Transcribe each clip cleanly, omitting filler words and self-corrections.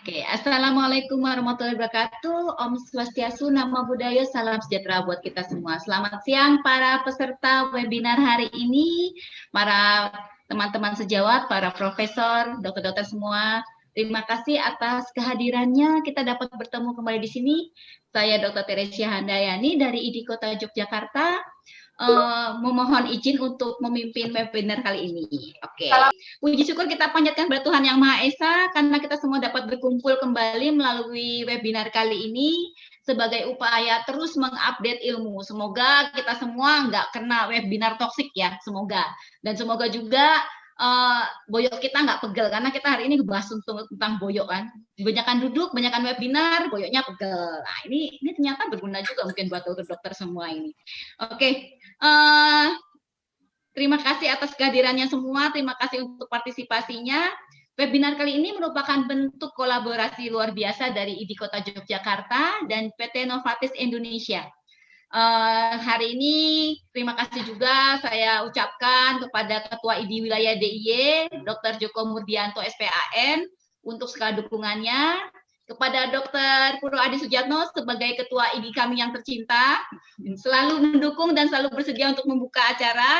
Oke, Assalamualaikum warahmatullahi wabarakatuh. Om Swastiastu, Namo Buddhaya, salam sejahtera buat kita semua. Selamat siang para peserta webinar hari ini, para teman-teman sejawat, para profesor, dokter-dokter semua. Terima kasih atas kehadirannya. Kita dapat bertemu kembali di sini. Saya Dr. Teresia Handayani dari ID Kota Yogyakarta. Memohon izin untuk memimpin webinar kali ini. Oke. Puji syukur kita panjatkan kepada Tuhan Yang Maha Esa karena kita semua dapat berkumpul kembali melalui webinar kali ini sebagai upaya terus mengupdate ilmu. Semoga kita semua nggak kena webinar toksik ya, semoga. Dan semoga juga boyok kita nggak pegel karena kita hari ini bahas tentang boyok kan. Banyakan duduk, banyakan webinar, boyoknya pegel. Nah, ini ternyata berguna juga mungkin buat dokter-dokter semua ini. Oke. Terima kasih atas kehadirannya semua, terima kasih untuk partisipasinya. Webinar kali ini merupakan bentuk kolaborasi luar biasa dari ID Kota Yogyakarta dan PT Novartis Indonesia. Hari ini terima kasih juga saya ucapkan kepada Ketua ID Wilayah DIY, Dr. Joko Murdianto SPAN, untuk segala dukungannya. Kepada Dr. Purwo Adi Sujatno sebagai Ketua ID kami yang tercinta, selalu mendukung dan selalu bersedia untuk membuka acara.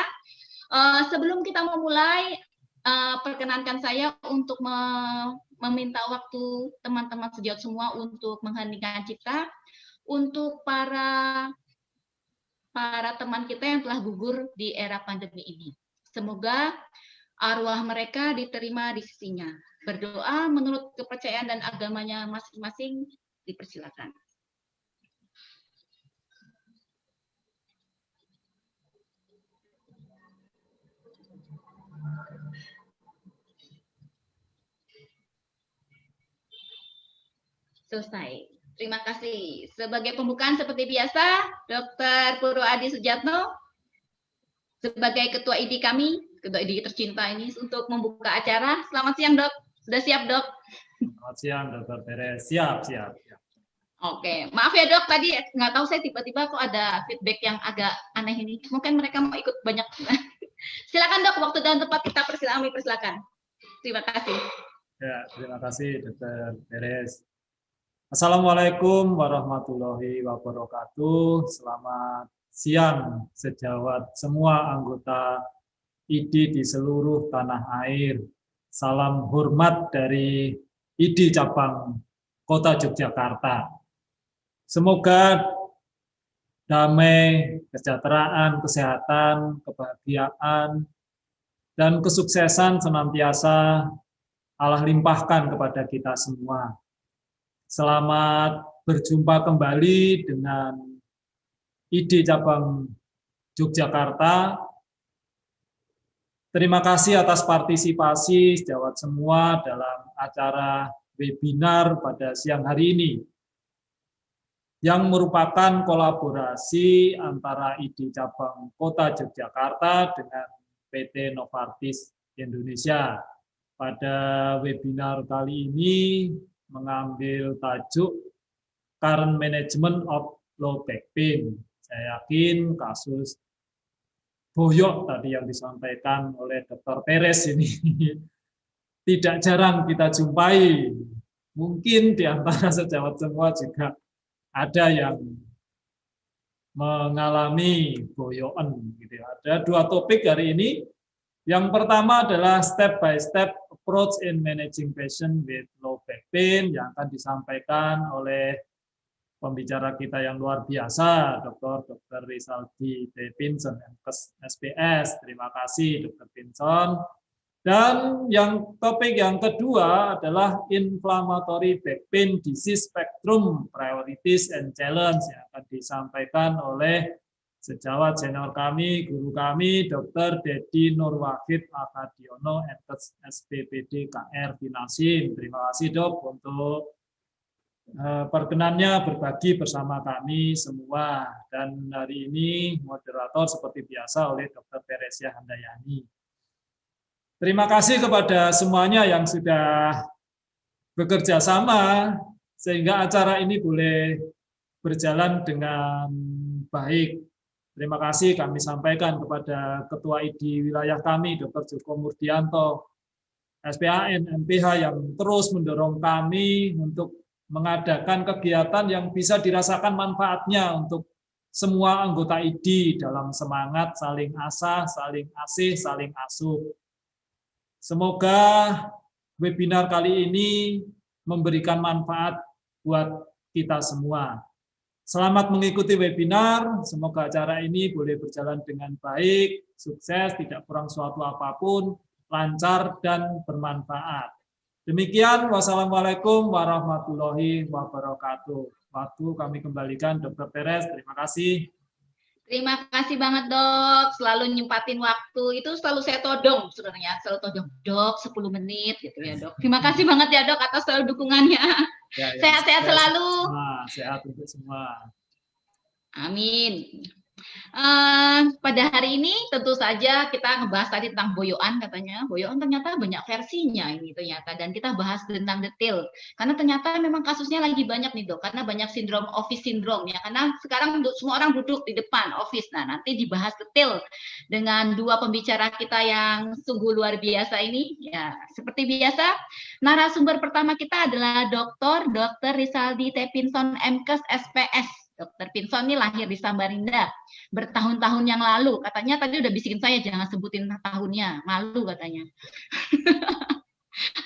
Sebelum kita memulai, perkenankan saya untuk meminta waktu teman-teman sejawat semua untuk mengheningkan cipta untuk para teman kita yang telah gugur di era pandemi ini. Semoga arwah mereka diterima di sisinya. Berdoa menurut kepercayaan dan agamanya masing-masing, dipersilakan. Selesai. Terima kasih. Sebagai pembukaan seperti biasa, Dr. Purwo Adi Sujatno sebagai Ketua ID kami, Ketua ID tercinta ini untuk membuka acara. Selamat siang, Dok. Sudah siap, Dok? Selamat siang, Dr. Teres. Siap. Oke, maaf ya, Dok. Tadi nggak tahu saya tiba-tiba kok ada feedback yang agak aneh ini. Mungkin mereka mau ikut banyak. Silakan, Dok. Waktu dan tempat kita persilakan. Terima kasih. Ya, terima kasih, Dr. Teres. Assalamualaikum warahmatullahi wabarakatuh. Selamat siang sejawat semua anggota ID di seluruh tanah air. Salam hormat dari ID cabang Kota Yogyakarta. Semoga damai, kesejahteraan, kesehatan, kebahagiaan, dan kesuksesan senantiasa Allah limpahkan kepada kita semua. Selamat berjumpa kembali dengan ID cabang Yogyakarta. Terima kasih atas partisipasi sejawat semua dalam acara webinar pada siang hari ini, yang merupakan kolaborasi antara ID cabang Kota Yogyakarta dengan PT Novartis Indonesia. Pada webinar kali ini mengambil tajuk Current Management of Low Back Pain. Saya yakin kasus boyok tadi yang disampaikan oleh Dr. Teres ini tidak jarang kita jumpai. Mungkin di antara sejawat semua juga ada yang mengalami boyokan. Gitu. Ada dua topik hari ini. Yang pertama adalah step by step approach in managing patient with low back pain yang akan disampaikan oleh pembicara kita yang luar biasa, Dr. Rizaldi T. Pinson, MKes SPS. Terima kasih, Dr. Pinson. Dan topik yang kedua adalah inflammatory back pain disease spectrum priorities and challenge yang akan disampaikan oleh sejawat senior kami, guru kami, Dr. Dedi Nurwahid Akadiono, MKes SPPD KR Finasim. Terima kasih, Dok, untuk perkenannya berbagi bersama kami semua. Dan hari ini moderator seperti biasa oleh Dr. Teresia Handayani. Terima kasih kepada semuanya yang sudah bekerja sama sehingga acara ini boleh berjalan dengan baik. Terima kasih kami sampaikan kepada Ketua ID wilayah kami, Dr. Joko Murdianto, SPAN, MPH yang terus mendorong kami untuk mengadakan kegiatan yang bisa dirasakan manfaatnya untuk semua anggota ID dalam semangat saling asah, saling asih, saling asuh. Semoga webinar kali ini memberikan manfaat buat kita semua. Selamat mengikuti webinar, semoga acara ini boleh berjalan dengan baik, sukses, tidak kurang suatu apapun, lancar dan bermanfaat. Demikian, wassalamualaikum warahmatullahi wabarakatuh. Waktu kami kembalikan Dr. Teres, terima kasih. Terima kasih banget dok, selalu nyempatin waktu, itu selalu saya todong sebenarnya, selalu todong, dok 10 menit gitu ya dok. Terima kasih banget ya dok atas selalu dukungannya. Sehat-sehat selalu. Sehat untuk semua. Amin. Pada hari ini tentu saja kita ngebahas tadi tentang boyoan katanya. Boyoan ternyata banyak versinya ini ternyata, dan kita bahas tentang detail. Karena ternyata memang kasusnya lagi banyak nih dok, karena banyak sindrom office syndrome ya. Karena sekarang semua orang duduk di depan office. Nah nanti dibahas detail dengan dua pembicara kita yang sungguh luar biasa ini. Ya seperti biasa, narasumber pertama kita adalah Dr. Rizaldi Tepinson MKes SPS. Dr. Pinson ini lahir di Samarinda bertahun-tahun yang lalu. Katanya tadi udah bisikin saya jangan sebutin tahunnya, malu katanya.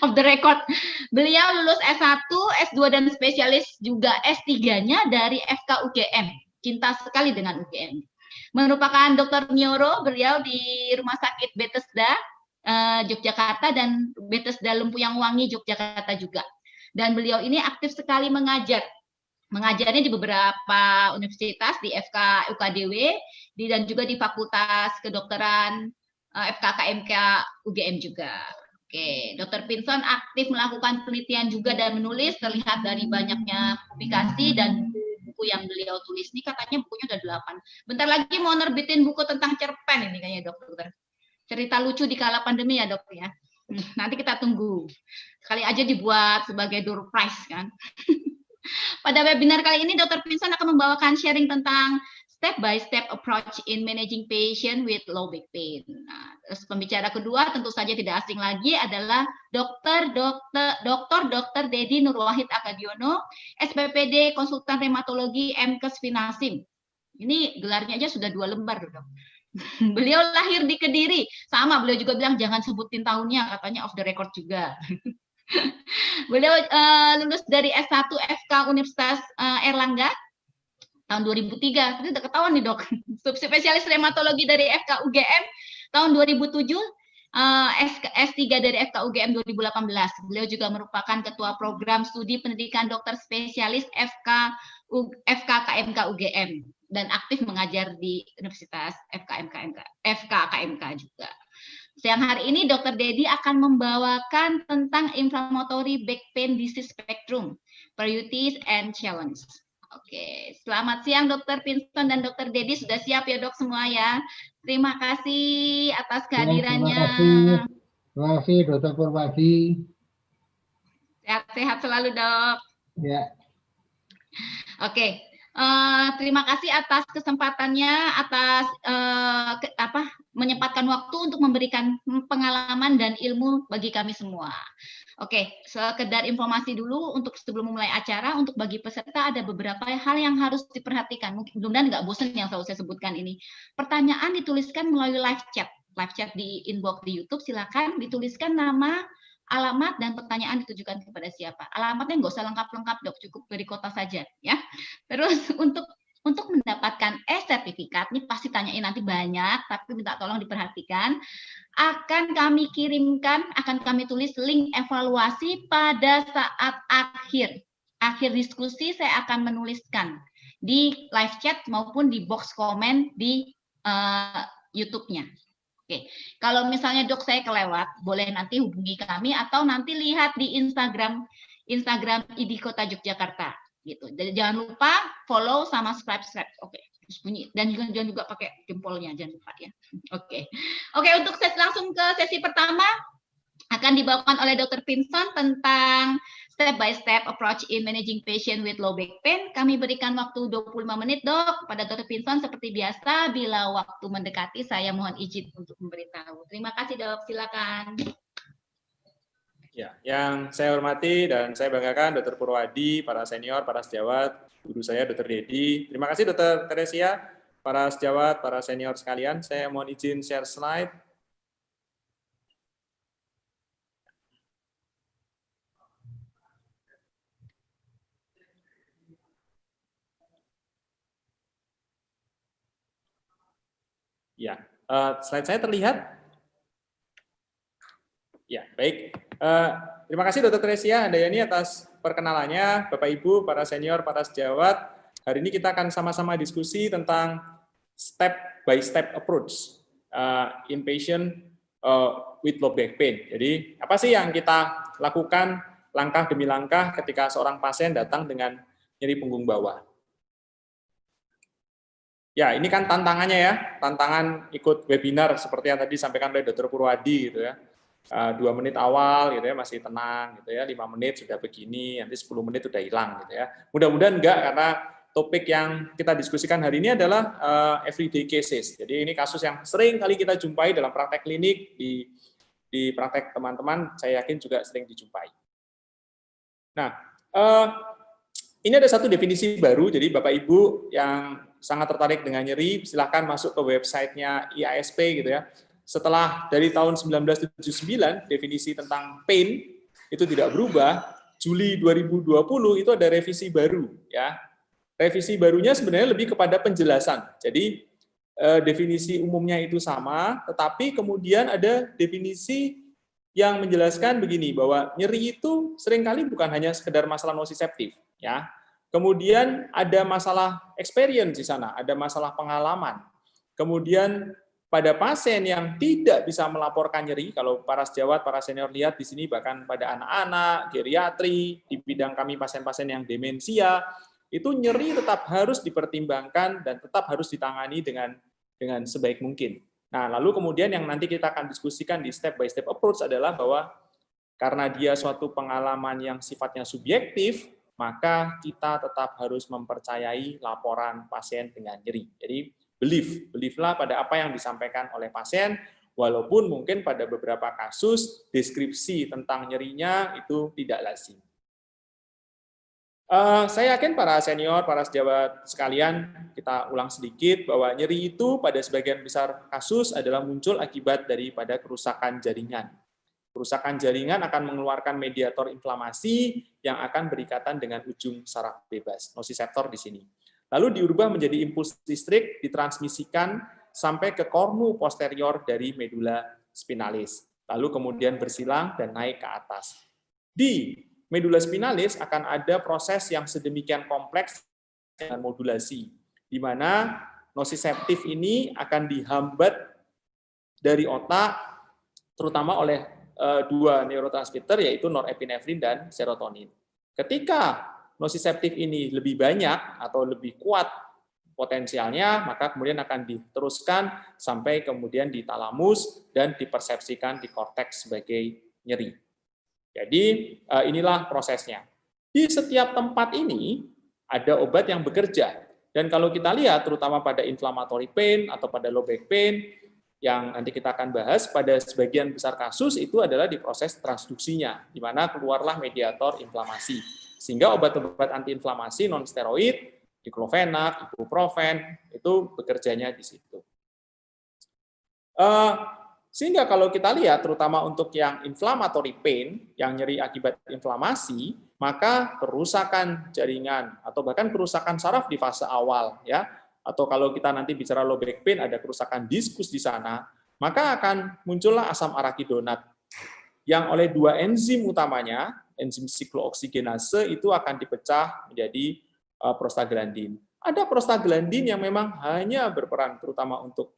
Off the record. Beliau lulus S1, S2 dan spesialis juga S3-nya dari FK UGM. Cinta sekali dengan UGM. Merupakan dokter neuro, beliau di Rumah Sakit Bethesda Yogyakarta dan Bethesda Lempuyang Wangi Yogyakarta juga. Dan beliau ini aktif sekali mengajarnya di beberapa universitas, di FK UKDW, dan juga di Fakultas Kedokteran FK KMK UGM juga. Oke, Dr. Pinson aktif melakukan penelitian juga dan menulis, terlihat dari banyaknya publikasi dan buku yang beliau tulis. Ini katanya bukunya udah 8. Bentar lagi mau nerbitin buku tentang cerpen ini kayaknya dokter. Cerita lucu di kala pandemi ya dok ya. Nanti kita tunggu. Kali aja dibuat sebagai door prize kan. Pada webinar kali ini, Dr. Pinson akan membawakan sharing tentang step-by-step approach in managing patient with low back pain. Nah, terus pembicara kedua tentu saja tidak asing lagi adalah Dr. Dedi Nurwahid Akadiono, SPPD Konsultan Rheumatologi MKes Finasim. Ini gelarnya aja sudah 2 lembar, dok. Beliau lahir di Kediri, sama beliau juga bilang jangan sebutin tahunnya, katanya off the record juga. Beliau lulus dari S1 FK Universitas Erlangga tahun 2003. Itu udah ketahuan nih dok. Subspesialis rheumatologi dari FK UGM tahun 2007. S3 dari FK UGM 2018. Beliau juga merupakan ketua program studi pendidikan dokter spesialis FK KMK UGM dan aktif mengajar di Universitas FK KMK juga. Siang hari ini Dr. Dedi akan membawakan tentang inflammatory back pain disease spectrum, priorities and challenge. Oke, selamat siang Dr. Pinson dan Dr. Dedi, sudah siap ya dok semua ya? Terima kasih atas kehadirannya. Terima kasih Dr. Purwadi. Sehat-sehat selalu dok. Ya. Oke. Terima kasih atas kesempatannya, atas menyempatkan waktu untuk memberikan pengalaman dan ilmu bagi kami semua. Oke, sekedar informasi dulu untuk sebelum memulai acara, untuk bagi peserta ada beberapa hal yang harus diperhatikan. Mudah-mudahan nggak bosan yang selalu saya sebutkan ini. Pertanyaan dituliskan melalui live chat di inbox di YouTube. Silakan dituliskan nama, alamat dan pertanyaan ditujukan kepada siapa. Alamatnya nggak usah lengkap-lengkap dok, cukup dari kota saja ya. Terus untuk mendapatkan sertifikat, ini pasti tanyain nanti banyak, tapi minta tolong diperhatikan. Akan kami kirimkan, akan kami tulis link evaluasi pada saat akhir diskusi. Saya akan menuliskan di live chat maupun di box komen di YouTube-nya. Oke, kalau misalnya dok saya kelewat, boleh nanti hubungi kami atau nanti lihat di Instagram ID Kota Yogyakarta gitu. Jadi jangan lupa follow sama subscribe. Oke, terus bunyi dan jangan juga pakai jempolnya, jangan lupa ya. Oke, untuk langsung ke sesi pertama akan dibawakan oleh Dr. Pinson tentang step by step approach in managing patient with low back pain. Kami berikan waktu 25 menit dok pada Dr. Pinson. Seperti biasa, bila waktu mendekati saya mohon izin untuk memberitahu. Terima kasih dok, silakan. Ya, yang saya hormati dan saya banggakan Dr. Purwadi, para senior, para sejawat, guru saya Dr. Dedi. Terima kasih Dr. Teresia, para sejawat, para senior sekalian. Saya mohon izin share slide. Ya, slide saya terlihat? Ya, baik. Terima kasih Dr. Teresia Handayani atas perkenalannya, Bapak Ibu, para senior, para sejawat. Hari ini kita akan sama-sama diskusi tentang step by step approach in patient with low back pain. Jadi, apa sih yang kita lakukan langkah demi langkah ketika seorang pasien datang dengan nyeri punggung bawah? Ya, ini kan tantangannya ya, tantangan ikut webinar seperti yang tadi disampaikan oleh Dr. Purwadi gitu ya. 2 menit awal gitu ya masih tenang gitu ya, 5 menit sudah begini, nanti 10 menit sudah hilang gitu ya. Mudah-mudahan enggak, karena topik yang kita diskusikan hari ini adalah everyday cases. Jadi ini kasus yang sering kali kita jumpai dalam praktek klinik, di praktek teman-teman saya yakin juga sering dijumpai. Nah, ini ada satu definisi baru, jadi Bapak Ibu yang sangat tertarik dengan nyeri, silahkan masuk ke websitenya IASP gitu ya. Setelah dari tahun 1979, definisi tentang pain itu tidak berubah, Juli 2020 itu ada revisi baru. Ya. Revisi barunya sebenarnya lebih kepada penjelasan. Jadi definisi umumnya itu sama, tetapi kemudian ada definisi yang menjelaskan begini, bahwa nyeri itu seringkali bukan hanya sekedar masalah nociceptif. Ya. Kemudian ada masalah experience di sana, ada masalah pengalaman. Kemudian pada pasien yang tidak bisa melaporkan nyeri, kalau para sejawat, para senior lihat di sini bahkan pada anak-anak, geriatri, di bidang kami pasien-pasien yang demensia, itu nyeri tetap harus dipertimbangkan dan tetap harus ditangani dengan sebaik mungkin. Nah, lalu kemudian yang nanti kita akan diskusikan di step by step approach adalah bahwa karena dia suatu pengalaman yang sifatnya subjektif, maka kita tetap harus mempercayai laporan pasien dengan nyeri. Jadi believe-lah pada apa yang disampaikan oleh pasien, walaupun mungkin pada beberapa kasus deskripsi tentang nyerinya itu tidak lazim. Saya yakin para senior, para sejawat sekalian, kita ulang sedikit bahwa nyeri itu pada sebagian besar kasus adalah muncul akibat daripada kerusakan jaringan. Kerusakan jaringan akan mengeluarkan mediator inflamasi yang akan berikatan dengan ujung saraf bebas, nociceptor di sini. Lalu diubah menjadi impuls listrik, ditransmisikan sampai ke kornu posterior dari medula spinalis. Lalu kemudian bersilang dan naik ke atas. Di medula spinalis akan ada proses yang sedemikian kompleks dengan modulasi, di mana nociceptif ini akan dihambat dari otak, terutama oleh 2 neurotransmitter, yaitu norepinefrin dan serotonin. Ketika nociceptif ini lebih banyak atau lebih kuat potensialnya, maka kemudian akan diteruskan sampai kemudian di talamus dan dipersepsikan di korteks sebagai nyeri. Jadi inilah prosesnya. Di setiap tempat ini ada obat yang bekerja. Dan kalau kita lihat terutama pada inflammatory pain atau pada low back pain, yang nanti kita akan bahas, pada sebagian besar kasus itu adalah di proses transduksinya, di mana keluarlah mediator inflamasi. Sehingga obat-obat antiinflamasi non-steroid, diclofenac, ibuprofen, itu bekerjanya di situ. Sehingga kalau kita lihat, terutama untuk yang inflammatory pain, yang nyeri akibat inflamasi, maka kerusakan jaringan, atau bahkan kerusakan saraf di fase awal, ya, atau kalau kita nanti bicara low back pain, ada kerusakan diskus di sana, maka akan muncullah asam arakidonat yang oleh 2 enzim utamanya, enzim siklooksigenase itu akan dipecah menjadi prostaglandin. Ada prostaglandin yang memang hanya berperan terutama untuk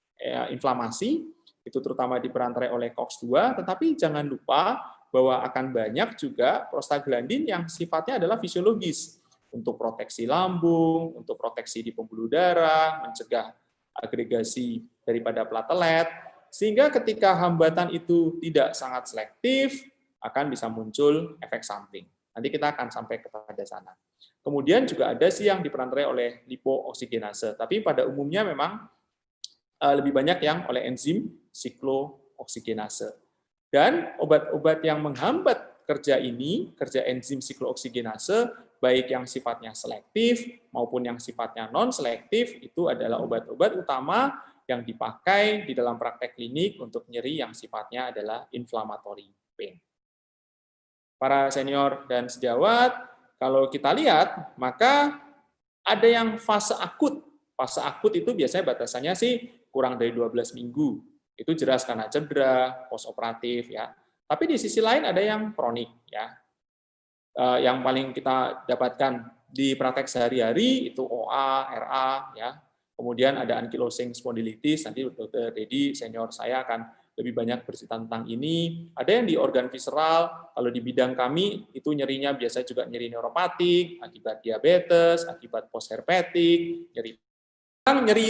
inflamasi, itu terutama diperantarai oleh COX-2, tetapi jangan lupa bahwa akan banyak juga prostaglandin yang sifatnya adalah fisiologis, untuk proteksi lambung, untuk proteksi di pembuluh darah, mencegah agregasi daripada platelet, sehingga ketika hambatan itu tidak sangat selektif, akan bisa muncul efek samping. Nanti kita akan sampai kepada sana. Kemudian juga ada sih yang diperantarai oleh lipooksigenase, tapi pada umumnya memang lebih banyak yang oleh enzim siklooksigenase. Dan obat-obat yang menghambat kerja ini, kerja enzim siklooksigenase, baik yang sifatnya selektif maupun yang sifatnya non-selektif, itu adalah obat-obat utama yang dipakai di dalam praktek klinik untuk nyeri yang sifatnya adalah inflammatory pain. Para senior dan sejawat, kalau kita lihat, maka ada yang fase akut. Fase akut itu biasanya batasannya sih kurang dari 12 minggu. Itu jelas karena cedera, postoperatif ya. Tapi di sisi lain ada yang kronik ya. Yang paling kita dapatkan di praktek sehari-hari itu OA, RA ya. Kemudian ada ankylosing spondylitis, nanti Dr. Dedi senior saya akan lebih banyak bercerita tentang ini. Ada yang di organ visceral, kalau di bidang kami itu nyerinya biasanya juga nyeri neuropatik, akibat diabetes, akibat postherpetik, nyeri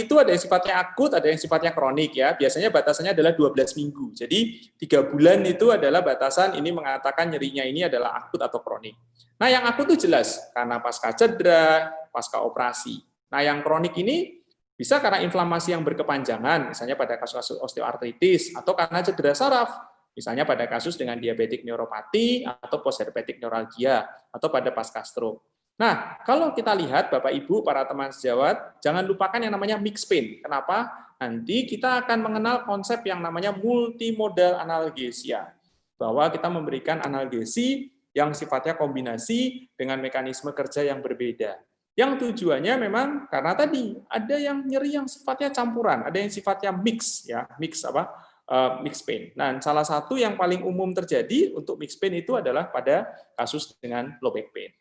itu ada yang sifatnya akut, ada yang sifatnya kronik ya. Biasanya batasannya adalah 12 minggu. Jadi 3 bulan itu adalah batasan ini mengatakan nyerinya ini adalah akut atau kronik. Nah, yang akut itu jelas karena pasca cedera, pasca operasi. Nah, yang kronik ini bisa karena inflamasi yang berkepanjangan, misalnya pada kasus-kasus osteoartritis, atau karena cedera saraf, misalnya pada kasus dengan diabetik neuropati, atau postherpetic neuralgia, atau pada pasca stroke. Nah, kalau kita lihat, Bapak Ibu, para teman sejawat, jangan lupakan yang namanya mixed pain. Kenapa? Nanti kita akan mengenal konsep yang namanya multimodal analgesia, bahwa kita memberikan analgesi yang sifatnya kombinasi dengan mekanisme kerja yang berbeda. Yang tujuannya memang karena tadi ada yang nyeri yang sifatnya campuran, ada yang sifatnya mix ya, mix pain. Nah, salah satu yang paling umum terjadi untuk mix pain itu adalah pada kasus dengan low back pain.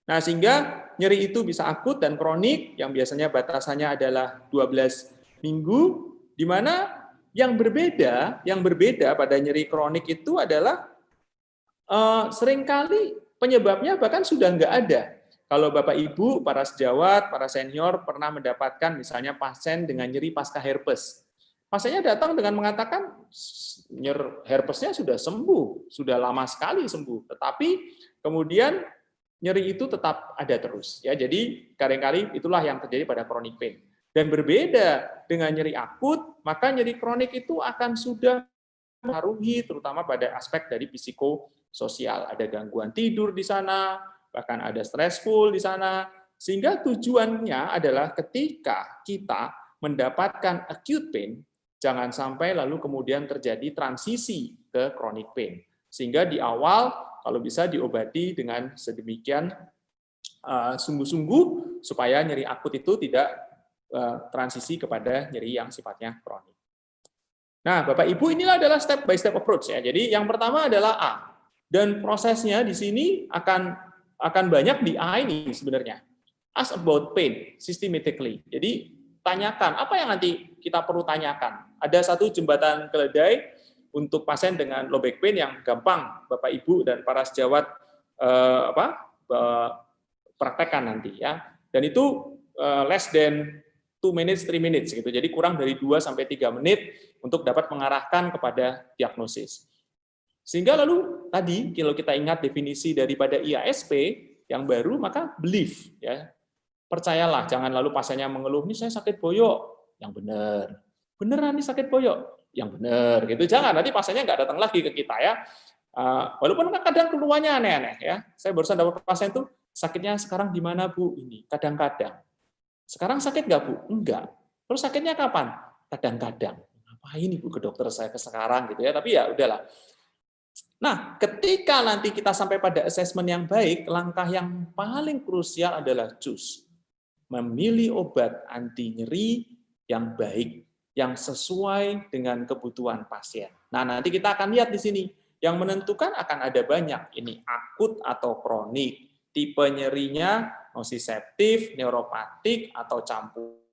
Nah, sehingga nyeri itu bisa akut dan kronik yang biasanya batasannya adalah 12 minggu, di mana yang berbeda pada nyeri kronik itu adalah seringkali penyebabnya bahkan sudah nggak ada. Kalau Bapak Ibu, para sejawat, para senior pernah mendapatkan misalnya pasien dengan nyeri pasca herpes. Pasiennya datang dengan mengatakan herpesnya sudah sembuh, sudah lama sekali sembuh, tetapi kemudian nyeri itu tetap ada terus. Ya, jadi kadang-kali itulah yang terjadi pada chronic pain. Dan berbeda dengan nyeri akut, maka nyeri kronik itu akan sudah mempengaruhi terutama pada aspek dari psikososial. Ada gangguan tidur di sana, bahkan ada stressful di sana, sehingga tujuannya adalah ketika kita mendapatkan acute pain, jangan sampai lalu kemudian terjadi transisi ke chronic pain. Sehingga di awal, kalau bisa diobati dengan sedemikian sungguh-sungguh, supaya nyeri akut itu tidak transisi kepada nyeri yang sifatnya kronik. Nah, Bapak Ibu, inilah adalah step by step approach ya. Jadi yang pertama adalah A. Dan prosesnya di sini akan banyak di A ini sebenarnya. Ask about pain systematically. Jadi tanyakan apa yang nanti kita perlu tanyakan. Ada satu jembatan keledai untuk pasien dengan low back pain yang gampang Bapak Ibu dan para sejawat praktekkan nanti ya. Dan itu less than 2 minutes, 3 minutes gitu. Jadi kurang dari 2 sampai 3 menit untuk dapat mengarahkan kepada diagnosis. Sehingga lalu tadi kalau kita ingat definisi daripada IASP yang baru, maka believe ya. Percayalah, jangan lalu pasiennya mengeluh, "Ini saya sakit boyok." Yang benar. "Beneran nih sakit boyok." Yang benar gitu. Jangan nanti pasiennya nggak datang lagi ke kita ya. Walaupun kadang keluhannya aneh-aneh ya. Saya barusan dapat pasien tuh, "Sakitnya sekarang di mana, Bu?" Ini kadang-kadang. "Sekarang sakit nggak, Bu?" "Enggak." "Terus sakitnya kapan?" "Kadang-kadang." "Ngapain Ibu ke dokter saya ke sekarang?" gitu ya. Tapi ya udahlah. Nah, ketika nanti kita sampai pada asesmen yang baik, langkah yang paling krusial adalah choose. Memilih obat anti nyeri yang baik, yang sesuai dengan kebutuhan pasien. Nah, nanti kita akan lihat di sini. Yang menentukan akan ada banyak. Ini akut atau kronik. Tipe nyerinya nociceptif, neuropatik, atau campur.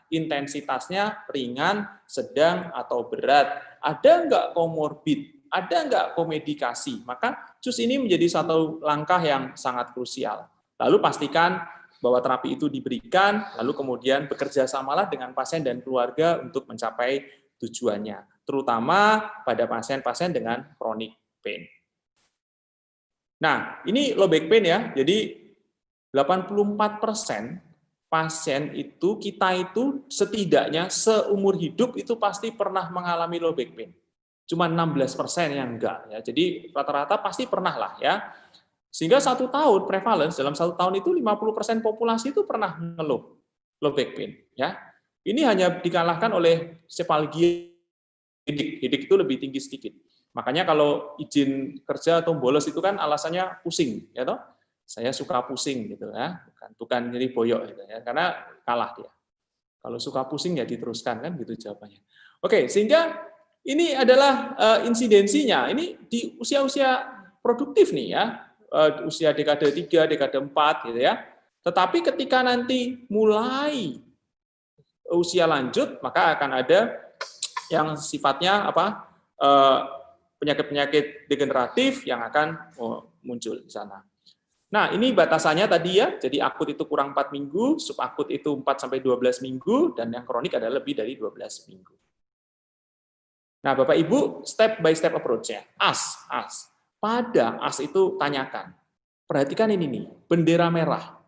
Intensitasnya ringan, sedang, atau berat. Ada nggak komorbid? Ada nggak komedikasi? Maka choose ini menjadi satu langkah yang sangat krusial. Lalu pastikan bahwa terapi itu diberikan, lalu kemudian bekerja samalah dengan pasien dan keluarga untuk mencapai tujuannya, terutama pada pasien-pasien dengan chronic pain. Nah, ini low back pain ya, jadi 84% pasien itu, kita itu setidaknya seumur hidup itu pasti pernah mengalami low back pain. Cuma 16% yang enggak. Ya. Jadi rata-rata pasti pernah lah ya. Sehingga 1 tahun prevalence dalam 1 tahun itu 50% populasi itu pernah ngeluh low back pain. Ya. Ini hanya dikalahkan oleh sepalgia hidik itu lebih tinggi sedikit. Makanya kalau izin kerja atau bolos itu kan alasannya pusing, ya toh? Saya suka pusing gitu ya, bukan nyeri boyok gitu ya, karena kalah dia. Kalau suka pusing ya diteruskan kan gitu jawabannya. Oke, sehingga ini adalah insidensinya. Ini di usia-usia produktif nih ya, usia dekade 3, dekade 4 gitu ya. Tetapi ketika nanti mulai usia lanjut, maka akan ada yang sifatnya apa? Penyakit-penyakit degeneratif yang akan muncul di sana. Nah, ini batasannya tadi ya. Jadi akut itu kurang 4 minggu, subakut itu 4 sampai 12 minggu, dan yang kronik adalah lebih dari 12 minggu. Nah, Bapak Ibu, step by step approach-nya. AS. Pada AS itu tanyakan. Perhatikan ini nih, bendera merah.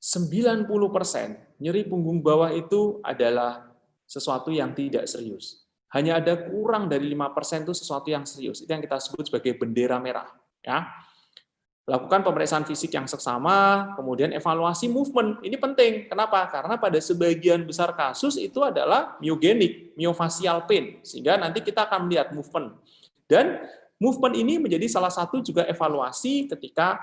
90% nyeri punggung bawah itu adalah sesuatu yang tidak serius. Hanya ada kurang dari 5% itu sesuatu yang serius. Itu yang kita sebut sebagai bendera merah. Ya. Lakukan pemeriksaan fisik yang seksama, kemudian evaluasi movement. Ini penting. Kenapa? Karena pada sebagian besar kasus itu adalah myogenik, myofascial pain. Sehingga nanti kita akan melihat movement. Dan movement ini menjadi salah satu juga evaluasi ketika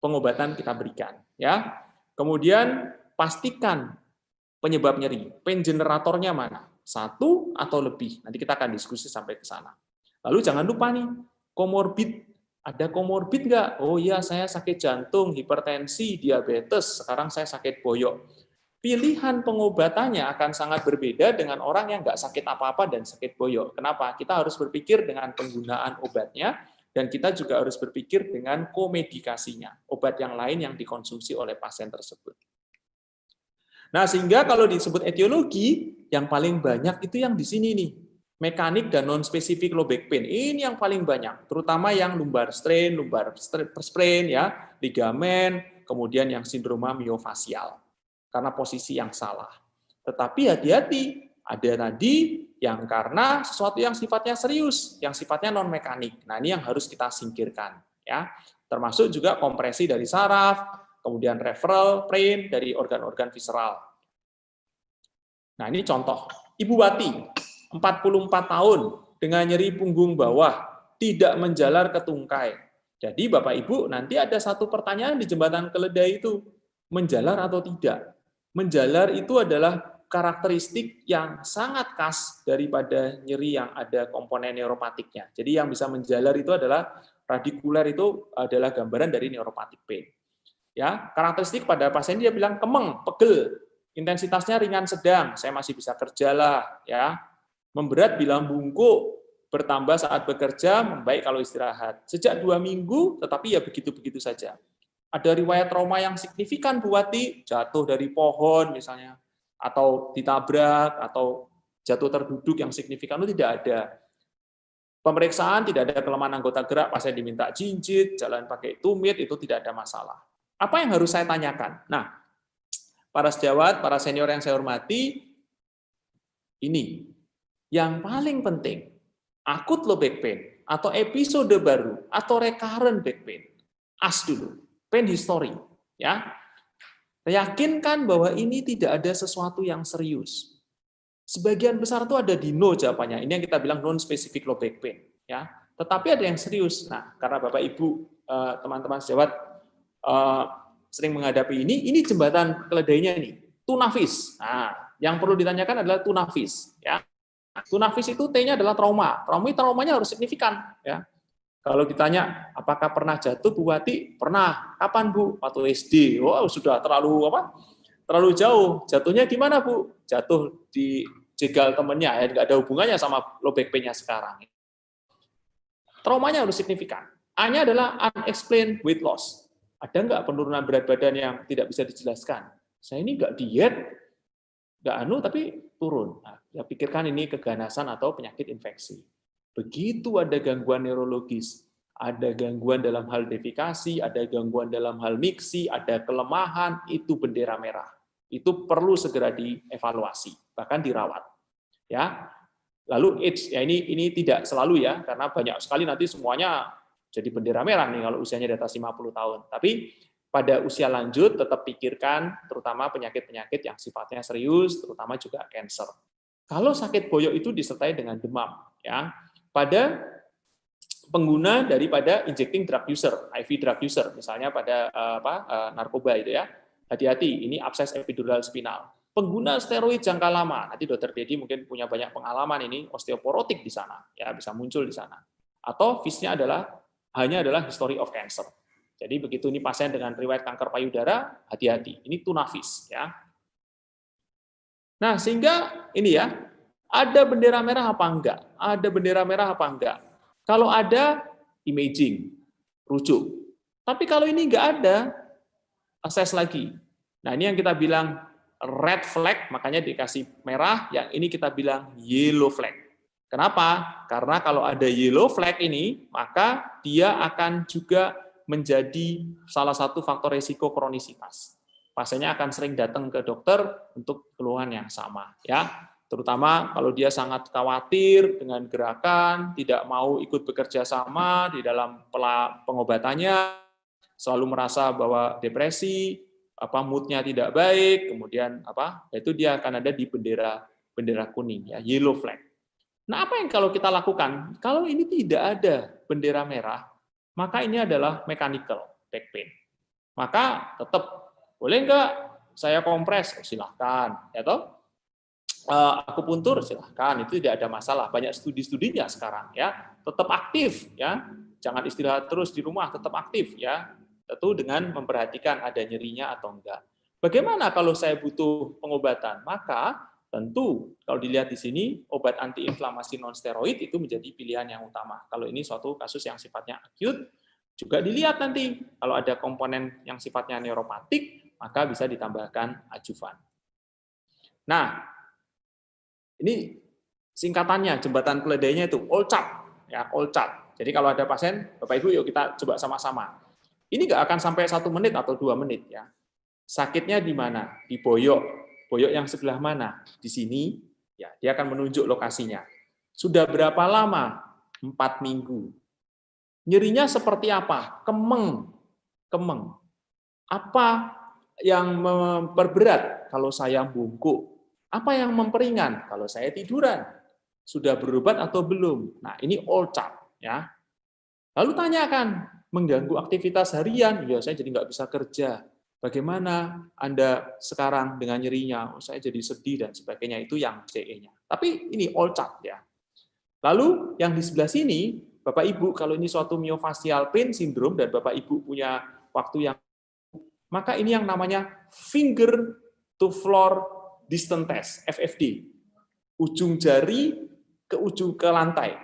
pengobatan kita berikan. Ya. Kemudian pastikan penyebab nyeri. Pain generatornya mana? 1 atau lebih. Nanti kita akan diskusi sampai ke sana. Lalu jangan lupa nih, komorbid. Ada komorbid nggak? Oh iya, saya sakit jantung, hipertensi, diabetes, sekarang saya sakit boyok. Pilihan pengobatannya akan sangat berbeda dengan orang yang nggak sakit apa-apa dan sakit boyok. Kenapa? Kita harus berpikir dengan penggunaan obatnya, dan kita juga harus berpikir dengan komedikasinya, obat yang lain yang dikonsumsi oleh pasien tersebut. Nah, sehingga kalau disebut etiologi, yang paling banyak itu yang di sini nih, mekanik dan non-spesifik low back pain. Ini yang paling banyak, terutama yang lumbar strain, lumbar sprain, ya, ligamen, kemudian yang sindroma myofascial, karena posisi yang salah. Tetapi hati-hati, ada tadi yang karena sesuatu yang sifatnya serius, yang sifatnya non-mekanik. Nah, ini yang harus kita singkirkan. Ya, termasuk juga kompresi dari saraf, kemudian referral pain dari organ-organ visceral. Nah, ini contoh. Ibu Wati, 44 tahun, dengan nyeri punggung bawah, tidak menjalar ke tungkai. Jadi Bapak Ibu, nanti ada satu pertanyaan di jembatan keledai itu, menjalar atau tidak? Menjalar itu adalah karakteristik yang sangat khas daripada nyeri yang ada komponen neuropatiknya. Jadi yang bisa menjalar itu adalah radikuler, itu adalah gambaran dari neuropatik pain. Ya, karakteristik pada pasien dia bilang kemeng, pegel, intensitasnya ringan sedang, saya masih bisa kerja lah, ya. Memberat bilang bungkuk, bertambah saat bekerja, membaik kalau istirahat. Sejak 2 minggu, tetapi ya begitu-begitu saja. Ada riwayat trauma yang signifikan Bu Wati, jatuh dari pohon misalnya, atau ditabrak, atau jatuh terduduk yang signifikan, itu tidak ada. Pemeriksaan tidak ada kelemahan anggota gerak, pasien diminta jinjit, jalan pakai tumit, itu tidak ada masalah. Apa yang harus saya tanyakan? Nah, para sejawat, para senior yang saya hormati, ini yang paling penting, akut low back pain, atau episode baru, atau recurrent back pain. AS dulu, pain history. Ya. Yakinkan bahwa ini tidak ada sesuatu yang serius. Sebagian besar itu ada di no jawabannya. Ini yang kita bilang non-specific low back pain. Ya. Tetapi ada yang serius. Nah, karena Bapak Ibu, teman-teman sejawat, sering menghadapi ini jembatan keledainya nih, tunafis. Nah, yang perlu ditanyakan adalah tunafis. Ya. Tunafis itu T-nya adalah trauma. Traumanya harus signifikan. Ya. Kalau ditanya, apakah pernah jatuh Bu Wati? Pernah. Kapan Bu? Waktu SD. Wow, sudah terlalu jauh. Jatuhnya gimana Bu? Jatuh di jegal temennya, ya, nggak ada hubungannya sama low back pain-nya sekarang. Traumanya harus signifikan. A-nya adalah unexplained weight loss. Ada nggak penurunan berat badan yang tidak bisa dijelaskan? Saya ini nggak diet, nggak tapi turun. Nah, ya pikirkan ini keganasan atau penyakit infeksi. Begitu ada gangguan neurologis, ada gangguan dalam hal defekasi, ada gangguan dalam hal miksi, ada kelemahan, itu bendera merah. Itu perlu segera dievaluasi, bahkan dirawat. Ya. Lalu AIDS, ya ini tidak selalu ya, karena banyak sekali nanti semuanya jadi bendera merah nih kalau usianya di atas 50 tahun. Tapi pada usia lanjut tetap pikirkan terutama penyakit-penyakit yang sifatnya serius, terutama juga kanker. Kalau sakit boyok itu disertai dengan demam, ya. Pada pengguna daripada injecting drug user, IV drug user, misalnya pada narkoba itu ya, hati-hati, ini abses epidural spinal. Pengguna steroid jangka lama, nanti Dokter Dedi mungkin punya banyak pengalaman ini osteoporotik di sana, ya bisa muncul di sana. Atau VIS-nya hanya adalah history of cancer. Jadi begitu ini pasien dengan riwayat kanker payudara, hati-hati, ini tunafis, ya. Nah sehingga ini ya, ada bendera merah apa enggak? Ada bendera merah apa enggak? Kalau ada, imaging, rujuk. Tapi kalau ini enggak ada, assess lagi. Nah ini yang kita bilang red flag, makanya dikasih merah, yang ini kita bilang yellow flag. Kenapa? Karena kalau ada yellow flag ini, maka dia akan juga menjadi salah satu faktor risiko kronisitas. Pasiennya akan sering datang ke dokter untuk keluhan yang sama, ya. Terutama kalau dia sangat khawatir dengan gerakan, tidak mau ikut bekerja sama di dalam pengobatannya, selalu merasa bahwa depresi, moodnya tidak baik, kemudian itu dia akan ada di bendera kuning, ya, yellow flag. Nah, apa yang kalau kita lakukan? Kalau ini tidak ada bendera merah, maka ini adalah mechanical back pain. Maka tetap boleh nggak saya kompres? Silahkan, ya toh. Akupuntur silahkan, itu tidak ada masalah. Banyak studi-studinya sekarang, ya. Tetap aktif, ya. Jangan istirahat terus di rumah, tetap aktif, ya. Tentu dengan memperhatikan ada nyerinya atau enggak. Bagaimana kalau saya butuh pengobatan? Maka tentu kalau dilihat di sini obat antiinflamasi non-steroid itu menjadi pilihan yang utama. Kalau ini suatu kasus yang sifatnya akut, juga dilihat nanti kalau ada komponen yang sifatnya neuropatik, maka bisa ditambahkan adjuvan. Nah, ini singkatannya jembatan keledainya itu OLCAT, ya OLCAT. Jadi kalau ada pasien, Bapak Ibu, yuk kita coba sama-sama. Ini nggak akan sampai 1 menit atau 2 menit ya. Sakitnya di mana? Di boyok. Boyok yang sebelah mana? Di sini. Ya, dia akan menunjuk lokasinya. Sudah berapa lama? 4 minggu. Nyerinya seperti apa? Kemeng. Apa yang memperberat kalau saya bungkuk? Apa yang memperingan kalau saya tiduran? Sudah berobat atau belum? Nah, ini OLCAT ya. Lalu tanyakan, mengganggu aktivitas harian, ya saya jadi nggak bisa kerja. Bagaimana Anda sekarang dengan nyerinya? Saya jadi sedih dan sebagainya, itu yang CE-nya. Tapi ini OLCAT ya. Lalu yang di sebelah sini, Bapak Ibu, kalau ini suatu myofascial pain syndrome dan Bapak Ibu punya waktu yang, maka ini yang namanya finger to floor distance test, FFD. Ujung jari ke lantai.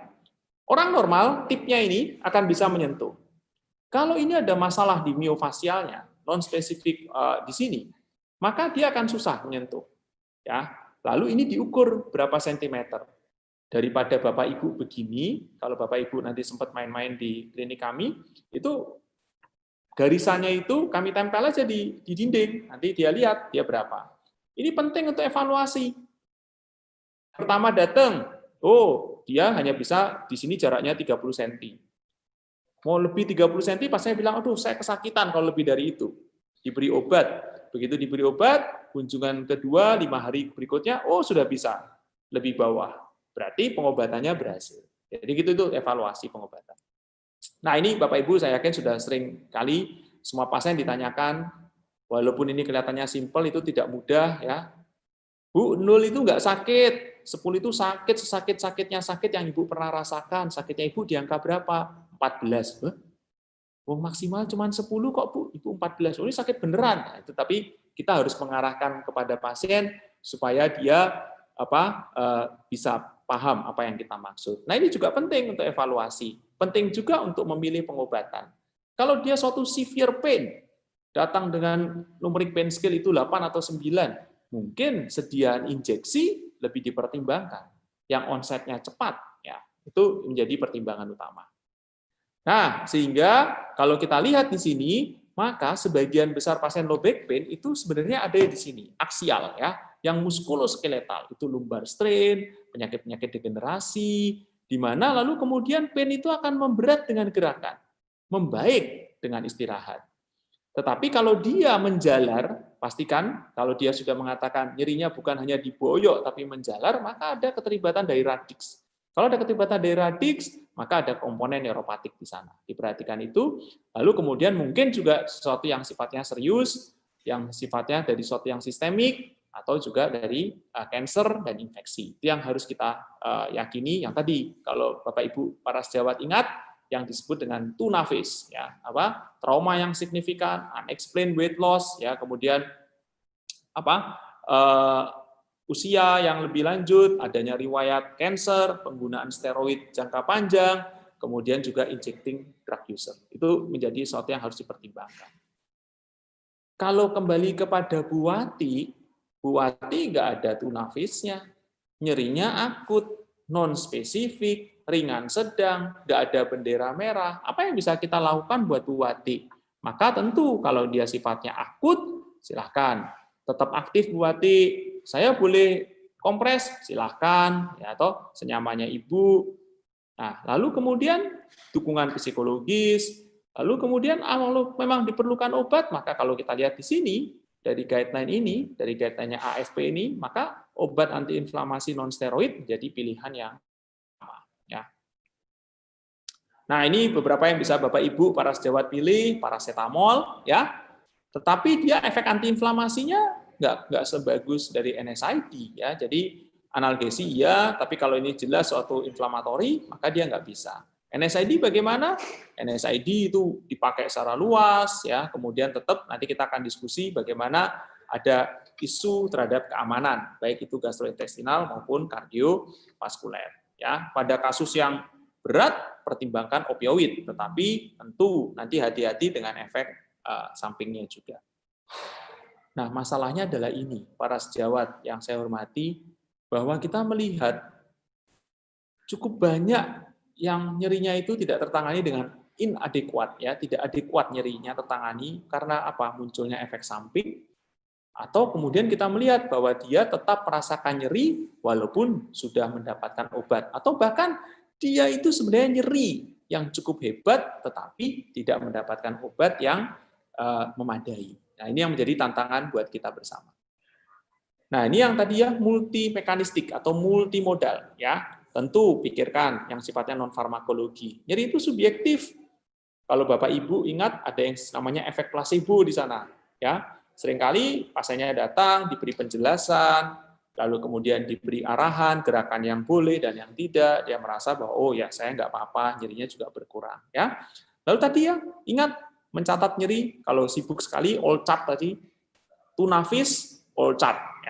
Orang normal, tipnya ini akan bisa menyentuh. Kalau ini ada masalah di miofascialnya, non-spesifik di sini, maka dia akan susah menyentuh. Ya, lalu ini diukur berapa sentimeter. Daripada Bapak Ibu begini, kalau Bapak Ibu nanti sempat main-main di klinik kami, itu garisannya itu kami tempel aja di dinding, nanti dia lihat dia berapa. Ini penting untuk evaluasi. Pertama datang, dia hanya bisa di sini jaraknya 30 cm. Mau lebih 30 cm, pas saya bilang, aduh saya kesakitan kalau lebih dari itu. Diberi obat. Begitu diberi obat, kunjungan kedua, 5 hari berikutnya, sudah bisa lebih bawah. Berarti pengobatannya berhasil. Jadi gitu itu evaluasi pengobatan. Nah ini Bapak Ibu saya yakin sudah sering kali semua pasien ditanyakan, walaupun ini kelihatannya simpel, itu tidak mudah ya. Bu, 0 itu nggak sakit, 10 itu sakit, sesakit-sakitnya sakit yang Ibu pernah rasakan. Sakitnya Ibu di angka berapa? 14. Maksimal cuma 10 kok Bu, Ibu 14. Ini sakit beneran. Nah, itu tapi kita harus mengarahkan kepada pasien supaya dia bisa paham apa yang kita maksud. Nah, ini juga penting untuk evaluasi. Penting juga untuk memilih pengobatan. Kalau dia suatu severe pain, datang dengan numeric pain scale itu 8 atau 9, mungkin sediaan injeksi lebih dipertimbangkan. Yang onsetnya cepat, ya itu menjadi pertimbangan utama. Nah, sehingga kalau kita lihat di sini, maka sebagian besar pasien low back pain itu sebenarnya ada di sini, aksial ya. yang muskuloskeletal, itu lumbar strain, penyakit-penyakit degenerasi, di mana lalu kemudian pain itu akan memberat dengan gerakan, membaik dengan istirahat. Tetapi kalau dia menjalar, pastikan kalau dia sudah mengatakan nyerinya bukan hanya di boyok tapi menjalar, maka ada keterlibatan dari radix. Kalau ada keterlibatan dari radix, maka ada komponen neuropatik di sana. Diperhatikan itu, lalu kemudian mungkin juga sesuatu yang sifatnya serius, yang sifatnya dari sesuatu yang sistemik, atau juga dari kanker dan infeksi. Itu yang harus kita yakini. Yang tadi, kalau Bapak Ibu para sejawat ingat, yang disebut dengan tuna face, ya, apa trauma yang signifikan, unexplained weight loss, ya, kemudian apa usia yang lebih lanjut, adanya riwayat kanker, penggunaan steroid jangka panjang, kemudian juga injecting drug user. Itu menjadi sesuatu yang harus dipertimbangkan. Kalau kembali kepada Bu Wati nggak ada tuna face-nya, nyerinya akut, non spesifik, ringan sedang, nggak ada bendera merah. Apa yang bisa kita lakukan buat Bu Wati? Maka tentu kalau dia sifatnya akut, silahkan. Tetap aktif Bu Wati, saya boleh kompres, silahkan, ya, atau senyamannya Ibu. Nah, lalu kemudian dukungan psikologis, lalu kemudian kalau memang diperlukan obat, maka kalau kita lihat di sini, dari guideline ini, dari guideline-nya AFP ini, maka obat antiinflamasi non-steroid menjadi pilihan yang ya. Nah, ini beberapa yang bisa Bapak Ibu para sejawat pilih, paracetamol, ya. Tetapi dia efek antiinflamasinya nggak sebagus dari NSAID, ya. Jadi analgesi iya, tapi kalau ini jelas suatu inflamatori, maka dia nggak bisa. NSAID bagaimana? NSAID itu dipakai secara luas, ya. Kemudian tetap nanti kita akan diskusi bagaimana ada isu terhadap keamanan, baik itu gastrointestinal maupun kardiovaskuler. Ya, pada kasus yang berat pertimbangkan opioid, tetapi tentu nanti hati-hati dengan efek sampingnya juga. Nah, masalahnya adalah ini, para sejawat yang saya hormati, bahwa kita melihat cukup banyak yang nyerinya itu tidak tertangani dengan inadequat, ya, tidak adekuat nyerinya tertangani karena apa? Munculnya efek samping, atau kemudian kita melihat bahwa dia tetap merasakan nyeri walaupun sudah mendapatkan obat, atau bahkan dia itu sebenarnya nyeri yang cukup hebat tetapi tidak mendapatkan obat yang memadai. Nah, ini yang menjadi tantangan buat kita bersama. Nah, ini yang tadi ya multi mekanistik atau multimodal, ya. Tentu pikirkan yang sifatnya non farmakologi. Nyeri itu subjektif. Kalau Bapak Ibu ingat ada yang namanya efek placebo di sana, ya. Seringkali pasiennya datang diberi penjelasan, lalu kemudian diberi arahan gerakan yang boleh dan yang tidak, dia merasa bahwa oh ya saya nggak apa-apa, nyerinya juga berkurang, ya. Lalu tadi ya ingat mencatat nyeri, kalau sibuk sekali all chart tadi, tuna fish all chart,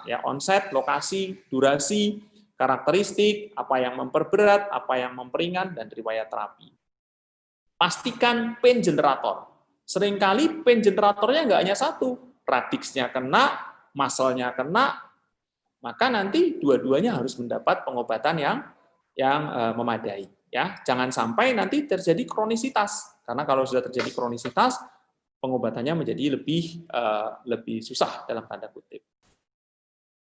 ya onset, lokasi, durasi, karakteristik, apa yang memperberat, apa yang memperingan, dan riwayat terapi. Pastikan pain generator. Seringkali pain generatornya nggak hanya satu, radixnya kena, muscle-nya kena, maka nanti dua-duanya harus mendapat pengobatan yang memadai. Ya, jangan sampai nanti terjadi kronisitas, karena kalau sudah terjadi kronisitas, pengobatannya menjadi lebih susah dalam tanda kutip.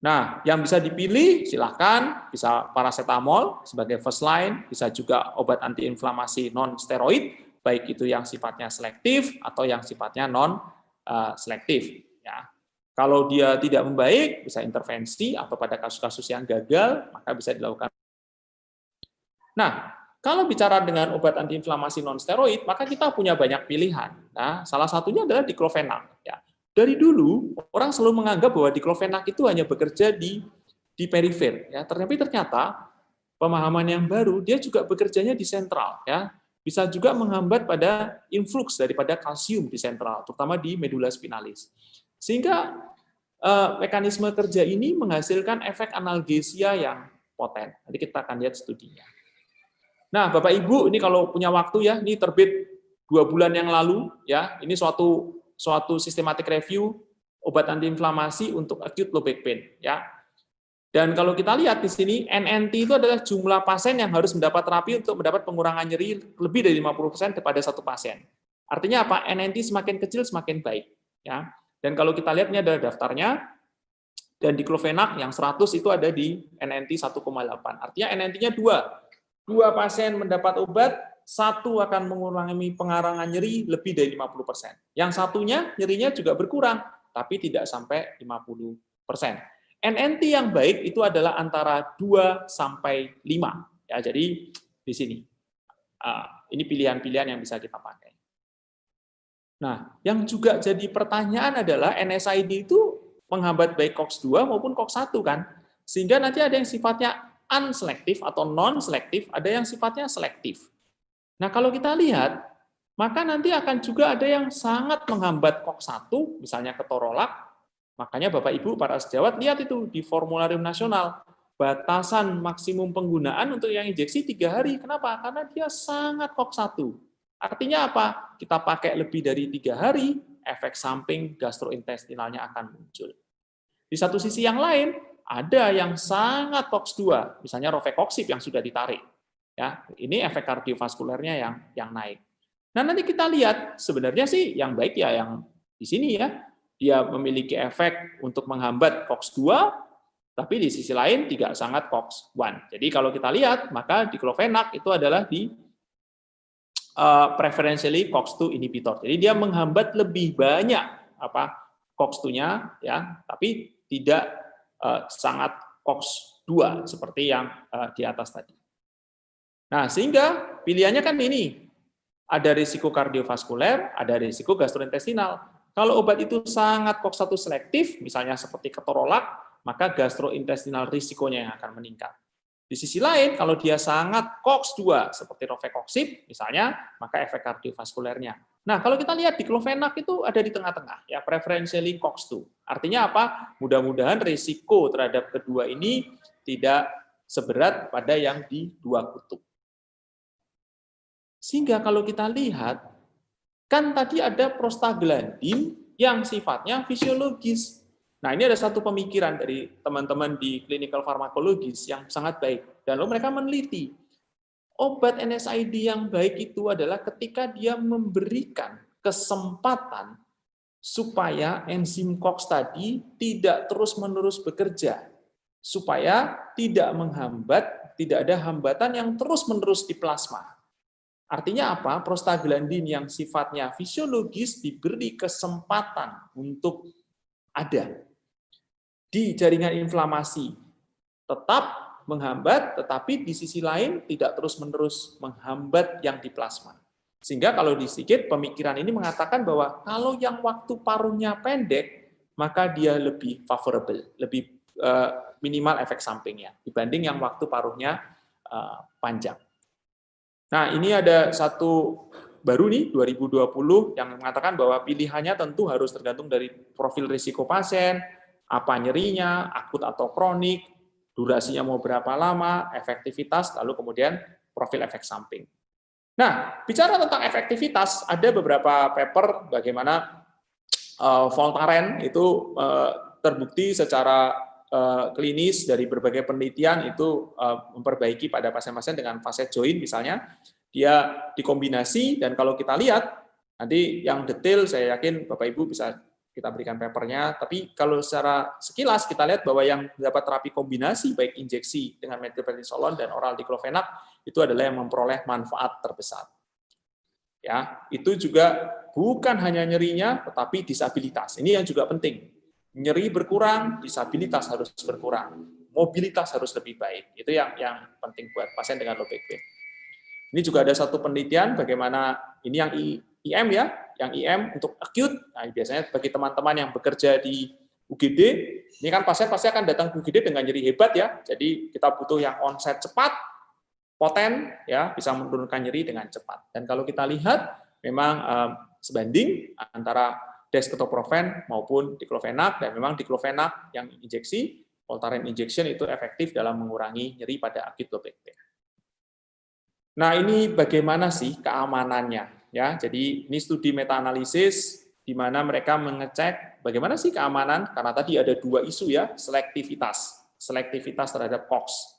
Nah, yang bisa dipilih silahkan, bisa paracetamol sebagai first line, bisa juga obat antiinflamasi non-steroid, baik itu yang sifatnya selektif atau yang sifatnya non-selektif. Ya. Kalau dia tidak membaik, bisa intervensi, atau pada kasus-kasus yang gagal, maka bisa dilakukan. Nah, kalau bicara dengan obat antiinflamasi non-steroid, maka kita punya banyak pilihan. Nah, salah satunya adalah diclofenac. Ya. Dari dulu, orang selalu menganggap bahwa diclofenac itu hanya bekerja di perifer. Ya. Ternyata pemahaman yang baru, dia juga bekerjanya di sentral. Ya. Bisa juga menghambat pada influx daripada kalsium di sentral, terutama di medula spinalis. Sehingga mekanisme kerja ini menghasilkan efek analgesia yang poten. Nanti kita akan lihat studinya. Nah, Bapak Ibu, ini kalau punya waktu ya, ini terbit 2 bulan yang lalu, ya. Ini suatu systematic review obat antiinflamasi untuk acute low back pain, ya. Dan kalau kita lihat di sini, NNT itu adalah jumlah pasien yang harus mendapat terapi untuk mendapat pengurangan nyeri lebih dari 50% kepada satu pasien. Artinya apa? NNT semakin kecil semakin baik, ya. Dan kalau kita lihat ini adalah daftarnya, Dan diclofenac yang 100 itu ada di NNT 1,8. Artinya NNT-nya 2. 2 pasien mendapat obat, 1 akan mengurangi pengarangan nyeri lebih dari 50%. Yang satunya nyerinya juga berkurang, tapi tidak sampai 50%. NNT yang baik itu adalah antara 2 sampai 5. Ya, jadi di sini. Ini pilihan-pilihan yang bisa kita pakai. Nah, yang juga jadi pertanyaan adalah NSAID itu menghambat baik COX-2 maupun COX-1 kan? Sehingga nanti ada yang sifatnya unselektif atau non-selektif, ada yang sifatnya selektif. Nah, kalau kita lihat, maka nanti akan juga ada yang sangat menghambat COX-1, misalnya ketorolak. Makanya Bapak Ibu para sejawat lihat itu di formularium nasional, batasan maksimum penggunaan untuk yang injeksi 3 hari. Kenapa? Karena dia sangat COX-1. Artinya apa? Kita pakai lebih dari 3 hari, efek samping gastrointestinalnya akan muncul. Di satu sisi yang lain, ada yang sangat COX-2, misalnya rofecoxib yang sudah ditarik. Ya, ini efek kardiovaskulernya yang naik. Nah, nanti kita lihat sebenarnya sih yang baik ya yang di sini ya. Dia memiliki efek untuk menghambat COX-2, tapi di sisi lain tidak sangat COX-1. Jadi kalau kita lihat, maka diclofenac itu adalah di preferentially COX-2 inhibitor. Jadi dia menghambat lebih banyak COX-2-nya ya, tapi tidak sangat COX-2 seperti yang di atas tadi. Nah, sehingga pilihannya kan ini. Ada risiko kardiovaskuler, ada risiko gastrointestinal. Kalau obat itu sangat COX-1 selektif, misalnya seperti ketorolak, maka gastrointestinal risikonya yang akan meningkat. Di sisi lain, kalau dia sangat COX-2 seperti rofecoxib misalnya, maka efek kardiovaskulernya. Nah, kalau kita lihat diclofenac itu ada di tengah-tengah, ya preferentially COX-2. Artinya apa? Mudah-mudahan risiko terhadap kedua ini tidak seberat pada yang di 2 kutub. Sehingga kalau kita lihat, kan tadi ada prostaglandin yang sifatnya fisiologis. Nah, ini ada satu pemikiran dari teman-teman di clinical pharmacologist yang sangat baik. Dan lalu mereka meneliti, obat NSAID yang baik itu adalah ketika dia memberikan kesempatan supaya enzim COX tadi tidak terus-menerus bekerja, supaya tidak menghambat, tidak ada hambatan yang terus-menerus di plasma. Artinya apa? Prostaglandin yang sifatnya fisiologis diberi kesempatan untuk ada di jaringan inflamasi, tetap menghambat, tetapi di sisi lain tidak terus-menerus menghambat yang di plasma. Sehingga kalau disikit, pemikiran ini mengatakan bahwa kalau yang waktu paruhnya pendek, maka dia lebih favorable, lebih minimal efek sampingnya dibanding yang waktu paruhnya panjang. Nah, ini ada satu baru nih 2020 yang mengatakan bahwa pilihannya tentu harus tergantung dari profil risiko pasien, apa nyerinya, akut atau kronik, durasinya mau berapa lama, efektivitas, lalu kemudian profil efek samping. Nah, bicara tentang efektivitas, ada beberapa paper bagaimana Voltaren itu terbukti secara klinis dari berbagai penelitian itu memperbaiki pada pasien-pasien dengan facet joint misalnya, dia dikombinasi, dan kalau kita lihat, nanti yang detail saya yakin Bapak Ibu bisa kita berikan papernya, tapi kalau secara sekilas kita lihat bahwa yang dapat terapi kombinasi baik injeksi dengan methylprednisolone dan oral diclofenac itu adalah yang memperoleh manfaat terbesar. Ya, itu juga bukan hanya nyerinya tetapi disabilitas. Ini yang juga penting. Nyeri berkurang, disabilitas harus berkurang, mobilitas harus lebih baik. Itu yang penting buat pasien dengan low back pain. Ini juga ada satu penelitian bagaimana ini yang IM ya, yang IM untuk acute. Nah, biasanya bagi teman-teman yang bekerja di UGD, ini kan pasien pasti akan datang ke UGD dengan nyeri hebat ya. Jadi kita butuh yang onset cepat, poten ya, bisa menurunkan nyeri dengan cepat. Dan kalau kita lihat memang sebanding antara dexketoprofen maupun diclofenac, dan memang diclofenac yang injeksi, Voltaren injection itu efektif dalam mengurangi nyeri pada acute low back pain. Nah, ini bagaimana sih keamanannya? Ya, jadi ini studi meta-analisis di mana mereka mengecek bagaimana sih keamanan, karena tadi ada 2 isu ya, selektivitas terhadap COX.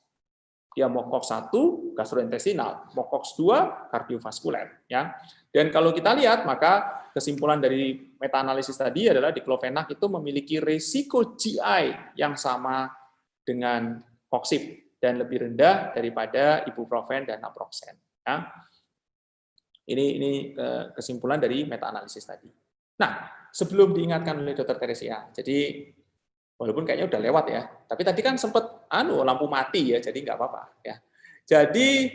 Dia MOCOX 1 gastrointestinal, MOCOX 2 kardiovaskuler, ya. Dan kalau kita lihat, maka kesimpulan dari meta-analisis tadi adalah diklofenak itu memiliki risiko GI yang sama dengan Coxib dan lebih rendah daripada ibuprofen dan naproxen. Ya. Ini kesimpulan dari meta-analisis tadi. Nah, sebelum diingatkan oleh Dr. Teresia, jadi walaupun kayaknya udah lewat ya, tapi tadi kan sempat lampu mati ya, jadi nggak apa-apa ya. Jadi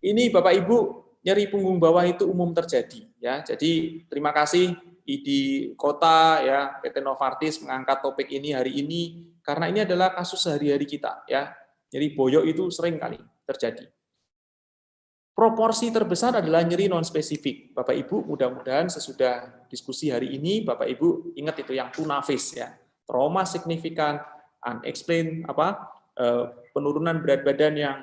ini Bapak Ibu, nyeri punggung bawah itu umum terjadi ya. Jadi terima kasih ID Kota ya, PT Novartis mengangkat topik ini hari ini karena ini adalah kasus sehari-hari kita ya. Nyeri boyok itu sering kali terjadi. Proporsi terbesar adalah nyeri non-spesifik. Bapak Ibu, mudah-mudahan sesudah diskusi hari ini, Bapak Ibu ingat itu yang tunafis ya. Trauma signifikan, unexplained, penurunan berat badan yang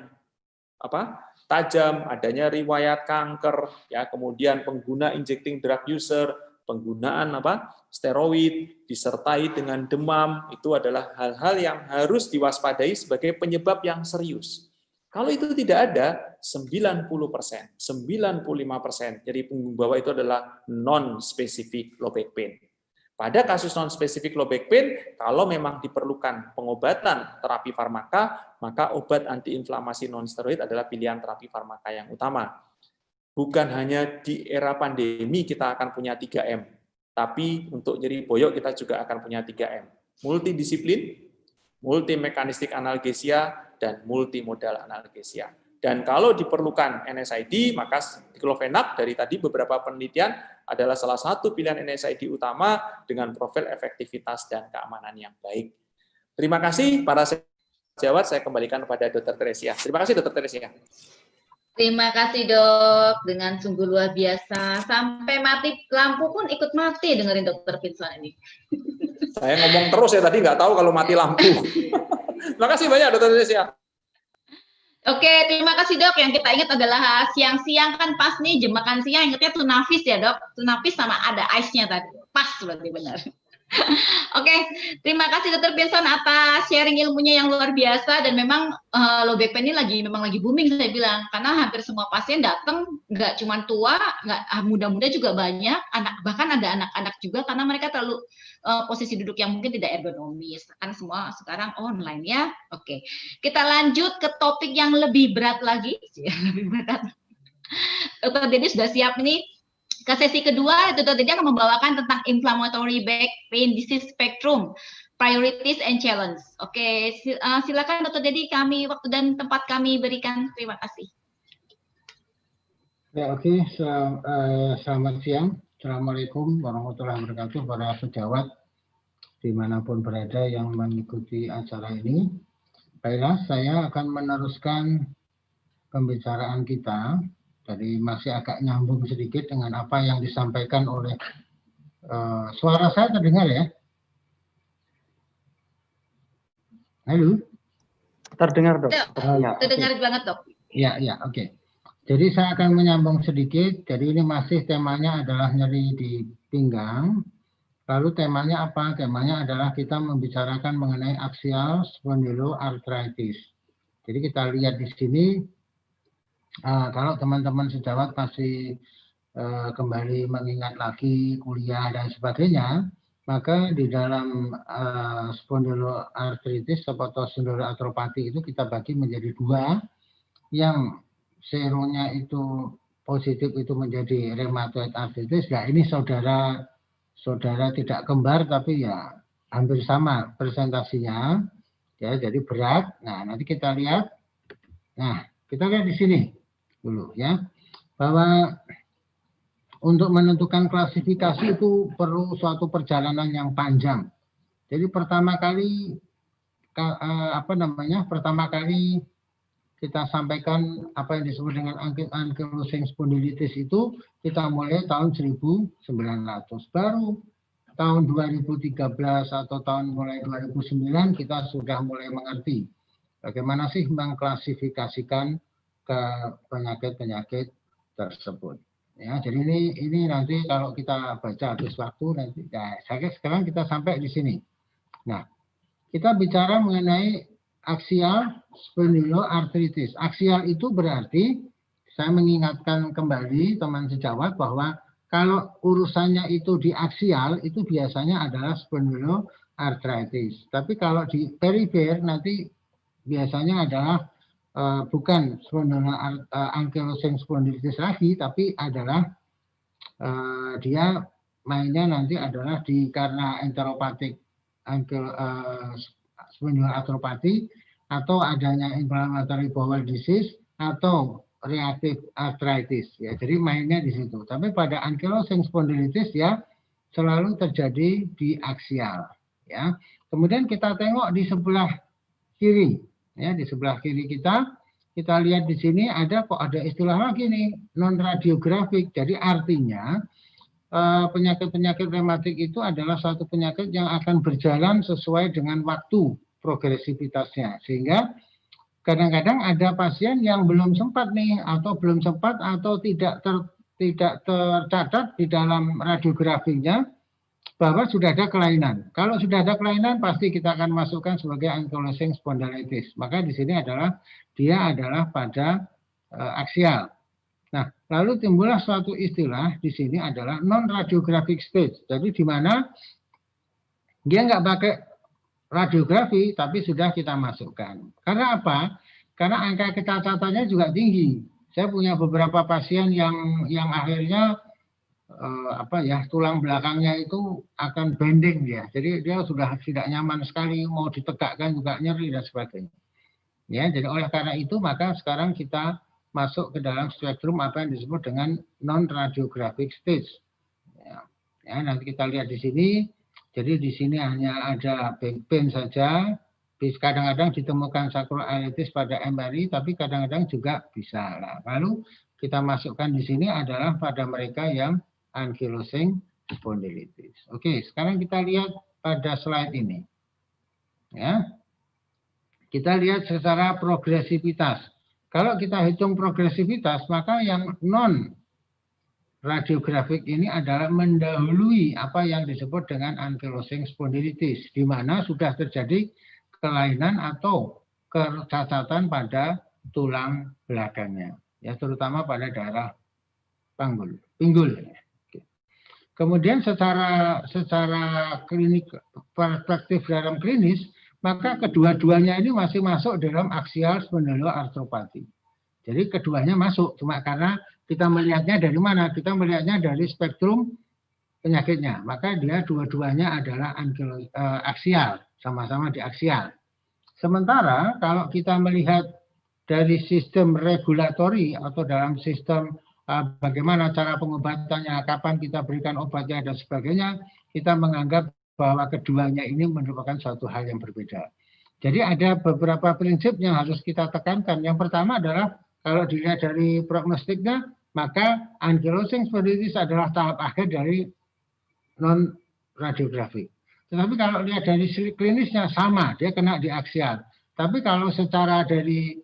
tajam, adanya riwayat kanker, ya, kemudian pengguna injecting drug user, penggunaan steroid, disertai dengan demam, itu adalah hal-hal yang harus diwaspadai sebagai penyebab yang serius. Kalau itu tidak ada, 90%, 95% nyeri punggung bawah itu adalah non-specific low back pain. Pada kasus non-specific low back pain, kalau memang diperlukan pengobatan terapi farmaka, maka obat antiinflamasi non-steroid adalah pilihan terapi farmaka yang utama. Bukan hanya di era pandemi kita akan punya 3M, tapi untuk nyeri boyok kita juga akan punya 3M. Multidisiplin, multimekanistik analgesia, dan multimodal analgesia. Dan kalau diperlukan NSAID, maka diklofenak dari tadi beberapa penelitian adalah salah satu pilihan NSAID utama dengan profil efektivitas dan keamanan yang baik. Terima kasih para sejawat, saya kembalikan kepada Dr. Teresia. Terima kasih Dr. Teresia. Terima kasih Dok, dengan sungguh luar biasa. Sampai mati lampu pun ikut mati dengerin Dr. Pinson ini. Saya ngomong terus ya tadi, nggak tahu kalau mati lampu. Terima kasih banyak Dr. Teresia. Oke, terima kasih Dok. Yang kita ingat adalah siang-siang kan pas nih jam makan siang, ingatnya tunafis ya Dok. Tunafis sama ada ice-nya tadi. Pas berarti benar. Oke, terima kasih Dr. Pinson atas sharing ilmunya yang luar biasa, dan memang low back pain ini memang lagi booming saya bilang, karena hampir semua pasien datang, nggak cuma tua, nggak muda-muda juga banyak, bahkan ada anak-anak juga karena mereka terlalu posisi duduk yang mungkin tidak ergonomis, kan semua sekarang online ya. Oke, kita lanjut ke topik yang lebih berat lagi, lebih berat. Dr. Dedi sudah siap nih. Ke sesi kedua, Dr. Dedi akan membawakan tentang inflammatory back pain disease spectrum, priorities and challenge. Oke, silakan Dr. Dedi, waktu dan tempat kami berikan. Terima kasih. Ya, oke. Selamat siang. Assalamualaikum warahmatullahi wabarakatuh para sejawat dimanapun berada yang mengikuti acara ini. Baiklah, saya akan meneruskan pembicaraan kita. Jadi masih agak nyambung sedikit dengan apa yang disampaikan oleh suara saya terdengar ya? Halo? Terdengar Dok. Terdengar banget Dok. Ya, oke. Jadi saya akan menyambung sedikit. Jadi ini masih temanya adalah nyeri di pinggang. Lalu temanya apa? Temanya adalah kita membicarakan mengenai axial spondyloarthritis. Jadi kita lihat di sini. Kalau teman-teman sejawat masih kembali mengingat lagi kuliah dan sebagainya, maka di dalam spondyloarthritis atau spondyloarthropati itu kita bagi menjadi dua, yang seronya itu positif itu menjadi rheumatoid arthritis. Nah ini saudara tidak kembar tapi ya hampir sama presentasinya, ya jadi berat. Nah nanti kita lihat, kita lihat di sini dulu ya, bahwa untuk menentukan klasifikasi itu perlu suatu perjalanan yang panjang. Jadi pertama kali kita sampaikan apa yang disebut dengan ankylosing spondylitis itu kita mulai tahun 1900, baru tahun 2013 atau tahun mulai 2009 kita sudah mulai mengerti bagaimana sih mengklasifikasikan ke penyakit-penyakit tersebut. Ya, jadi ini nanti kalau kita baca habis waktu nanti. Nah, sekarang kita sampai di sini. Nah, kita bicara mengenai axial spondyloarthritis. Aksial itu berarti, saya mengingatkan kembali teman sejawat bahwa kalau urusannya itu di aksial, itu biasanya adalah spondyloarthritis. Tapi kalau di perifer nanti biasanya adalah bukan ankylosing spondylitis lagi, tapi adalah dia mainnya nanti adalah karena enteropatik spondyloarthropathy atau adanya inflammatory bowel disease atau reactive arthritis, ya. Jadi mainnya di situ. Tapi pada ankylosing spondylitis ya selalu terjadi di aksial, ya. Kemudian kita tengok di sebelah kiri, ya, di sebelah kiri kita lihat di sini ada istilah lagi nih, non radiografik. Jadi artinya penyakit-penyakit rematik itu adalah satu penyakit yang akan berjalan sesuai dengan waktu progresivitasnya, sehingga kadang-kadang ada pasien yang belum sempat nih, atau belum sempat atau tidak tercatat di dalam radiografinya bahwa sudah ada kelainan. Kalau sudah ada kelainan pasti kita akan masukkan sebagai ankylosing spondylitis. Maka di sini dia adalah pada aksial. Nah, lalu timbullah suatu istilah di sini adalah non radiographic stage. Jadi di mana dia nggak pakai radiografi, tapi sudah kita masukkan. Karena apa? Karena angka kecacatannya juga tinggi. Saya punya beberapa pasien yang akhirnya tulang belakangnya itu akan bending dia. Jadi dia sudah tidak nyaman sekali, mau ditegakkan juga nyeri dan sebagainya. Ya, jadi oleh karena itu maka sekarang kita masuk ke dalam spektrum apa yang disebut dengan non radiographic stage. Ya, nanti kita lihat di sini. Jadi di sini hanya ada back pain saja. Kadang-kadang ditemukan sacroiliitis pada MRI, tapi kadang-kadang juga bisa. Nah, lalu kita masukkan di sini adalah pada mereka yang ankylosing spondylitis. Oke, sekarang kita lihat pada slide ini. Ya, kita lihat secara progresivitas. Kalau kita hitung progresivitas, maka yang non radiografik ini adalah mendahului apa yang disebut dengan ankylosing spondylitis, di mana sudah terjadi kelainan atau kecacatan pada tulang belakangnya, ya, terutama pada daerah pinggul. Kemudian secara klinik, perspektif dalam klinis, maka kedua-duanya ini masih masuk dalam axial spondyloarthropathy. Jadi keduanya masuk, cuma karena kita melihatnya dari mana? Kita melihatnya dari spektrum penyakitnya. Maka dia dua-duanya adalah aksial, sama-sama di aksial. Sementara kalau kita melihat dari sistem regulatori atau dalam sistem bagaimana cara pengobatannya, kapan kita berikan obatnya dan sebagainya, kita menganggap bahwa keduanya ini merupakan suatu hal yang berbeda. Jadi ada beberapa prinsip yang harus kita tekankan. Yang pertama adalah kalau dilihat dari prognostiknya, maka ankylosing spondylitis adalah tahap akhir dari non radiografi. Tetapi kalau lihat dari klinisnya sama, dia kena di aksial. Tapi kalau secara dari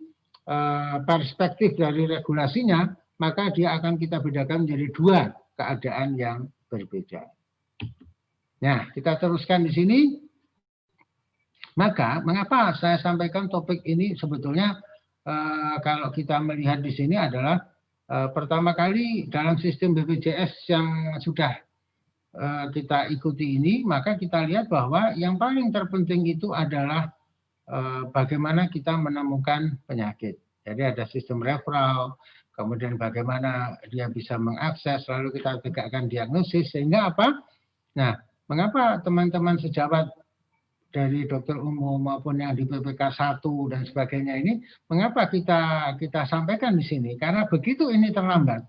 perspektif dari regulasinya, maka dia akan kita bedakan menjadi dua keadaan yang berbeda. Nah, kita teruskan di sini. Maka, mengapa saya sampaikan topik ini sebetulnya kalau kita melihat di sini adalah pertama kali dalam sistem BPJS yang sudah kita ikuti ini, maka kita lihat bahwa yang paling terpenting itu adalah bagaimana kita menemukan penyakit. Jadi ada sistem referral, kemudian bagaimana dia bisa mengakses, lalu kita tegakkan diagnosis, sehingga apa? Nah, mengapa teman-teman sejawat dari dokter umum maupun yang di PPK 1 dan sebagainya ini, mengapa kita sampaikan di sini? Karena begitu ini terlambat,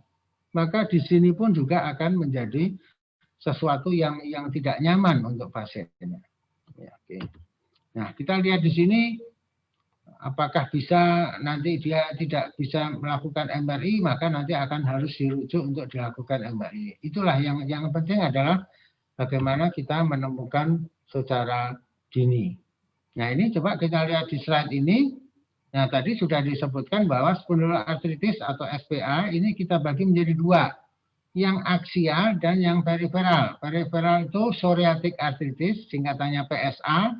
maka di sini pun juga akan menjadi sesuatu yang tidak nyaman untuk pasiennya. Ya, oke. Nah, kita lihat di sini, apakah bisa nanti dia tidak bisa melakukan MRI, maka nanti akan harus dirujuk untuk dilakukan MRI. Itulah yang penting adalah bagaimana kita menemukan secara dini. Nah, ini coba kita lihat di slide ini. Nah, tadi sudah disebutkan bahwa spondyloarthritis atau SPA ini kita bagi menjadi dua. Yang aksial dan yang periferal. Periferal itu psoriatic arthritis, singkatannya PSA.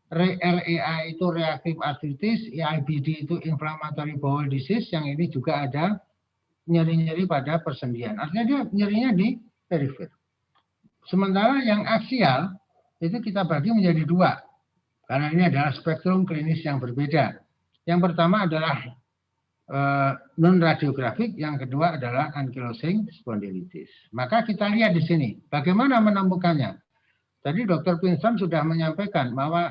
REA itu reactive arthritis, IBD itu inflammatory bowel disease, yang ini juga ada nyeri-nyeri pada persendian. Artinya dia nyerinya di perifer. Sementara yang aksial itu kita bagi menjadi dua, karena ini adalah spektrum klinis yang berbeda. Yang pertama adalah non-radiografik, yang kedua adalah ankylosing spondylitis. Maka kita lihat di sini, bagaimana menemukannya. Tadi Dr. Pinson sudah menyampaikan bahwa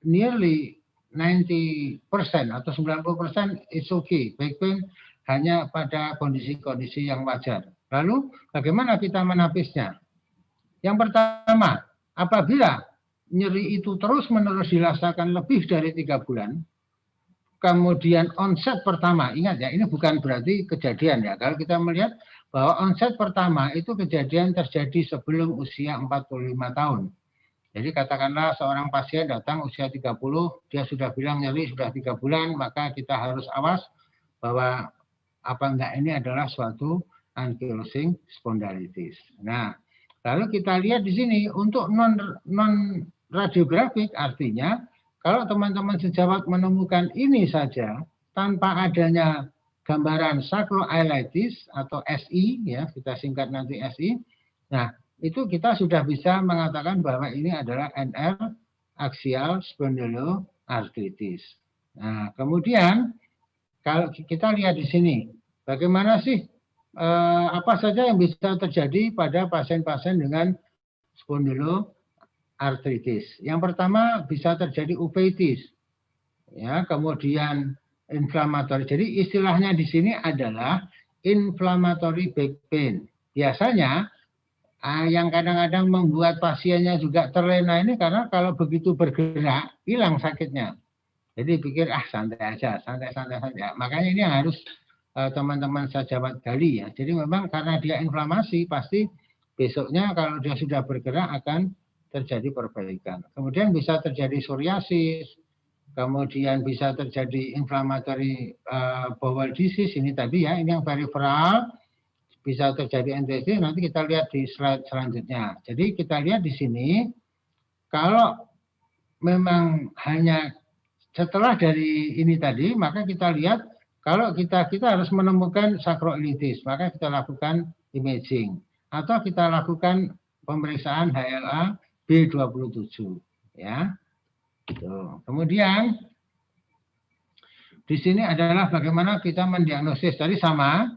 nearly 90% atau 90% is okay, back pain hanya pada kondisi-kondisi yang wajar. Lalu bagaimana kita menapisnya? Yang pertama, apabila nyeri itu terus-menerus dirasakan lebih dari 3 bulan, kemudian onset pertama, ingat ya, ini bukan berarti kejadian ya. Kalau kita melihat bahwa onset pertama itu kejadian terjadi sebelum usia 45 tahun. Jadi katakanlah seorang pasien datang usia 30, dia sudah bilang nyeri sudah 3 bulan, maka kita harus awas bahwa apa enggak ini adalah suatu ankylosing spondylitis. Nah, lalu kita lihat di sini untuk non radiografik, artinya kalau teman-teman sejawat menemukan ini saja tanpa adanya gambaran sacroiliitis atau SI, ya kita singkat nanti SI, nah itu kita sudah bisa mengatakan bahwa ini adalah NR axial spondyloarthritis. Nah kemudian kalau kita lihat di sini, bagaimana sih apa saja yang bisa terjadi pada pasien-pasien dengan spondyloarthritis. Yang pertama bisa terjadi uveitis, ya, kemudian inflammatory. Jadi istilahnya di sini adalah inflammatory back pain. Biasanya yang kadang-kadang membuat pasiennya juga terlena ini karena kalau begitu bergerak hilang sakitnya. Jadi pikir santai aja, santai-santai saja. Makanya ini yang harus teman-teman sejawat gali ya. Jadi memang karena dia inflamasi pasti besoknya kalau dia sudah bergerak akan terjadi perbaikan. Kemudian bisa terjadi psoriasis, kemudian bisa terjadi inflammatory bowel disease ini tadi ya, ini yang peripheral, bisa terjadi NTC, nanti kita lihat di slide selanjutnya. Jadi kita lihat di sini, kalau memang hanya setelah dari ini tadi, maka kita lihat kalau kita harus menemukan sacroiliitis, maka kita lakukan imaging atau kita lakukan pemeriksaan HLA B27 ya. Tuh. Kemudian di sini adalah bagaimana kita mendiagnosis. Tadi sama,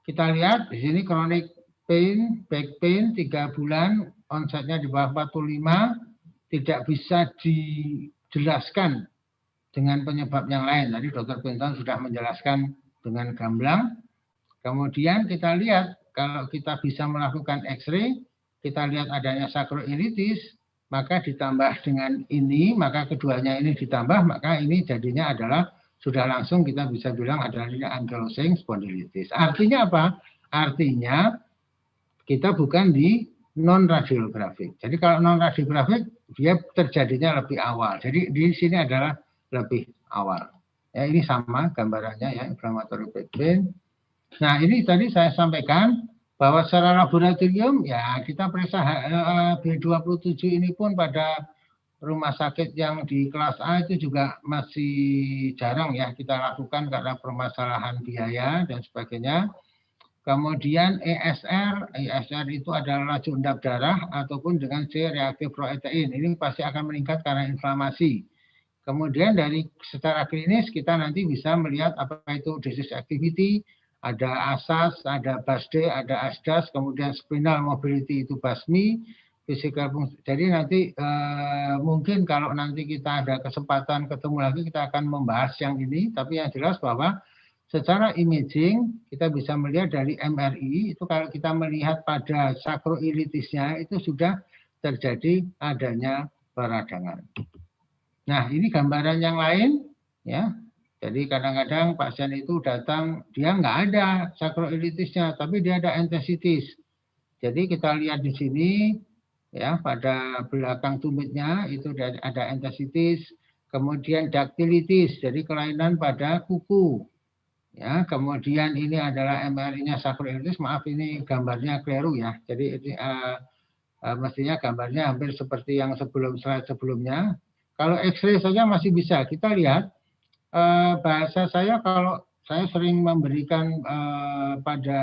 kita lihat di sini chronic pain, back pain 3 bulan, onsetnya di bawah 45, tidak bisa dijelaskan dengan penyebab yang lain. Tadi Dr. Pinson sudah menjelaskan dengan gamblang. Kemudian kita lihat kalau kita bisa melakukan X-ray, kita lihat adanya sacroiliitis, maka ditambah dengan ini, maka keduanya ini ditambah, maka ini jadinya adalah sudah langsung kita bisa bilang adalah ankylosing spondylitis. Artinya apa? Artinya kita bukan di non radiografik. Jadi kalau non radiografik dia terjadinya lebih awal. Jadi di sini adalah lebih awal. Ya ini sama gambarannya ya, inflammatory back pain. Nah ini tadi saya sampaikan bahwa secara laboratorium ya kita periksa B27 ini pun pada rumah sakit yang di kelas A itu juga masih jarang ya kita lakukan karena permasalahan biaya dan sebagainya. Kemudian ESR itu adalah laju endap darah ataupun dengan C-reaktif protein. Ini pasti akan meningkat karena inflamasi. Kemudian dari secara klinis kita nanti bisa melihat apa itu disease activity, ada ASAS, ada BASD, ada ASDAS, kemudian spinal mobility itu BASMI, physical function. Jadi nanti mungkin kalau nanti kita ada kesempatan ketemu lagi kita akan membahas yang ini, tapi yang jelas bahwa secara imaging kita bisa melihat dari MRI itu kalau kita melihat pada sacroiliitisnya itu sudah terjadi adanya peradangan. Nah ini gambaran yang lain ya. Jadi kadang-kadang pasien itu datang, dia nggak ada sacroiliitisnya, tapi dia ada enthesitis. Jadi kita lihat di sini, ya pada belakang tumitnya itu ada enthesitis, kemudian dactylitis, jadi kelainan pada kuku. Ya, kemudian ini adalah MRI-nya sacroiliitis, maaf ini gambarnya keliru ya. Jadi ini, mestinya gambarnya hampir seperti yang slide sebelumnya. Kalau X-ray saja masih bisa. Kita lihat bahasa saya, kalau saya sering memberikan pada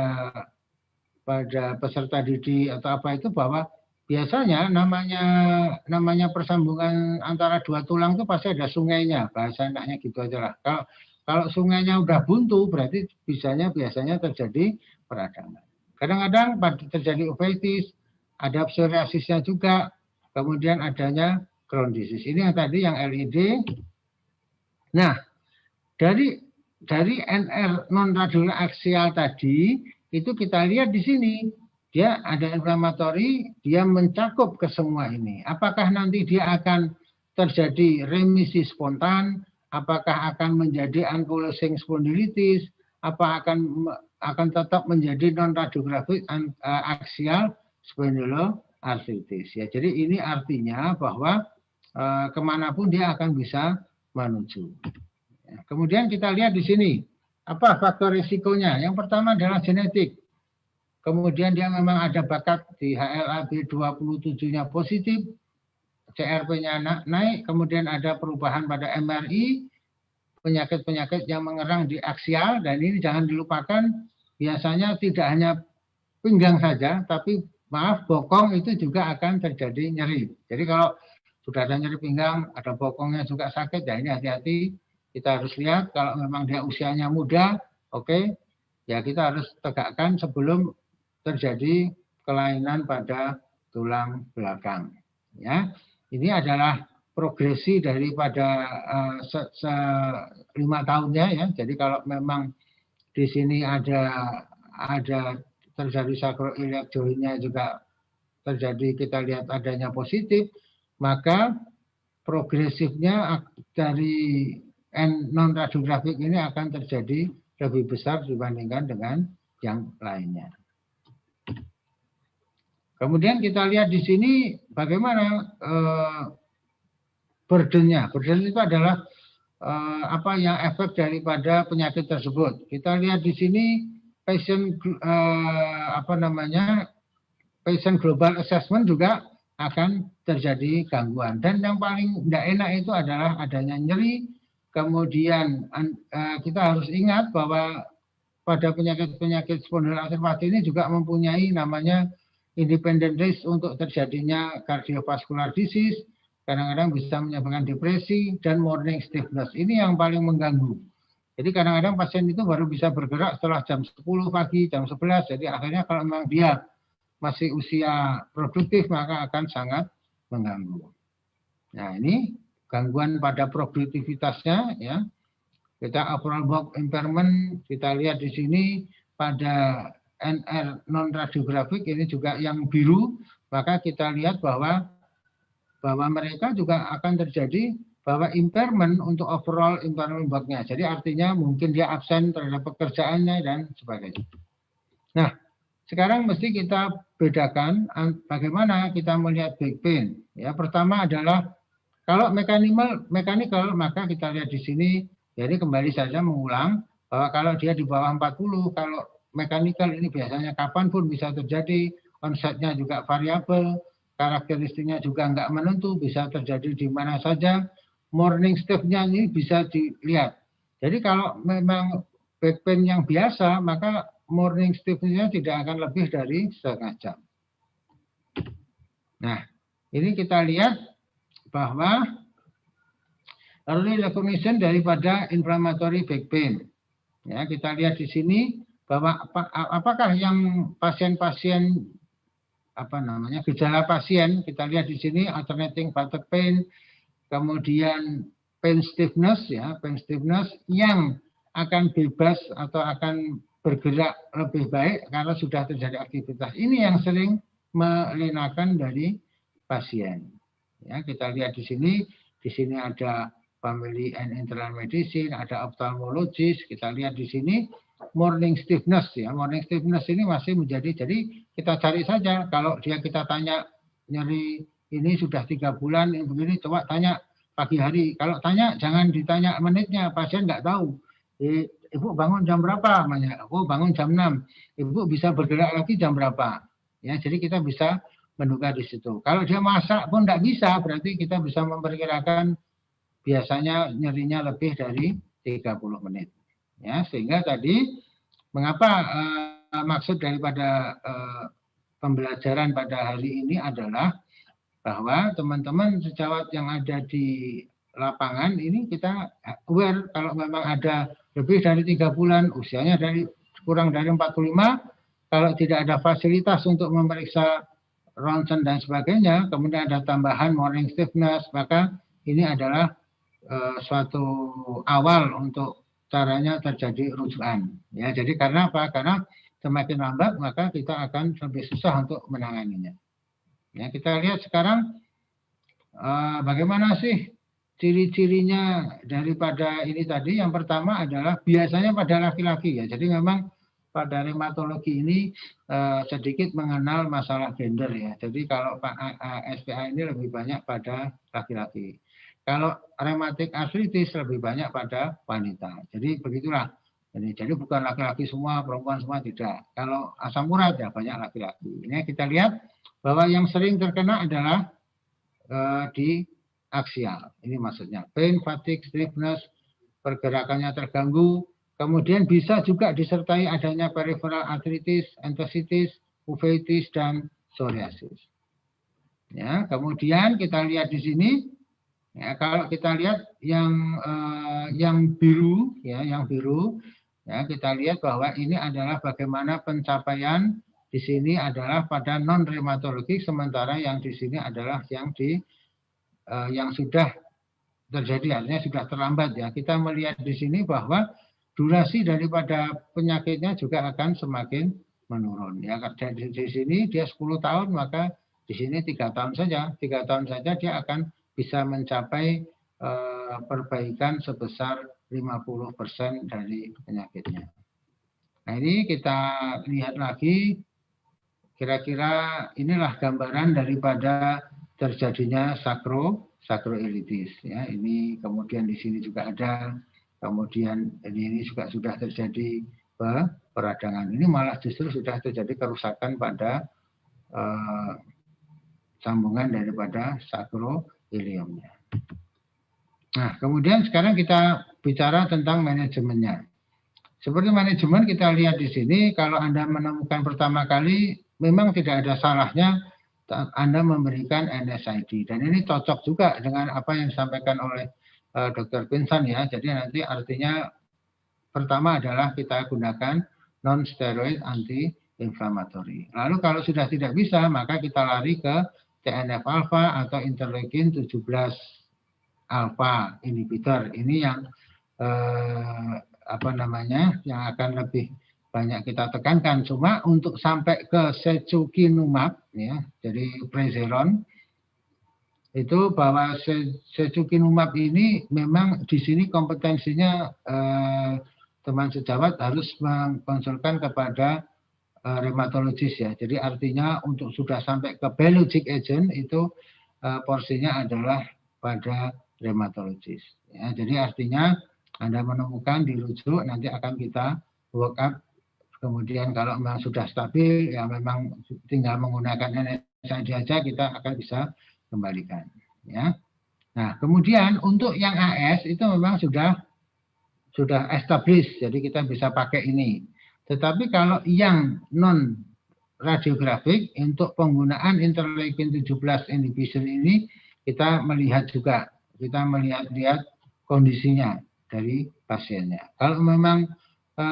peserta didik atau apa itu, bahwa biasanya namanya persambungan antara dua tulang itu pasti ada sungainya, bahasa enaknya gitu aja lah. Kalau sungainya udah buntu, berarti biasanya terjadi peradangan. Kadang-kadang terjadi uveitis, ada psoriasisnya juga, kemudian adanya Crohn disease. Ini yang tadi yang LED. Nah, dari NR non radioaktif aksial tadi itu kita lihat di sini dia ada inflammatori, dia mencakup ke semua ini. Apakah nanti dia akan terjadi remisi spontan? Apakah akan menjadi ankylosing spondylitis? Apa akan tetap menjadi non radiografik aksial spondyloarthritis? Ya, jadi ini artinya bahwa kemanapun dia akan bisa menuju. Ya, kemudian kita lihat di sini apa faktor risikonya. Yang pertama adalah genetik. Kemudian dia memang ada bakat di HLA-B27-nya positif, CRP-nya naik, kemudian ada perubahan pada MRI, penyakit-penyakit yang mengerang di aksial, dan ini jangan dilupakan, biasanya tidak hanya pinggang saja, tapi maaf, bokong itu juga akan terjadi nyeri. Jadi kalau sudah ada nyeri pinggang, ada bokongnya juga sakit, ya ini hati-hati, kita harus lihat kalau memang dia usianya muda, oke, ya kita harus tegakkan sebelum terjadi kelainan pada tulang belakang. Ya, ini adalah progresi daripada 5 tahunnya ya. Jadi kalau memang di sini ada terjadi sakroiliac joint-nya juga terjadi, kita lihat adanya positif, maka progresifnya dari non radiografik ini akan terjadi lebih besar dibandingkan dengan yang lainnya. Kemudian kita lihat di sini bagaimana burden-nya. Burden itu adalah apa yang efek daripada penyakit tersebut. Kita lihat di sini patient patient global assessment juga akan terjadi gangguan. Dan yang paling tidak enak itu adalah adanya nyeri. Kemudian kita harus ingat bahwa pada penyakit-penyakit spondyloarthritis ini juga mempunyai namanya independent risk untuk terjadinya cardiovascular disease, kadang-kadang bisa menyebabkan depresi dan morning stiffness. Ini yang paling mengganggu. Jadi kadang-kadang pasien itu baru bisa bergerak setelah jam 10 pagi, jam 11. Jadi akhirnya kalau memang dia masih usia produktif maka akan sangat mengganggu. Nah, ini gangguan pada produktivitasnya ya. Kita overall work impairment, kita lihat di sini pada NR non radiografik ini juga yang biru, maka kita lihat bahwa mereka juga akan terjadi bahwa impairment untuk overall impairment work-nya. Jadi artinya mungkin dia absen terhadap pekerjaannya dan sebagainya. Nah, sekarang mesti kita bedakan bagaimana kita melihat back pain. Ya, pertama adalah kalau mechanical maka kita lihat di sini. Jadi kembali saja mengulang bahwa kalau dia di bawah 40, kalau mechanical ini biasanya kapanpun bisa terjadi, onsetnya juga variabel, karakteristiknya juga nggak menentu, bisa terjadi di mana saja, morning stiffness-nya ini bisa dilihat. Jadi kalau memang back pain yang biasa, maka morning stiffness-nya tidak akan lebih dari setengah jam. Nah, ini kita lihat bahwa early recognition daripada inflammatory back pain. Ya, kita lihat di sini bahwa apakah yang pasien-pasien gejala pasien, kita lihat di sini alternating back pain, kemudian pain stiffness ya, pain stiffness yang akan bebas atau akan bergerak lebih baik karena sudah terjadi aktivitas. Ini yang sering melenakan dari pasien. Ya, kita lihat di sini ada family and internal medicine, ada ophthalmologist, kita lihat di sini morning stiffness ya. Morning stiffness ini masih menjadi, jadi kita cari saja kalau kita tanya nyeri ini sudah 3 bulan ini begini, coba tanya pagi hari. Kalau tanya jangan ditanya menitnya, pasien nggak tahu. Ibu bangun jam berapa? Oh, bangun jam 6. Ibu bisa bergerak lagi jam berapa? Ya, jadi kita bisa menduga di situ. Kalau dia masak pun nggak bisa, berarti kita bisa memperkirakan biasanya nyerinya lebih dari 30 menit. Ya, sehingga tadi mengapa maksud daripada pembelajaran pada hari ini adalah bahwa teman-teman sejawat yang ada di lapangan ini kita aware kalau memang ada lebih dari 3 bulan, usianya kurang dari 45, kalau tidak ada fasilitas untuk memeriksa ronsen dan sebagainya, kemudian ada tambahan morning stiffness, maka ini adalah suatu awal untuk caranya terjadi rujukan. Ya, jadi karena apa? Karena semakin lambat maka kita akan lebih susah untuk menanganinya. Ya, kita lihat sekarang bagaimana sih ciri-cirinya daripada ini tadi. Yang pertama adalah biasanya pada laki-laki ya. Jadi memang pada reumatologi ini sedikit mengenal masalah gender ya. Jadi kalau SPA ini lebih banyak pada laki-laki. Kalau rheumatic arthritis lebih banyak pada wanita. Jadi begitulah. Jadi bukan laki-laki semua, perempuan semua, tidak. Kalau asam urat ya banyak laki-laki. Ini kita lihat bahwa yang sering terkena adalah di aksial. Ini maksudnya pain, fatigue, stiffness, pergerakannya terganggu. Kemudian bisa juga disertai adanya peripheral arthritis, enthesitis, uveitis, dan psoriasis. Ya, kemudian kita lihat di sini. Ya, kalau kita lihat yang biru, ya, kita lihat bahwa ini adalah bagaimana pencapaian di sini adalah pada non reumatologi, sementara yang di sini adalah yang sudah terjadi, artinya sudah terlambat ya. Kita melihat di sini bahwa durasi daripada penyakitnya juga akan semakin menurun. Ya, di sini dia 10 tahun, maka di sini 3 tahun saja. 3 tahun saja dia akan bisa mencapai perbaikan sebesar 50% dari penyakitnya. Nah, ini kita lihat lagi, kira-kira inilah gambaran daripada terjadinya sakroilitis. Ya, ini kemudian di sini juga ada, kemudian ini juga sudah terjadi peradangan. Ini malah justru sudah terjadi kerusakan pada sambungan daripada sakroiliumnya. Nah, kemudian sekarang kita bicara tentang manajemennya. Seperti manajemen kita lihat di sini, kalau Anda menemukan pertama kali, memang tidak ada salahnya Anda memberikan NSAID. Dan ini cocok juga dengan apa yang disampaikan oleh Dr. Vincent ya. Jadi nanti artinya pertama adalah kita gunakan non-steroid anti-inflammatory. Lalu kalau sudah tidak bisa, maka kita lari ke TNF-alpha atau interleukin 17 alpha inhibitor. Ini yang yang akan lebih banyak kita tekankan. Cuma untuk sampai ke secukinumab ya, jadi Rezeron, itu bahwa secukinumab ini memang di sini kompetensinya teman sejawat harus mengkonsulkan kepada rheumatologis ya. Jadi artinya untuk sudah sampai ke biologic agent itu porsinya adalah pada rheumatologis. Ya, jadi artinya Anda menemukan dirujuk, nanti akan kita work up. Kemudian kalau memang sudah stabil, ya memang tinggal menggunakan NSAID saja, kita akan bisa kembalikan. Ya. Nah, kemudian untuk yang AS itu memang sudah established, jadi kita bisa pakai ini. Tetapi kalau yang non radiografik untuk penggunaan interleukin 17 inhibition ini kita melihat juga, kita melihat kondisinya dari pasiennya. Kalau memang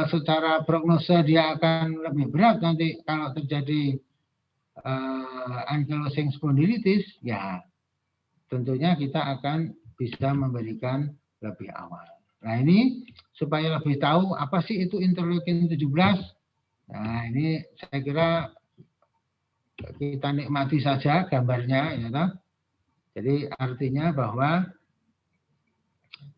secara prognosa dia akan lebih berat nanti kalau terjadi ankylosing spondylitis, ya tentunya kita akan bisa memberikan lebih awal. Nah, ini supaya lebih tahu apa sih itu interleukin 17. Nah, ini saya kira kita nikmati saja gambarnya ya toh. Jadi artinya bahwa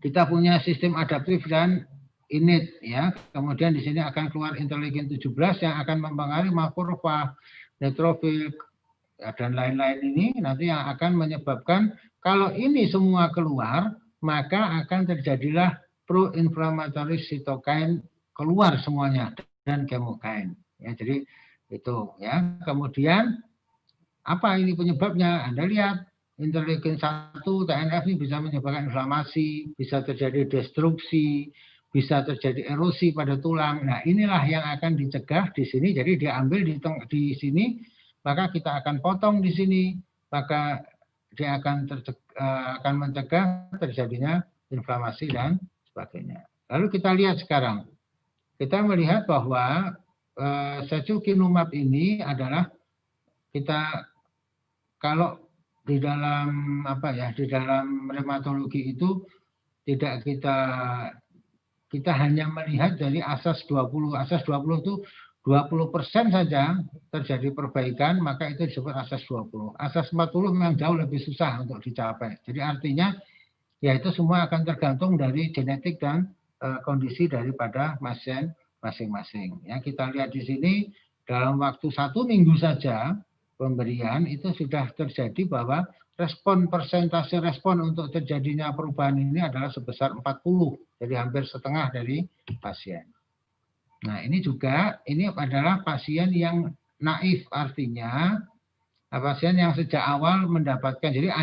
kita punya sistem adaptif dan innate ya. Kemudian di sini akan keluar interleukin 17 yang akan mempengaruhi makrofag, neutrofil dan lain-lain ini nanti yang akan menyebabkan kalau ini semua keluar, maka akan terjadilah pro-inflammatory cytokine keluar semuanya dan chemokine. Ya, jadi itu ya. Kemudian apa ini penyebabnya? Anda lihat interleukin 1, TNF ini bisa menyebabkan inflamasi, bisa terjadi destruksi, bisa terjadi erosi pada tulang. Nah, inilah yang akan dicegah di sini. Jadi diambil di sini, maka kita akan potong di sini, maka dia akan mencegah terjadinya inflamasi dan sebagainya. Lalu kita lihat sekarang, kita melihat bahwa secukinumab ini adalah kita kalau di dalam di dalam reumatologi itu tidak kita hanya melihat dari asas 20. Asas 20 itu 20% saja terjadi perbaikan, maka itu disebut asas 20. Asas 40 memang jauh lebih susah untuk dicapai. Jadi artinya ya itu semua akan tergantung dari genetik dan kondisi daripada pasien masing-masing. Ya, kita lihat di sini dalam waktu 1 minggu saja pemberian itu sudah terjadi bahwa persentase respon untuk terjadinya perubahan ini adalah sebesar 40, jadi hampir setengah dari pasien. Nah, ini adalah pasien yang naif, artinya pasien yang sejak awal mendapatkan, jadi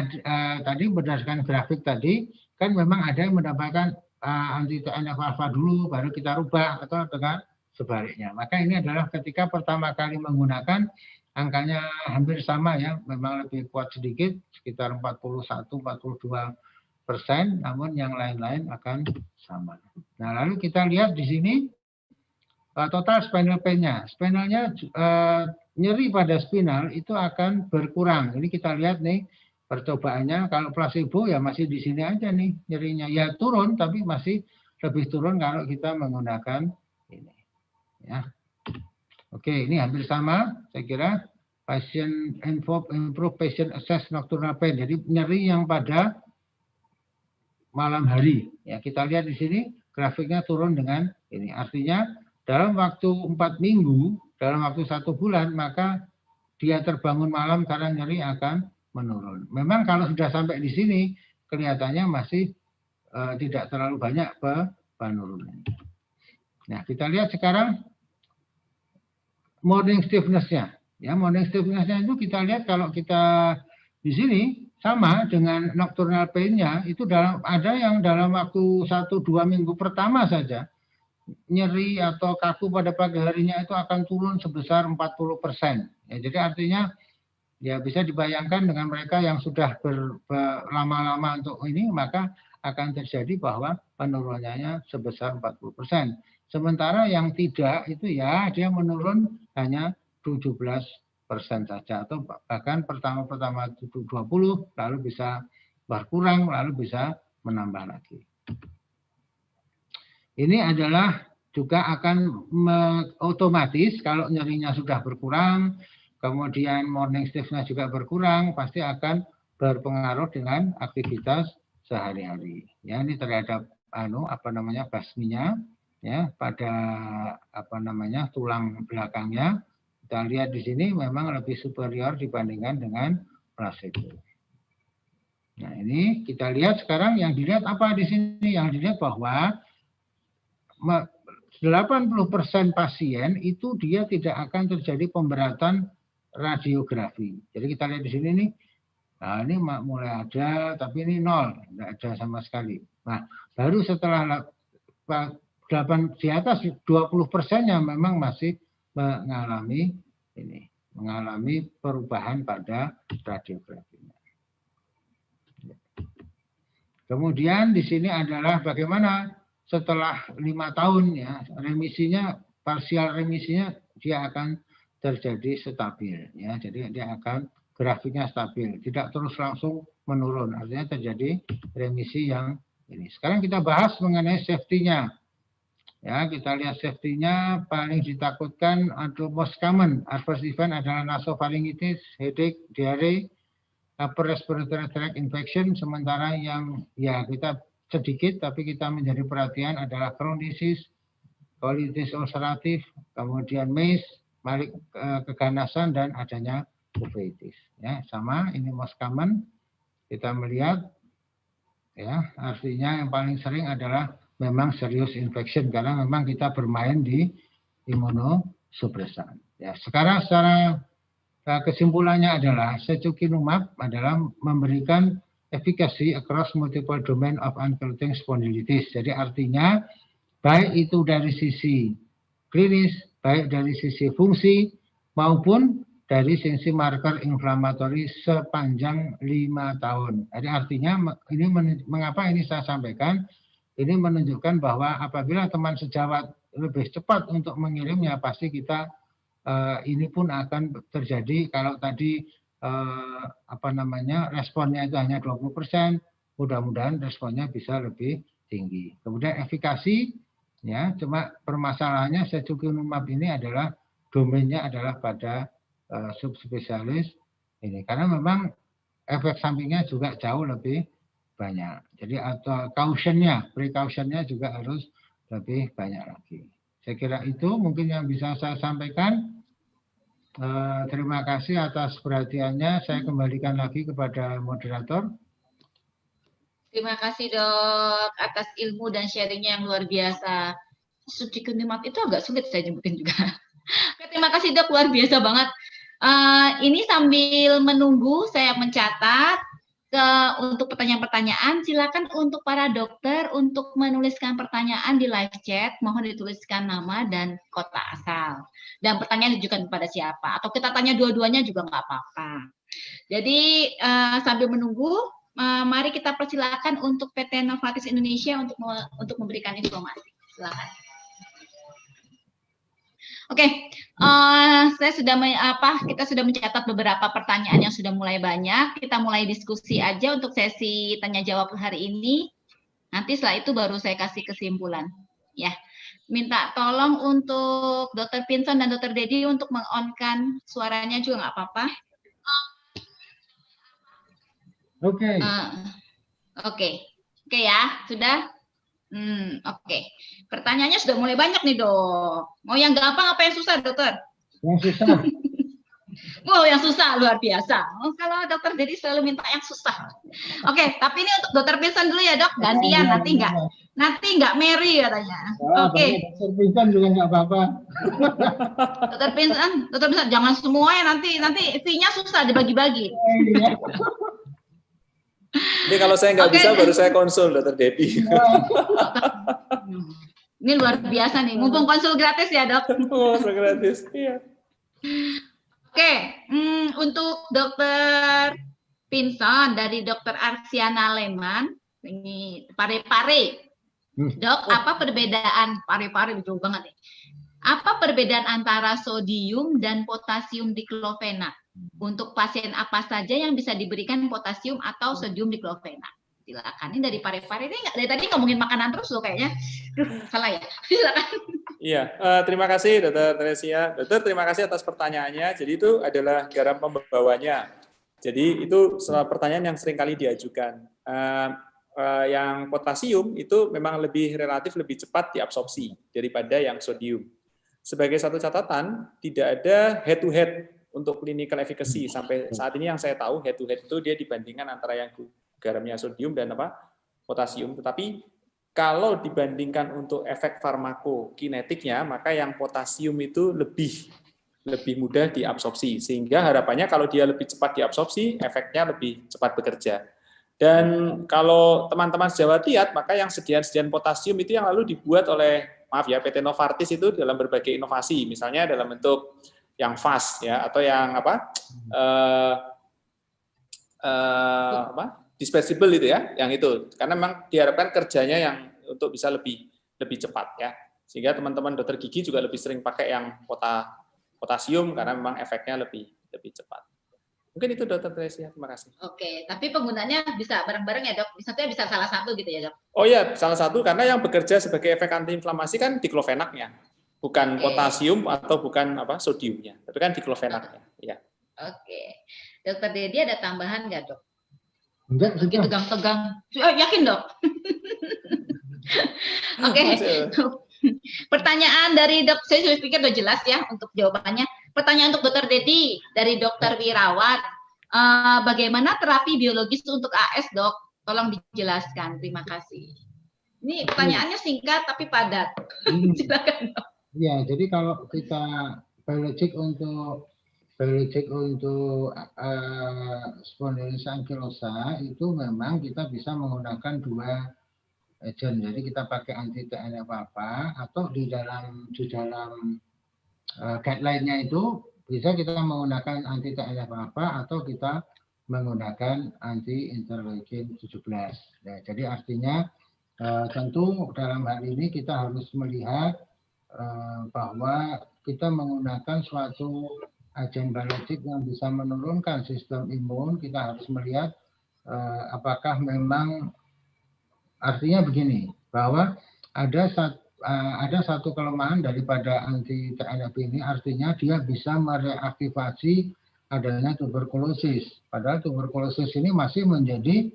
tadi berdasarkan grafik tadi, kan memang ada yang mendapatkan anti-TNF alpha dulu, baru kita rubah, atau dengan sebaliknya. Maka ini adalah ketika pertama kali menggunakan, angkanya hampir sama ya, memang lebih kuat sedikit, sekitar 41-42%, namun yang lain-lain akan sama. Nah, lalu kita lihat di sini, total spinal pain-nya. Spinalnya nyeri pada spinal itu akan berkurang. Ini kita lihat nih percobaannya. Kalau placebo ya masih di sini aja nih nyerinya. Ya turun tapi masih lebih turun kalau kita menggunakan ini. Ya. Oke, ini hampir sama. Saya kira patient improve patient assess nocturnal pain. Jadi nyeri yang pada malam hari. Ya, kita lihat di sini grafiknya turun dengan ini. Artinya dalam waktu 4 minggu, dalam waktu 1 bulan, maka dia terbangun malam karena nyeri akan menurun. Memang kalau sudah sampai di sini, kelihatannya masih tidak terlalu banyak penurunan. Nah, kita lihat sekarang morning stiffness-nya. Ya, morning stiffness-nya itu kita lihat kalau kita di sini sama dengan nocturnal pain-nya, itu ada yang dalam waktu 1-2 minggu pertama saja nyeri atau kaku pada pagi harinya itu akan turun sebesar 40%. Ya, jadi artinya ya bisa dibayangkan dengan mereka yang sudah berlama-lama untuk ini, maka akan terjadi bahwa penurunannya sebesar 40%. Sementara yang tidak itu ya dia menurun hanya 17% saja, atau bahkan pertama 20 lalu bisa berkurang lalu bisa menambah lagi. Ini adalah juga akan otomatis kalau nyerinya sudah berkurang, kemudian morning stiffness juga berkurang, pasti akan berpengaruh dengan aktivitas sehari-hari. Ya, ini terhadap basminya ya pada tulang belakangnya. Kita lihat di sini memang lebih superior dibandingkan dengan placebo. Nah, ini kita lihat sekarang yang dilihat apa di sini? Yang dilihat bahwa 80% pasien itu dia tidak akan terjadi pemberatan radiografi. Jadi kita lihat di sini nih, nah ini mulai ada, tapi ini 0, tidak ada sama sekali. Nah, baru setelah di atas 20%-nya memang masih mengalami perubahan pada radiografinya. Kemudian di sini adalah bagaimana setelah 5 tahun ya remisinya, parsial remisinya dia akan terjadi stabil ya. Jadi dia akan grafiknya stabil, tidak terus langsung menurun. Artinya terjadi remisi yang ini. Sekarang kita bahas mengenai safety-nya. Ya, kita lihat safety-nya paling ditakutkan atau most common adverse event adalah nasopharyngitis, headache, diare, upper respiratory tract infection. Sementara yang ya kita sedikit tapi kita menjadi perhatian adalah Crohn's disease, colitis ulceratif, kemudian MACE, keganasan dan adanya uveitis. Ya, sama ini most common. Kita melihat ya, artinya yang paling sering adalah memang serious infection karena memang kita bermain di imunosupresan. Ya, sekarang secara kesimpulannya adalah secukinumab adalah memberikan efficacy across multiple domain of ankylosing spondylitis. Jadi artinya baik itu dari sisi klinis, baik dari sisi fungsi maupun dari sisi marker inflamatori sepanjang 5 tahun. Jadi artinya ini mengapa ini saya sampaikan, ini menunjukkan bahwa apabila teman sejawat lebih cepat untuk mengirimnya, pasti kita ini pun akan terjadi. Kalau tadi responnya itu hanya 20%, mudah-mudahan responnya bisa lebih tinggi. Kemudian efikasi, ya, cuma permasalahannya secukinumab ini adalah domainnya adalah pada subspesialis ini, karena memang efek sampingnya juga jauh lebih banyak. Jadi atau precautionnya juga harus lebih banyak lagi. Saya kira itu mungkin yang bisa saya sampaikan. Terima kasih atas perhatiannya. Saya kembalikan lagi kepada moderator. Terima kasih Dok atas ilmu dan sharingnya yang luar biasa. Secukinumab itu agak sulit saya nyebutin juga. Terima kasih Dok, luar biasa banget. Ini sambil menunggu saya mencatat untuk pertanyaan-pertanyaan, silakan untuk para dokter untuk menuliskan pertanyaan di live chat, mohon dituliskan nama dan kota asal. Dan pertanyaan ditujukan kepada siapa, atau kita tanya dua-duanya juga nggak apa-apa. Jadi sambil menunggu, mari kita persilakan untuk PT Novartis Indonesia untuk memberikan informasi. Silakan. Oke, kita sudah mencatat beberapa pertanyaan yang sudah mulai banyak. Kita mulai diskusi aja untuk sesi tanya jawab hari ini. Nanti setelah itu baru saya kasih kesimpulan. Ya, minta tolong untuk Dr. Pinson dan Dr. Dedi untuk meng-on-kan suaranya juga nggak apa-apa. Oke. Oke ya, sudah. Oke. Pertanyaannya sudah mulai banyak nih, Dok. Mau yang gampang apa yang susah, Dokter? Yang susah. Wow, yang susah luar biasa. Kalau Dokter Dedi selalu minta yang susah. Oke, tapi ini untuk Dokter Pinson dulu ya, Dok. Gantian, nanti nggak Mary katanya. Oke. Dokter Pinson juga nggak apa-apa. Dokter Pinson, jangan semuanya nanti fee-nya susah dibagi-bagi. Ini kalau saya nggak bisa, baru saya konsul Dokter Dedi. Ini luar biasa nih, mumpung konsul gratis ya Dok. Konsul gratis, iya. Oke, untuk Dokter Pinson dari Dokter Arsiana Leman, ini pare-pare. Dok, apa perbedaan pare-pare jauh banget nih? Apa perbedaan antara sodium dan potasium diklofenat? Untuk pasien apa saja yang bisa diberikan potasium atau sodium diklofenat? Silakan. Ini dari pare-pare ini dari tadi ngomongin makanan terus loh kayaknya. Salah ya. Silakan. Iya, terima kasih Dr. Teresia. Dokter, terima kasih atas pertanyaannya. Jadi itu adalah garam pembawanya. Jadi itu salah pertanyaan yang sering kali diajukan. Yang potasium itu memang relatif lebih cepat diabsorpsi daripada yang sodium. Sebagai satu catatan, tidak ada head to head untuk clinical efficacy sampai saat ini yang saya tahu head to head itu dia dibandingkan antara yang garamnya sodium dan potasium. Tetapi kalau dibandingkan untuk efek farmakokinetiknya, maka yang potasium itu lebih mudah diabsorpsi. Sehingga harapannya kalau dia lebih cepat diabsorpsi, efeknya lebih cepat bekerja. Dan kalau teman-teman sejawat lihat, maka yang sediaan potasium itu yang lalu dibuat oleh PT Novartis itu dalam berbagai inovasi, misalnya dalam bentuk yang fast ya, atau yang dispersible itu ya, yang itu karena memang diharapkan kerjanya yang untuk bisa lebih cepat ya, sehingga teman-teman dokter gigi juga lebih sering pakai yang potasium karena memang efeknya lebih cepat. Mungkin itu Dokter Teresia, terima kasih. Oke, tapi penggunanya bisa bareng-bareng ya Dok? Misalnya bisa salah satu gitu ya Dok? Oh ya, salah satu karena yang bekerja sebagai efek antiinflamasi kan diklofenaknya, bukan potasium atau bukan sodiumnya, tapi kan diklofenaknya. Ya. Oke, Dokter Dedi ada tambahan nggak Dok? Enggak, lagi tegang-tegang. Yakin Dok? Oke. Pertanyaan dari Dok, saya sudah pikir udah jelas ya untuk jawabannya. Pertanyaan untuk Dokter Dedi dari Dokter Wirawan, bagaimana terapi biologis untuk AS Dok? Tolong dijelaskan, terima kasih. Ini pertanyaannya singkat tapi padat. Silakan Dok. Ya, jadi kalau kita biologik untuk biologik untuk spondylosis ankylosa itu memang kita bisa menggunakan dua agent. Jadi kita pakai anti TNF-alpha atau di dalam guideline-nya itu bisa kita menggunakan anti TNF-alpha atau kita menggunakan anti interleukin 17. Nah, jadi artinya tentu dalam hal ini kita harus melihat bahwa kita menggunakan suatu agen biologik yang bisa menurunkan sistem imun. Kita harus melihat apakah memang, artinya begini, bahwa ada satu kelemahan daripada anti TNF ini, artinya dia bisa mereaktivasi adanya tuberkulosis. Padahal tuberkulosis ini masih menjadi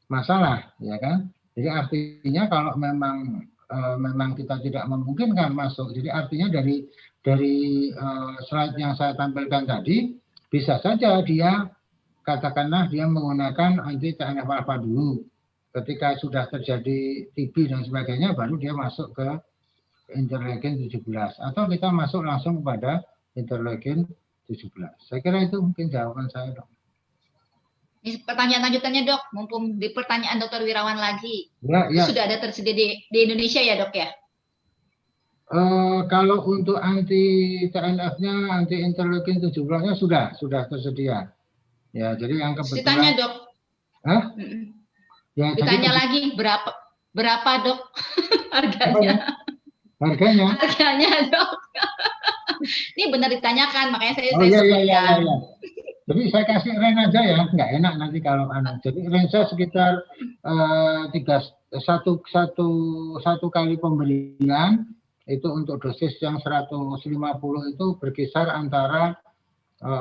masalah, ya kan? Jadi artinya kalau memang kita tidak memungkinkan masuk, jadi artinya dari slide yang saya tampilkan tadi, bisa saja dia, katakanlah dia menggunakan anti TNF-alpha dulu. Ketika sudah terjadi TB dan sebagainya, baru dia masuk ke interleukin 17. Atau kita masuk langsung kepada interleukin 17. Saya kira itu mungkin jawaban saya, Dok. Ini pertanyaan lanjutannya, Dok. Mumpung di pertanyaan Dr. Wirawan lagi. Ya. Sudah ada tersedia di Indonesia ya, Dok ya? Kalau untuk anti TNF-nya, anti interleukin 17-nya sudah tersedia. Ya, jadi yang kebetulan. Ditanya, Dok. Hah? Ya, ditanya jadi, lagi berapa, Dok? Harganya. Harganya, Dok. Ini benar ditanyakan, makanya saya iya. Jadi saya kasih range aja ya, nggak enak nanti kalau anak. Jadi range sekitar satu kali pemberian itu untuk dosis yang 150 itu berkisar antara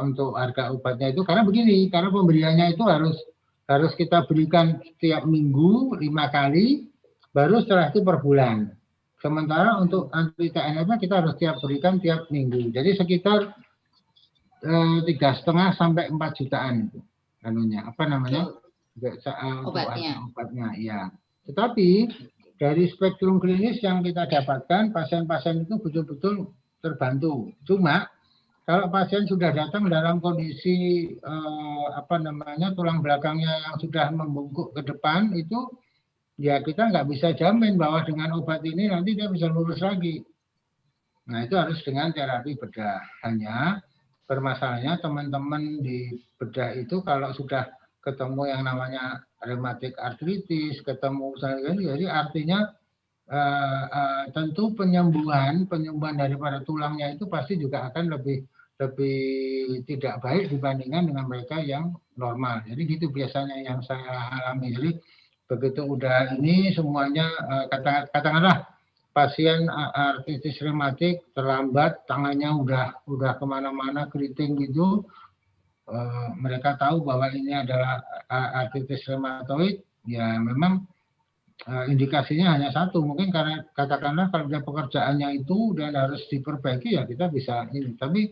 untuk harga obatnya itu, karena begini, karena pemberiannya itu harus kita berikan tiap minggu 5 kali, baru setelah itu per bulan. Sementara untuk anti TNF kita harus berikan tiap minggu. Jadi sekitar 3,5 sampai 4 jutaan itu obatnya, ya. Tetapi dari spektrum klinis yang kita dapatkan, pasien-pasien itu betul-betul terbantu. Cuma kalau pasien sudah datang dalam kondisi tulang belakangnya yang sudah membungkuk ke depan, itu ya kita nggak bisa jamin bahwa dengan obat ini nanti dia bisa lurus lagi. Nah, itu harus dengan terapi bedah. Hanya permasalahannya teman-teman di bedah itu kalau sudah ketemu yang namanya rheumatic arthritis, ketemu jadi artinya tentu penyembuhan daripada tulangnya itu pasti juga akan lebih tidak baik dibandingkan dengan mereka yang normal. Jadi gitu biasanya yang saya alami. Jadi begitu udah ini semuanya katakanlah pasien artritis reumatik terlambat, tangannya udah kemana-mana keriting gitu, mereka tahu bahwa ini adalah artritis reumatoid, ya memang indikasinya hanya satu, mungkin karena katakanlah kalau dia pekerjaannya itu dan harus diperbaiki, ya kita bisa ini. Tapi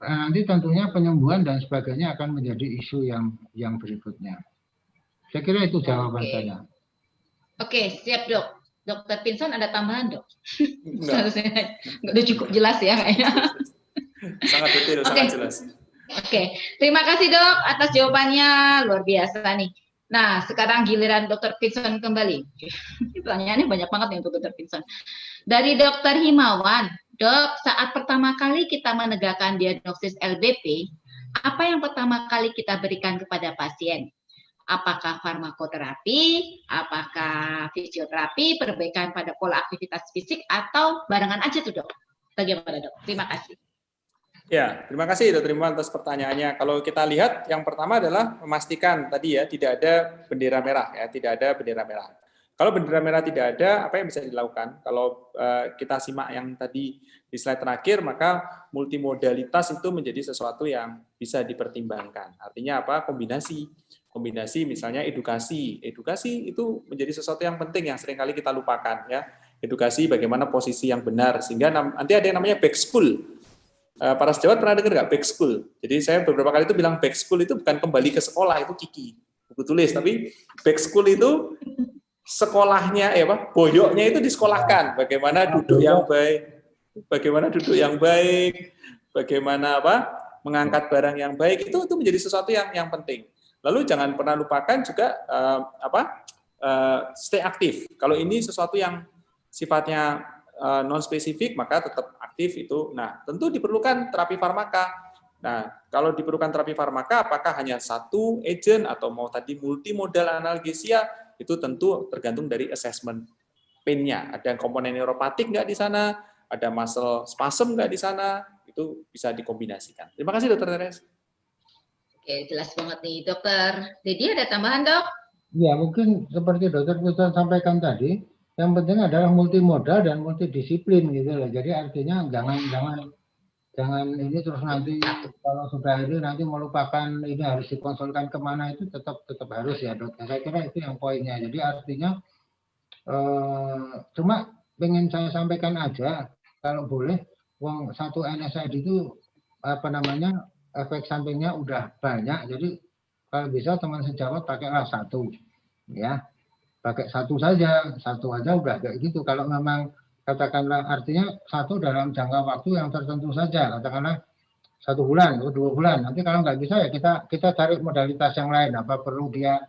nanti tentunya penyembuhan dan sebagainya akan menjadi isu yang berikutnya. Saya kira itu jawaban saya. Oke, siap, Dok. Dokter Pinson ada tambahan, Dok? Nggak udah cukup jelas ya kayaknya. Sangat detail, sangat jelas. Oke, terima kasih, Dok, atas jawabannya, luar biasa nih. Nah, sekarang giliran Dokter Pinson kembali. Pertanyaannya banyak banget nih untuk Dokter Pinson. Dari Dokter Himawan, Dok, saat pertama kali kita menegakkan diagnosis LBP, apa yang pertama kali kita berikan kepada pasien? Apakah farmakoterapi, apakah fisioterapi, perbaikan pada pola aktivitas fisik, atau barengan aja tuh, Dok? Bagaimana, Dok? Terima kasih. Ya, terima kasih Dr. Iman atas pertanyaannya. Kalau kita lihat, yang pertama adalah memastikan tadi ya, tidak ada bendera merah ya, tidak ada bendera merah. Kalau bendera merah tidak ada, apa yang bisa dilakukan? Kalau kita simak yang tadi di slide terakhir, maka multimodalitas itu menjadi sesuatu yang bisa dipertimbangkan. Artinya apa? Kombinasi misalnya edukasi itu menjadi sesuatu yang penting yang seringkali kita lupakan ya. Edukasi bagaimana posisi yang benar sehingga nanti ada yang namanya back school. Para sejawat pernah dengar nggak back school? Jadi saya beberapa kali itu bilang back school itu bukan kembali ke sekolah, itu Kiki buku tulis, tapi back school itu sekolahnya boyoknya itu disekolahkan, bagaimana duduk yang baik, bagaimana mengangkat barang yang baik itu menjadi sesuatu yang penting. Lalu jangan pernah lupakan juga stay aktif. Kalau ini sesuatu yang sifatnya non spesifik maka tetap aktif itu. Nah, tentu diperlukan terapi farmaka. Nah, kalau diperlukan terapi farmaka apakah hanya satu agent atau mau tadi multimodal analgesia itu tentu tergantung dari assessment pain-nya. Ada komponen neuropatik nggak di sana? Ada muscle spasm nggak di sana? Itu bisa dikombinasikan. Terima kasih Dr. Teres. Oke, jelas banget nih, Dokter Dedi, ada tambahan, Dok? Ya, mungkin seperti Dokter Putra sampaikan tadi, yang penting adalah multimodal dan multidisiplin gitu loh. Jadi artinya jangan ini terus nanti kalau sudah ini nanti melupakan ini harus dikonsulkan kemana itu tetap harus ya Dok. Saya kira itu yang poinnya. Jadi artinya cuma pengen saya sampaikan aja kalau boleh, wong satu NSAID itu apa namanya efek sampingnya udah banyak, jadi kalau bisa teman sejawat pakailah satu, ya, pakai satu saja, satu aja udah kayak gitu. Kalau memang katakanlah artinya satu dalam jangka waktu yang tertentu saja, katakanlah 1 bulan atau 2 bulan. Nanti kalau nggak bisa ya kita cari modalitas yang lain. Apa perlu dia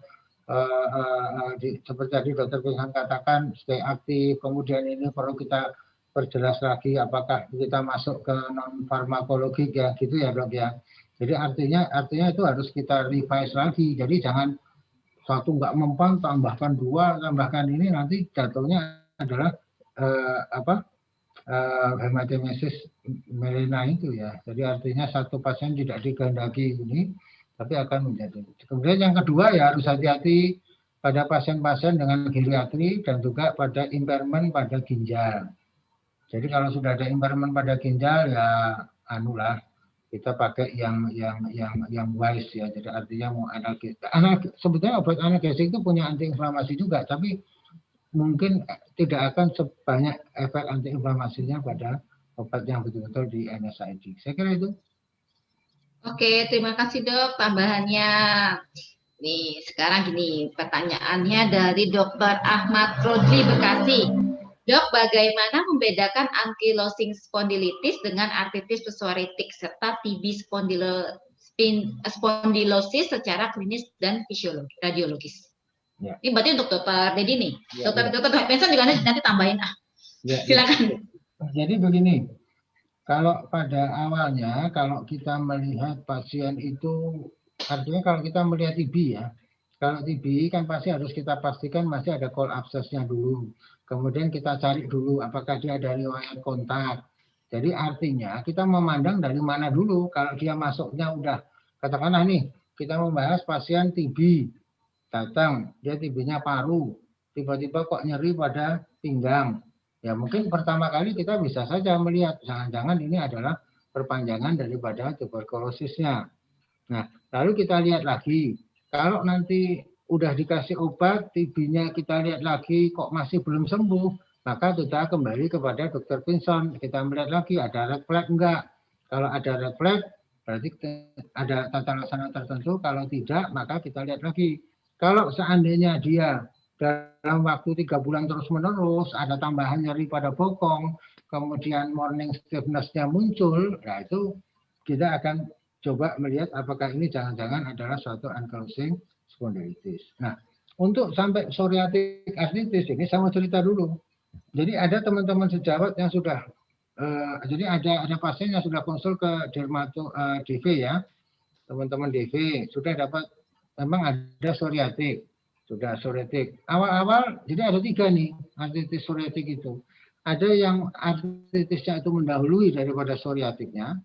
seperti tadi Dokter Pinsan katakan stay aktif, kemudian ini perlu kita perjelas lagi apakah kita masuk ke non farmakologi ya gitu ya Dok ya. Jadi artinya itu harus kita revise lagi. Jadi jangan satu nggak mempan tambahkan 2 tambahkan ini nanti jatuhnya adalah hematemesis melena itu ya. Jadi artinya satu pasien tidak dikehendaki ini tapi akan menjadi. Kemudian yang kedua ya harus hati-hati pada pasien-pasien dengan geriatri dan juga pada impairment pada ginjal. Jadi kalau sudah ada impairment pada ginjal ya anulah kita pakai yang wise ya. Jadi artinya mau analgesik. Sebetulnya obat analgesik itu punya antiinflamasi juga, tapi mungkin tidak akan sebanyak efek antiinflamasinya pada obat yang betul-betul di NSAID. Saya kira itu. Oke, terima kasih Dok tambahannya. Nih, sekarang gini pertanyaannya dari Dr. Ahmad Rodri Bekasi. Dok, bagaimana membedakan ankylosing spondylitis dengan artritis psoriatik serta TB spondylosis secara klinis dan radiologis? Ya. Ini berarti untuk Dokter Dedi nih. Ya, Dokter Benson juga nanti tambahin. Ya, silakan. Ya. Jadi begini, kalau pada awalnya kalau kita melihat pasien itu, artinya kalau kita melihat TB ya, kalau TB kan pasti harus kita pastikan masih ada call abscess-nya dulu. Kemudian kita cari dulu apakah dia ada riwayat kontak. Jadi artinya kita memandang dari mana dulu. Kalau dia masuknya udah, katakanlah nih, kita membahas pasien TB. Datang, dia TB-nya paru. Tiba-tiba kok nyeri pada pinggang. Ya mungkin pertama kali kita bisa saja melihat, jangan-jangan ini adalah perpanjangan daripada tuberkulosisnya. Nah, lalu kita lihat lagi. Kalau nanti udah dikasih obat, TB-nya kita lihat lagi kok masih belum sembuh, maka kita kembali kepada Dokter Pinson. Kita melihat lagi ada red flag enggak. Kalau ada red flag, berarti ada tata laksana tertentu. Kalau tidak, maka kita lihat lagi. Kalau seandainya dia dalam waktu 3 bulan terus-menerus, ada tambahan nyeri pada bokong, kemudian morning stiffness-nya muncul, nah itu kita akan coba melihat apakah ini jangan-jangan adalah suatu ankylosing spondylitis. Nah, untuk sampai psoriatic arthritis ini saya mau cerita dulu. Jadi ada teman-teman sejawat yang sudah, jadi ada pasien yang sudah konsul ke DV ya, teman-teman DV sudah dapat, memang ada psoriatik, sudah psoriatik. Awal-awal, jadi ada 3 nih arthritis psoriatik itu. Ada yang arthritisnya itu mendahului daripada psoriatiknya,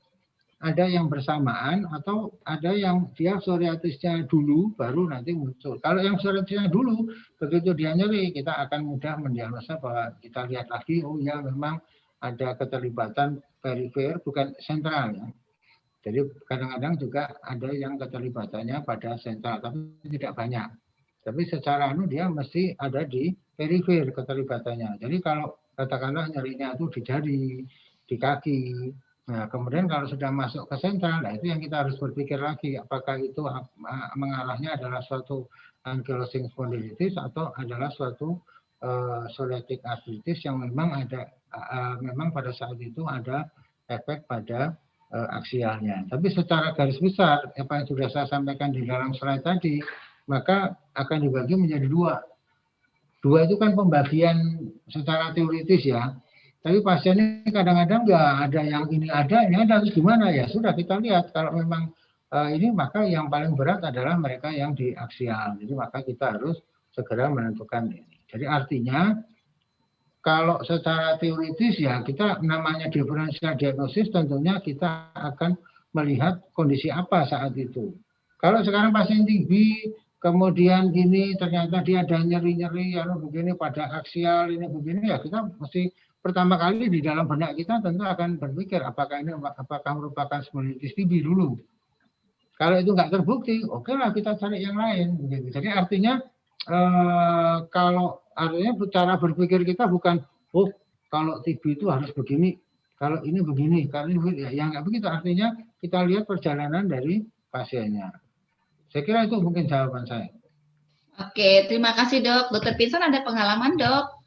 ada yang bersamaan atau ada yang dia psoriatisnya dulu baru nanti muncul. Kalau yang psoriatisnya dulu begitu dia nyeri kita akan mudah mendiagnosa bahwa kita lihat lagi oh ya memang ada keterlibatan perifer bukan sentral ya. Jadi kadang-kadang juga ada yang keterlibatannya pada sentral tapi tidak banyak. Tapi secara dia mesti ada di perifer keterlibatannya. Jadi kalau katakanlah nyerinya itu di jari, di kaki. Nah, kemudian kalau sudah masuk ke sentral, nah itu yang kita harus berpikir lagi, apakah itu mengarahnya adalah suatu ankylosing spondylitis atau adalah suatu psoriatic arthritis yang memang ada, memang pada saat itu ada efek pada aksialnya. Tapi secara garis besar, apa yang sudah saya sampaikan di dalam slide tadi, maka akan dibagi menjadi dua. Dua itu kan pembagian secara teoritis ya. Tapi pasien ini kadang-kadang nggak ada yang ini ada, terus gimana ya? Sudah kita lihat kalau memang ini maka yang paling berat adalah mereka yang di aksial. Jadi maka kita harus segera menentukan ini. Jadi artinya kalau secara teoritis ya kita namanya diferensial diagnosis tentunya kita akan melihat kondisi apa saat itu. Kalau sekarang pasien TB kemudian gini ternyata dia ada nyeri-nyeri begini pada aksial ini begini ya kita mesti pertama kali di dalam benak kita tentu akan berpikir apakah merupakan smolitis TB dulu. Kalau itu nggak terbukti, oke lah kita cari yang lain. Begitu. Jadi artinya kalau artinya cara berpikir kita bukan kalau TB itu harus begini, kalau ini begini, kalau ini begini. Ya nggak begitu. Artinya kita lihat perjalanan dari pasiennya. Saya kira itu mungkin jawaban saya. Oke, terima kasih dok. Dokter Pinson ada pengalaman dok?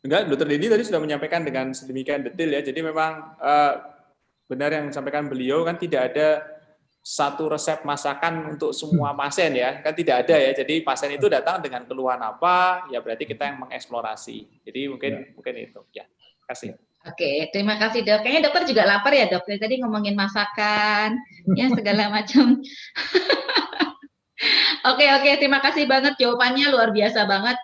Enggak, Dokter Dedi tadi sudah menyampaikan dengan sedemikian detail ya. Jadi memang benar yang disampaikan beliau kan tidak ada satu resep masakan untuk semua pasien ya. Kan tidak ada ya. Jadi pasien itu datang dengan keluhan apa, ya berarti kita yang mengeksplorasi. Jadi mungkin itu. Ya, terima kasih. Oke, terima kasih dok. Kayaknya dokter juga lapar ya dok. Tadi ngomongin masakan, ya segala macam. Oke, terima kasih banget jawabannya luar biasa banget.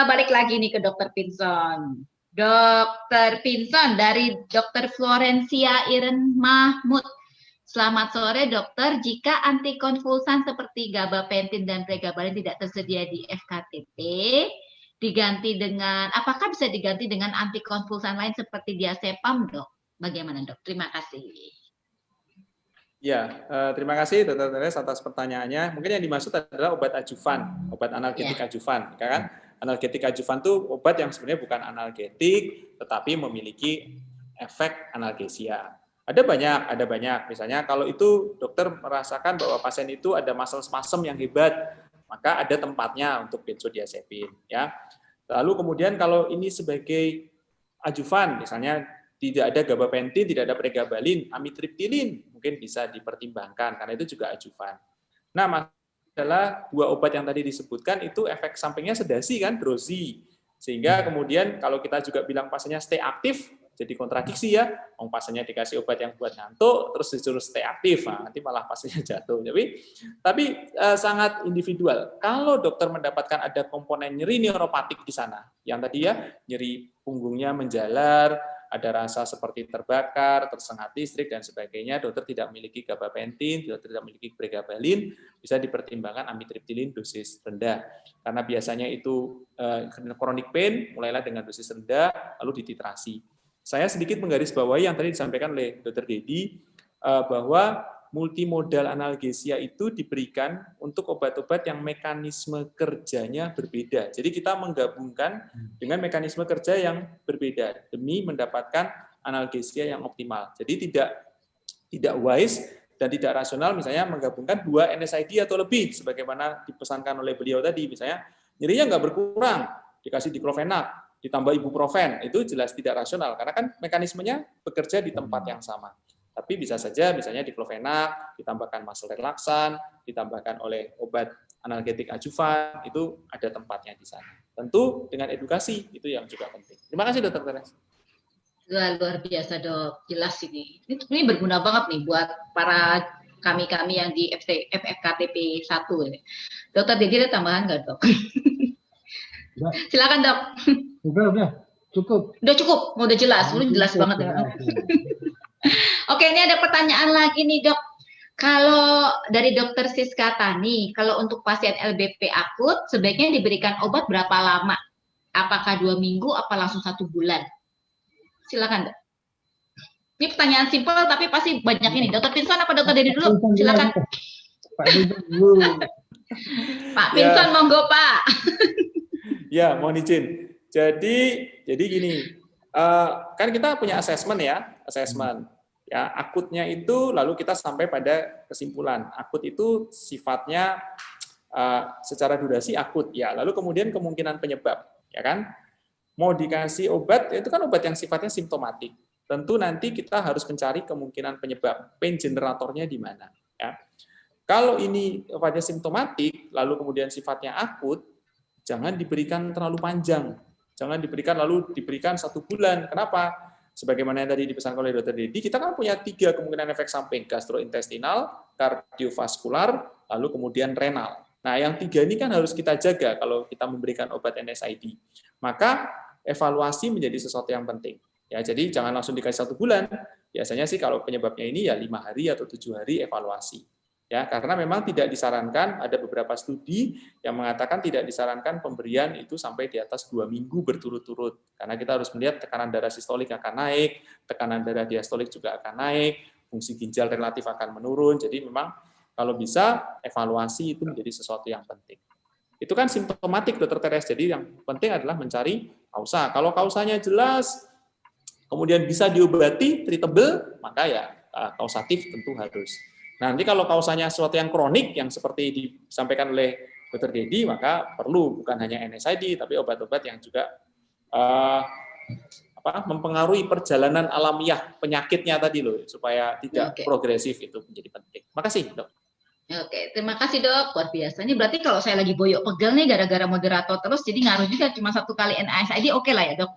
Balik lagi nih ke Dokter Pinson. Dokter Pinson dari Dokter Florencia Iren Mahmud. Selamat sore dokter. Jika antikonvulsan seperti gabapentin dan pregabalin tidak tersedia di FKTP, diganti dengan apakah bisa diganti dengan antikonvulsan lain seperti diazepam dok? Bagaimana dok? Terima kasih. Ya, terima kasih Dr. Teres atas pertanyaannya. Mungkin yang dimaksud adalah obat adjuvan, obat analgetik adjuvan, kan? Analgetik adjuvan itu obat yang sebenarnya bukan analgetik, tetapi memiliki efek analgesia. Ada banyak. Misalnya kalau itu dokter merasakan bahwa pasien itu ada muscle spasm yang hebat, maka ada tempatnya untuk benzodiazepin. Ya. Lalu kemudian kalau ini sebagai adjuvan, misalnya tidak ada gabapentin, tidak ada pregabalin, amitriptilin mungkin bisa dipertimbangkan karena itu juga adjuvan. Nah, adalah dua obat yang tadi disebutkan itu efek sampingnya sedasi kan, drowsy. Sehingga kemudian kalau kita juga bilang pasiennya stay aktif, jadi kontradiksi ya. Pasiennya dikasih obat yang buat ngantuk, terus disuruh stay aktif, nanti malah pasiennya jatuh. Tapi sangat individual. Kalau dokter mendapatkan ada komponen nyeri neuropatik di sana, yang tadi ya nyeri punggungnya menjalar, ada rasa seperti terbakar, tersengat listrik, dan sebagainya, dokter tidak memiliki gabapentin, dokter tidak memiliki pregabalin, bisa dipertimbangkan amitriptilin dosis rendah. Karena biasanya itu chronic pain, mulailah dengan dosis rendah, lalu dititrasi. Saya sedikit menggarisbawahi yang tadi disampaikan oleh Dr. Dedi, bahwa multimodal analgesia itu diberikan untuk obat-obat yang mekanisme kerjanya berbeda. Jadi kita menggabungkan dengan mekanisme kerja yang berbeda demi mendapatkan analgesia yang optimal. Jadi tidak wise dan tidak rasional misalnya menggabungkan 2 NSAID atau lebih sebagaimana dipesankan oleh beliau tadi, misalnya nyerinya nggak berkurang, dikasih diklofenak, ditambah ibuprofen, itu jelas tidak rasional karena kan mekanismenya bekerja di tempat yang sama. Tapi bisa saja misalnya diklofenak, ditambahkan muscle relaksan, ditambahkan oleh obat analgetik adjuvan, itu ada tempatnya di sana. Tentu dengan edukasi, itu yang juga penting. Terima kasih Dr. Teres. Luar biasa dok, jelas ini. Ini berguna banget nih buat para kami yang di FKTP 1. Dokter Dedi ada tambahan nggak dok? Silakan dok. Udah, cukup. Udah jelas, jelas banget ya. Oke, ini ada pertanyaan lagi nih dok. Kalau dari dokter Siska Tani, kalau untuk pasien LBP akut, sebaiknya diberikan obat berapa lama? Apakah 2 minggu, apa langsung 1 bulan? Silakan dok. Ini pertanyaan simpel, tapi pasti banyak ini. Dokter Pinson apa dokter Dedi dulu? Silakan. Pak Pinson dulu. Pak Pinson, monggo Pak. Ya, mohon izin. Jadi gini, kan kita punya asesmen ya, Ya, akutnya itu lalu kita sampai pada kesimpulan. Akut itu sifatnya secara durasi akut ya. Lalu kemudian kemungkinan penyebab, ya kan? Mau dikasih obat itu kan obat yang sifatnya simptomatik. tentu nanti kita harus mencari kemungkinan penyebab pain generatornya di mana. Ya. Kalau ini sifatnya simptomatik, lalu kemudian sifatnya akut, jangan diberikan terlalu panjang. Jangan diberikan 1 bulan. Kenapa? Sebagaimana yang tadi dipesankan oleh Dr. Dedi, kita kan punya 3 kemungkinan efek samping, gastrointestinal, kardiovaskular, lalu kemudian renal. Nah, yang 3 ini kan harus kita jaga kalau kita memberikan obat NSAID. Maka evaluasi menjadi sesuatu yang penting. Ya, jadi jangan langsung dikasih 1 bulan. Biasanya sih kalau penyebabnya ini ya 5 hari atau 7 hari evaluasi. Ya, karena memang tidak disarankan, ada beberapa studi yang mengatakan tidak disarankan pemberian itu sampai di atas 2 minggu berturut-turut. Karena kita harus melihat tekanan darah sistolik akan naik, tekanan darah diastolik juga akan naik, fungsi ginjal relatif akan menurun. Jadi memang kalau bisa evaluasi itu menjadi sesuatu yang penting. Itu kan simptomatik, Dr. Teres. Jadi yang penting adalah mencari kausa. Kalau kausanya jelas, kemudian bisa diobati, treatable, maka ya kausatif tentu harus. Nah, nanti kalau kausanya sesuatu yang kronik, yang seperti disampaikan oleh Dr. Dedi, maka perlu bukan hanya NSAID, tapi obat-obat yang juga mempengaruhi perjalanan alamiah penyakitnya tadi loh, supaya tidak progresif, itu menjadi penting. Makasih, Dok. Oke, terima kasih Dok. Luar biasa. Ini berarti kalau saya lagi boyok pegel nih gara-gara moderator terus, jadi ngaruh juga cuma 1 kali NSAID, oke lah ya Dok?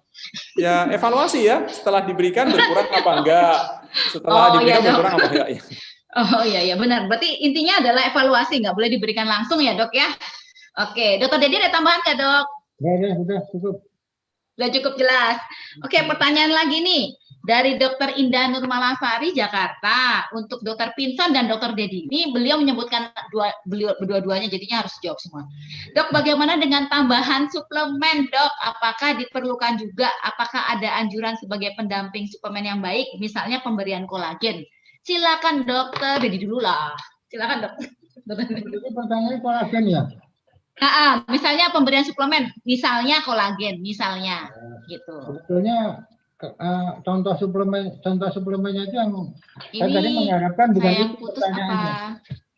Ya, evaluasi ya, setelah diberikan berkurang apa enggak, setelah diberikan berkurang apa enggak. Ya. Oh iya benar. Berarti intinya adalah evaluasi, nggak boleh diberikan langsung ya Dok ya? Oke, Dr. Dedi ada tambahan nggak Dok? Ya, sudah cukup. Sudah cukup jelas. Oke, pertanyaan lagi nih dari Dr. Indah Nurmalasari Jakarta untuk Dr. Pinson dan Dr. Dedi. Ini beliau menyebutkan dua-duanya, jadinya harus jawab semua. Dok, bagaimana dengan tambahan suplemen Dok? Apakah diperlukan juga? Apakah ada anjuran sebagai pendamping suplemen yang baik? Misalnya pemberian kolagen. Silakan Dokter Dedi dulu lah. Silakan Dok. Ini pertanyaannya kolagen ya? Misalnya pemberian suplemen, misalnya kolagen, misalnya gitu. Sebetulnya contoh suplemennya itu yang saya tadi mengharapkan bukan itu pertanyaannya.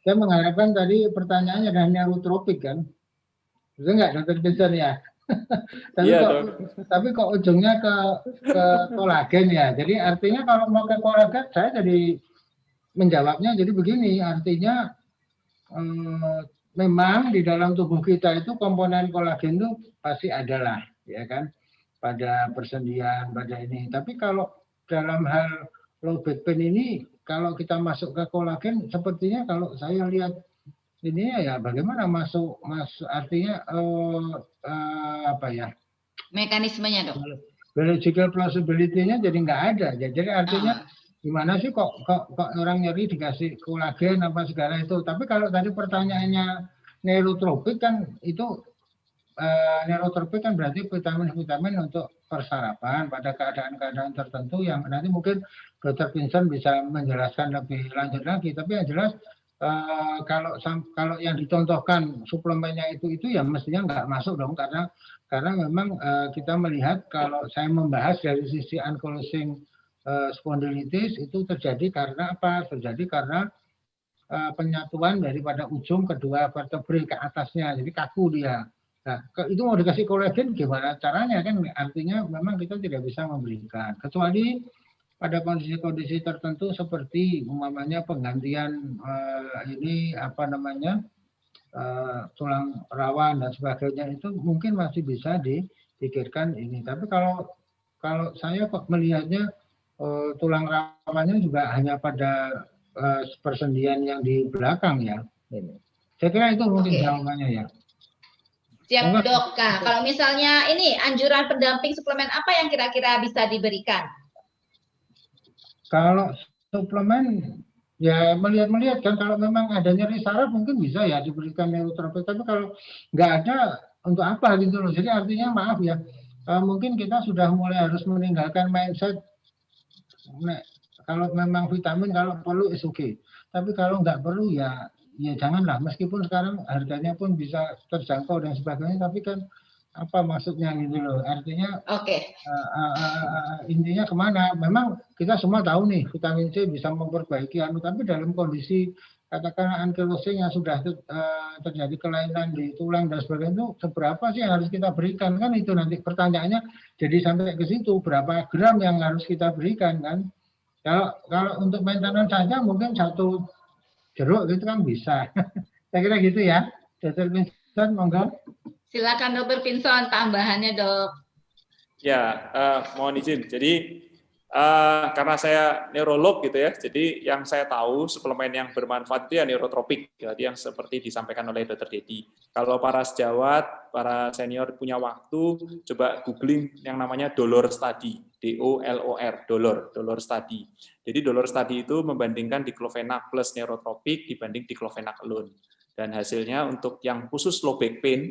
Saya mengharapkan tadi pertanyaannya adalah neurotropik kan? Itu enggak Dr. Pinson ya? tapi kok ujungnya ke kolagen ya. Jadi artinya kalau mau ke kolagen saya jadi menjawabnya jadi begini, artinya memang di dalam tubuh kita itu komponen kolagen itu pasti adalah, ya kan, pada persendian, pada ini. Tapi kalau dalam hal low back pain ini, kalau kita masuk ke kolagen, sepertinya kalau saya lihat ini ya bagaimana masuk artinya mekanismenya Dok? Biological plausibility-nya jadi nggak ada. Jadi artinya gimana sih kok orang nyeri dikasih kolagen apa segala itu. Tapi kalau tadi pertanyaannya neurotropik kan itu neurotropik kan berarti vitamin-vitamin untuk persarapan pada keadaan-keadaan tertentu yang nanti mungkin Dr. Pinson bisa menjelaskan lebih lanjut lagi. Tapi yang jelas kalau yang dicontohkan suplemennya itu ya mestinya nggak masuk dong karena memang kita melihat kalau saya membahas dari sisi ankylosing spondilitis itu terjadi karena apa? Terjadi karena penyatuan daripada ujung kedua vertebrae ke atasnya, jadi kaku dia. Nah, itu mau dikasih kolagen gimana caranya kan? Artinya memang kita tidak bisa memberikan, kecuali pada kondisi-kondisi tertentu seperti umpamanya penggantian tulang rawan dan sebagainya itu mungkin masih bisa dipikirkan ini. Tapi kalau saya kok melihatnya tulang rawannya juga hanya pada persendian yang di belakang ya. Saya kira itu mungkin jawabannya ya. Siap Dok. Nah, kalau misalnya ini anjuran pendamping suplemen apa yang kira-kira bisa diberikan? Kalau suplemen ya melihat kan kalau memang ada nyeri saraf mungkin bisa ya diberikan neurotropik. Tapi kalau nggak ada untuk apa gitu loh. Jadi artinya maaf ya mungkin kita sudah mulai harus meninggalkan mindset. Nah, kalau memang vitamin kalau perlu is okay. Tapi kalau nggak perlu ya janganlah. Meskipun sekarang harganya pun bisa terjangkau dan sebagainya, tapi kan apa maksudnya gitu loh. Artinya intinya kemana? Memang kita semua tahu nih vitamin C bisa memperbaiki tapi dalam kondisi katakanlah ankylosing yang sudah terjadi kelainan di tulang dan sebagainya itu seberapa sih yang harus kita berikan, kan itu nanti pertanyaannya jadi sampai ke situ, berapa gram yang harus kita berikan kan. Kalau untuk maintenance saja mungkin 1 jeruk gitu kan bisa. Saya kira gitu ya. Dr. Pinson, monggo. Silakan Dr. Pinson, tambahannya dok. Ya, mohon izin. Jadi karena saya neurolog gitu ya, jadi yang saya tahu suplemen yang bermanfaat itu ya neurotropik, jadi yang seperti disampaikan oleh Dr. Dedi. Kalau para sejawat, para senior punya waktu, coba googling yang namanya Dolor Study, DOLOR, Dolor Study. Jadi Dolor Study itu membandingkan diclofenac plus neurotropik dibanding diclofenac alone. Dan hasilnya untuk yang khusus low back pain,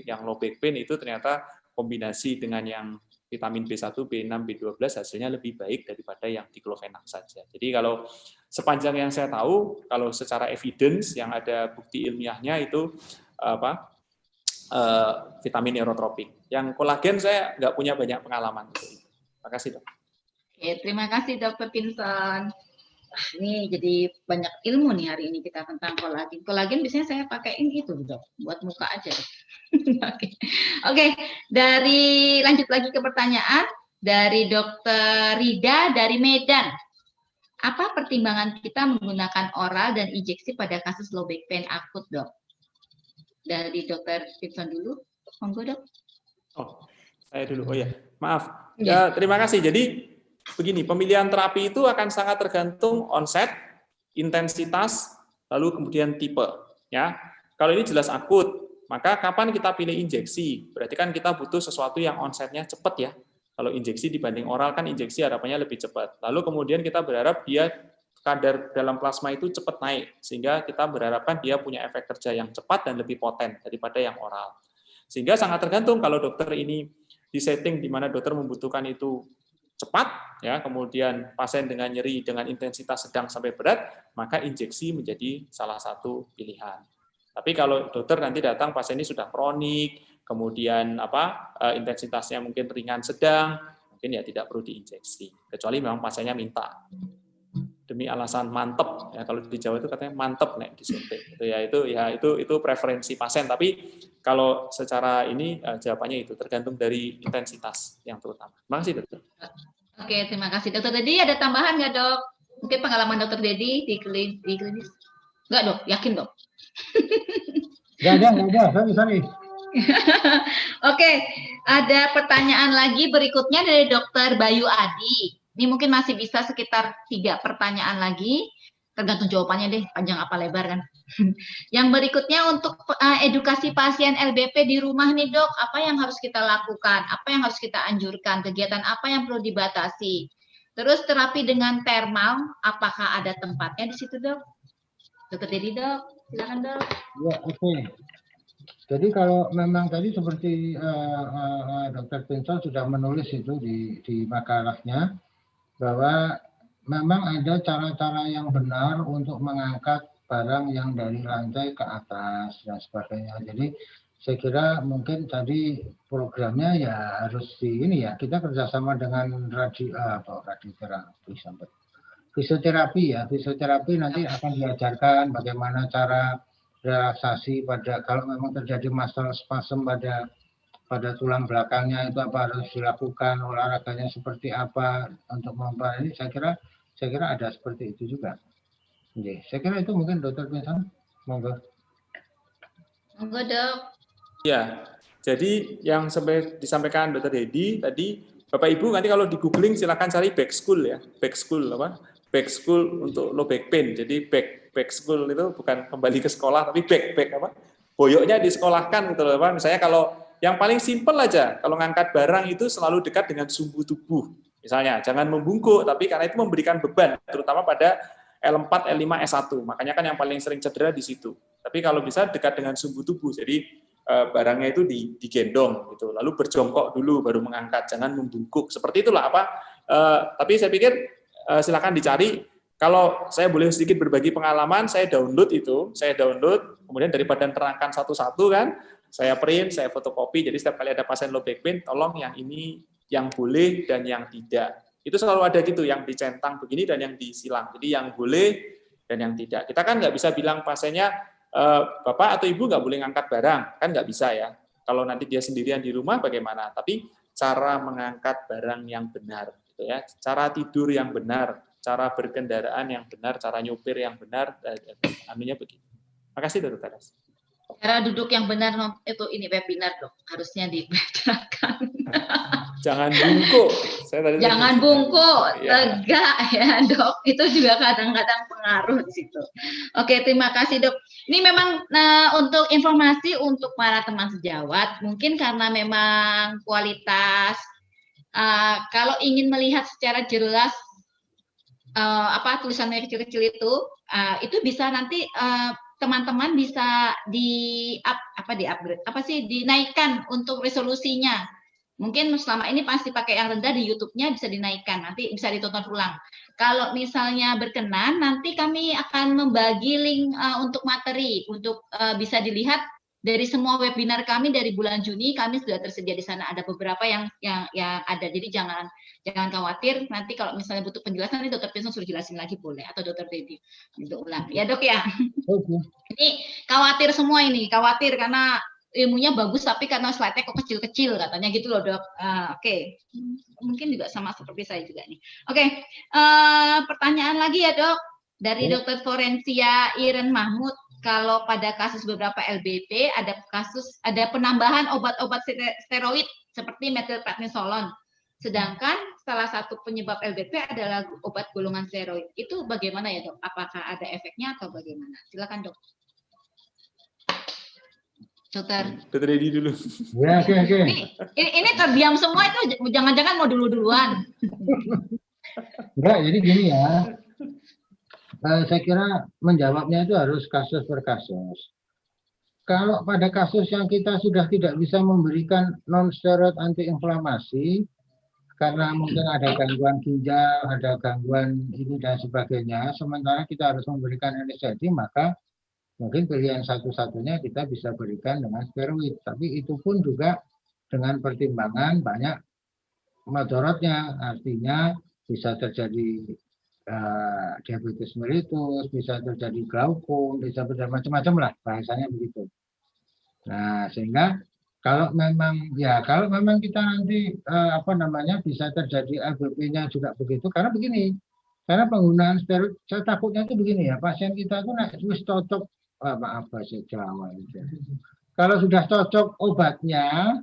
itu ternyata kombinasi dengan yang vitamin B1, B6, B12 hasilnya lebih baik daripada yang diclofenac saja. Jadi kalau sepanjang yang saya tahu, kalau secara evidence yang ada bukti ilmiahnya itu vitamin neurotropik. Yang kolagen saya nggak punya banyak pengalaman. Terima kasih, Dok. Oke, terima kasih Dr. Pinson. Ini jadi banyak ilmu nih hari ini kita tentang kolagen. Kolagen biasanya saya pakaiin itu, Dok, buat muka aja. Oke, lanjut lagi ke pertanyaan dari Dr. Rida dari Medan. Apa pertimbangan kita menggunakan oral dan injeksi pada kasus low back pain akut, Dok? Dari Dr. Pinson dulu, monggo, Dok. Oh, saya dulu. Oh ya, maaf. Ya, terima kasih. Jadi begini, pemilihan terapi itu akan sangat tergantung onset, intensitas, lalu kemudian tipe. Ya, kalau ini jelas akut, maka kapan kita pilih injeksi? Berarti kan kita butuh sesuatu yang onsetnya cepat ya. Kalau injeksi dibanding oral kan injeksi harapannya lebih cepat. Lalu kemudian kita berharap dia kadar dalam plasma itu cepat naik, sehingga kita berharapkan dia punya efek kerja yang cepat dan lebih poten daripada yang oral. Sehingga sangat tergantung kalau dokter ini di setting di mana dokter membutuhkan itu cepat, ya, kemudian pasien dengan nyeri dengan intensitas sedang sampai berat, maka injeksi menjadi salah satu pilihan. Tapi kalau dokter nanti datang pasien ini sudah kronik, kemudian intensitasnya mungkin ringan sedang, mungkin ya tidak perlu diinjeksi, kecuali memang pasiennya minta demi alasan mantep, ya, kalau di Jawa itu katanya mantep nek disuntik, itu preferensi pasien. Tapi kalau secara ini jawabannya itu tergantung dari intensitas yang terutama. Terima kasih, Dokter. Oke, terima kasih. Dokter Dedi, ada tambahan nggak, Dok? Mungkin pengalaman Dokter Dedi di klinis? Nggak, Dok? Yakin, Dok? Nggak ada. Sorry. Oke, ada pertanyaan lagi berikutnya dari Dokter Bayu Adi. Ini mungkin masih bisa sekitar 3 pertanyaan lagi, tergantung jawabannya deh, panjang apa lebar kan. Yang berikutnya untuk edukasi pasien LBP di rumah nih, Dok, apa yang harus kita lakukan? Apa yang harus kita anjurkan? Kegiatan apa yang perlu dibatasi? Terus terapi dengan thermal, apakah ada tempatnya di situ, Dok? Dokter Dedi, Dok, silakan, Dok. Ya, oke. Jadi kalau memang tadi seperti Dr. Pinson sudah menulis itu di makalahnya, bahwa memang ada cara-cara yang benar untuk mengangkat barang yang dari lantai ke atas dan sebagainya. Jadi saya kira mungkin tadi programnya ya harus kita kerjasama dengan fisioterapi nanti akan diajarkan bagaimana cara relaksasi kalau memang terjadi masalah spasm pada tulang belakangnya itu apa harus dilakukan, olahraganya seperti apa untuk ini saya kira ada seperti itu juga. Oke, saya kira itu mungkin Dr. Pinson, monggo. Monggo, Dok. Ya, jadi yang sampai disampaikan Dr. Dedi tadi, Bapak Ibu nanti kalau di googling silakan cari back school ya, back school untuk low back pain. Jadi back school itu bukan kembali ke sekolah tapi boyoknya disekolahkan gitu loh, Pak. Misalnya kalau yang paling simpel aja, kalau ngangkat barang itu selalu dekat dengan sumbu tubuh. Misalnya, jangan membungkuk, tapi karena itu memberikan beban, terutama pada L4, L5, S1. Makanya kan yang paling sering cedera di situ. Tapi kalau bisa dekat dengan sumbu tubuh, jadi barangnya itu digendong, gitu. Lalu berjongkok dulu, baru mengangkat, jangan membungkuk. Seperti itulah tapi saya pikir silakan dicari. Kalau saya boleh sedikit berbagi pengalaman, saya download, kemudian daripada terangkan satu-satu kan, saya print, saya fotokopi, jadi setiap kali ada pasien low back pain, tolong yang ini yang boleh dan yang tidak. Itu selalu ada gitu, yang dicentang begini dan yang disilang. Jadi yang boleh dan yang tidak. Kita kan nggak bisa bilang pasiennya, Bapak atau Ibu nggak boleh ngangkat barang, kan nggak bisa ya. Kalau nanti dia sendirian di rumah bagaimana? Tapi cara mengangkat barang yang benar, gitu ya. Cara tidur yang benar, cara berkendaraan yang benar, cara nyupir yang benar, anunya begitu. Makasih Dr. Teres. Cara duduk yang benar itu ini webinar dok, harusnya dibacakan. Jangan bungkuk. Jangan bungkuk, tegak ya dok. Itu juga kadang-kadang pengaruh di situ. Oke, terima kasih dok. Ini memang untuk informasi untuk para teman sejawat, mungkin karena memang kualitas kalau ingin melihat secara jelas tulisannya kecil-kecil itu bisa nanti teman-teman bisa dinaikkan untuk resolusinya. Mungkin selama ini pasti pakai yang rendah, di YouTube-nya bisa dinaikkan, nanti bisa ditonton ulang. Kalau misalnya berkenan, nanti kami akan membagi link untuk materi, untuk bisa dilihat dari semua webinar kami dari bulan Juni, kami sudah tersedia di sana. Ada beberapa yang ada, jadi jangan khawatir. Nanti kalau misalnya butuh penjelasan, nanti Dr. Pinson suruh jelasin lagi boleh, atau Dr. Dedi untuk ulang. Ya dok ya. Ini khawatir semua ini, khawatir karena ilmunya bagus tapi karena slide-nya kok kecil-kecil katanya gitu loh dok. Oke. Mungkin juga sama seperti saya juga nih. Oke. Pertanyaan lagi ya dok dari Dr. Florencia Iren Mahmud. Kalau pada kasus beberapa LBP ada penambahan obat-obat steroid seperti methylprednisolone. Sedangkan salah satu penyebab LBP adalah obat golongan steroid. Itu bagaimana ya dok? Apakah ada efeknya atau bagaimana? Silakan dok. Dokter Dedi dulu. Ya, oke. Ini terdiam semua itu, jangan-jangan mau duluan. Enggak, jadi gini ya. Saya kira menjawabnya itu harus kasus per kasus. Kalau pada kasus yang kita sudah tidak bisa memberikan non-steroid antiinflamasi, karena mungkin ada gangguan ginjal, ada gangguan ini dan sebagainya, sementara kita harus memberikan anestesi, maka mungkin pilihan satu-satunya kita bisa berikan dengan steroid. Tapi itu pun juga dengan pertimbangan banyak mudaratnya, artinya bisa terjadi diabetes mellitus, bisa terjadi glaukom, bisa terjadi macam-macam lah, bahasanya begitu. Nah, sehingga kalau memang kita nanti bisa terjadi LBP-nya juga begitu, karena begini, karena penggunaan steroid, saya takutnya itu begini ya, pasien kita itu wis cocok, bahasa Jawa itu. Kalau sudah cocok obatnya,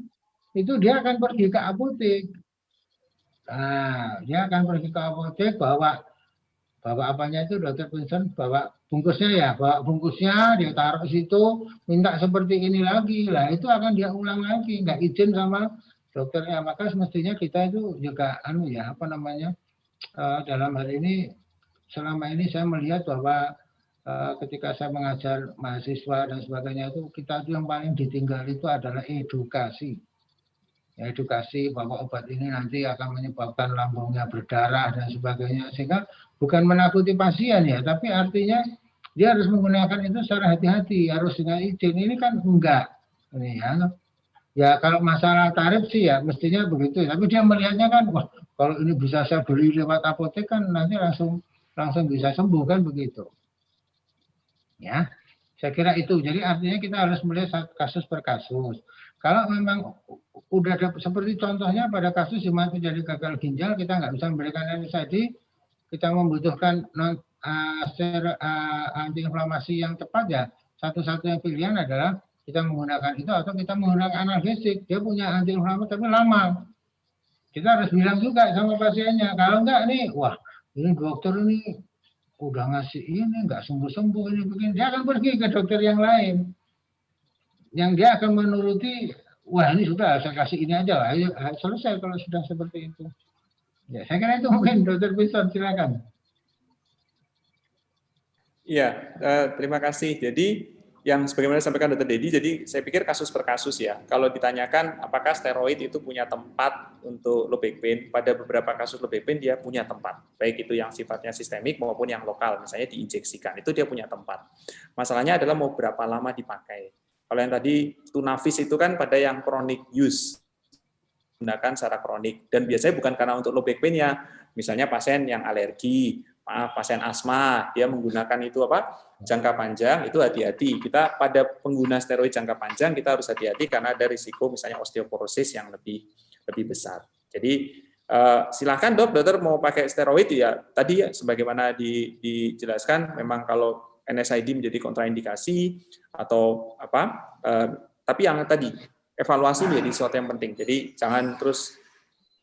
itu dia akan pergi ke apotek. Nah, dia akan pergi ke apotek, bawa apanya itu Dr. Pinson, bawa bungkusnya, dia taruh di situ, minta seperti ini lagi, lah itu akan dia ulang lagi, nggak izin sama dokternya. Maka semestinya kita itu juga dalam hal ini, selama ini saya melihat bahwa ketika saya mengajar mahasiswa dan sebagainya itu, kita itu yang paling ditinggal itu adalah edukasi. Edukasi bahwa obat ini nanti akan menyebabkan lambungnya berdarah dan sebagainya, sehingga bukan menakuti pasien ya, tapi artinya dia harus menggunakan itu secara hati-hati, harus dengan izin. Ini kan enggak, ini ya kalau masalah tarif sih ya mestinya begitu, tapi dia melihatnya kan, wah kalau ini bisa saya beli lewat apotek kan nanti langsung bisa sembuh kan begitu. Ya, saya kira itu. Jadi artinya kita harus melihat kasus per kasus. Kalau memang udah ada seperti contohnya pada kasus di mana terjadi gagal ginjal, kita nggak bisa memberikan anestesi, kita membutuhkan antiinflamasi yang tepat ya. Satu-satunya pilihan adalah kita menggunakan itu atau kita menggunakan analgesik. Dia punya antiinflamasi tapi lama. Kita harus bilang juga sama pasiennya, kalau enggak nih, wah ini dokter ini udah ngasih ini nggak sembuh-sembuh ini begini, dia akan pergi ke dokter yang lain. Yang dia akan menuruti, wah ini sudah saya kasih ini aja lah, selesai kalau sudah seperti itu. Ya, saya kira itu mungkin Dr. Pinson, silakan. Iya, terima kasih. Jadi yang sebagaimana disampaikan Dr. Dedi, jadi saya pikir kasus per kasus ya. Kalau ditanyakan apakah steroid itu punya tempat untuk low back pain, pada beberapa kasus low back pain dia punya tempat. Baik itu yang sifatnya sistemik maupun yang lokal, misalnya diinjeksikan, itu dia punya tempat. Masalahnya adalah mau berapa lama dipakai. Kalau yang tadi Tunafis itu kan pada yang chronic use, gunakan secara kronik, dan biasanya bukan karena untuk low back pain ya, misalnya pasien yang alergi pasien asma, dia menggunakan itu jangka panjang, itu hati-hati. Kita pada pengguna steroid jangka panjang kita harus hati-hati karena ada risiko misalnya osteoporosis yang lebih besar. Jadi silakan dokter mau pakai steroid ya. Tadi ya sebagaimana dijelaskan, memang kalau NSAID menjadi kontraindikasi atau tapi yang tadi evaluasi menjadi sesuatu yang penting. Jadi jangan terus,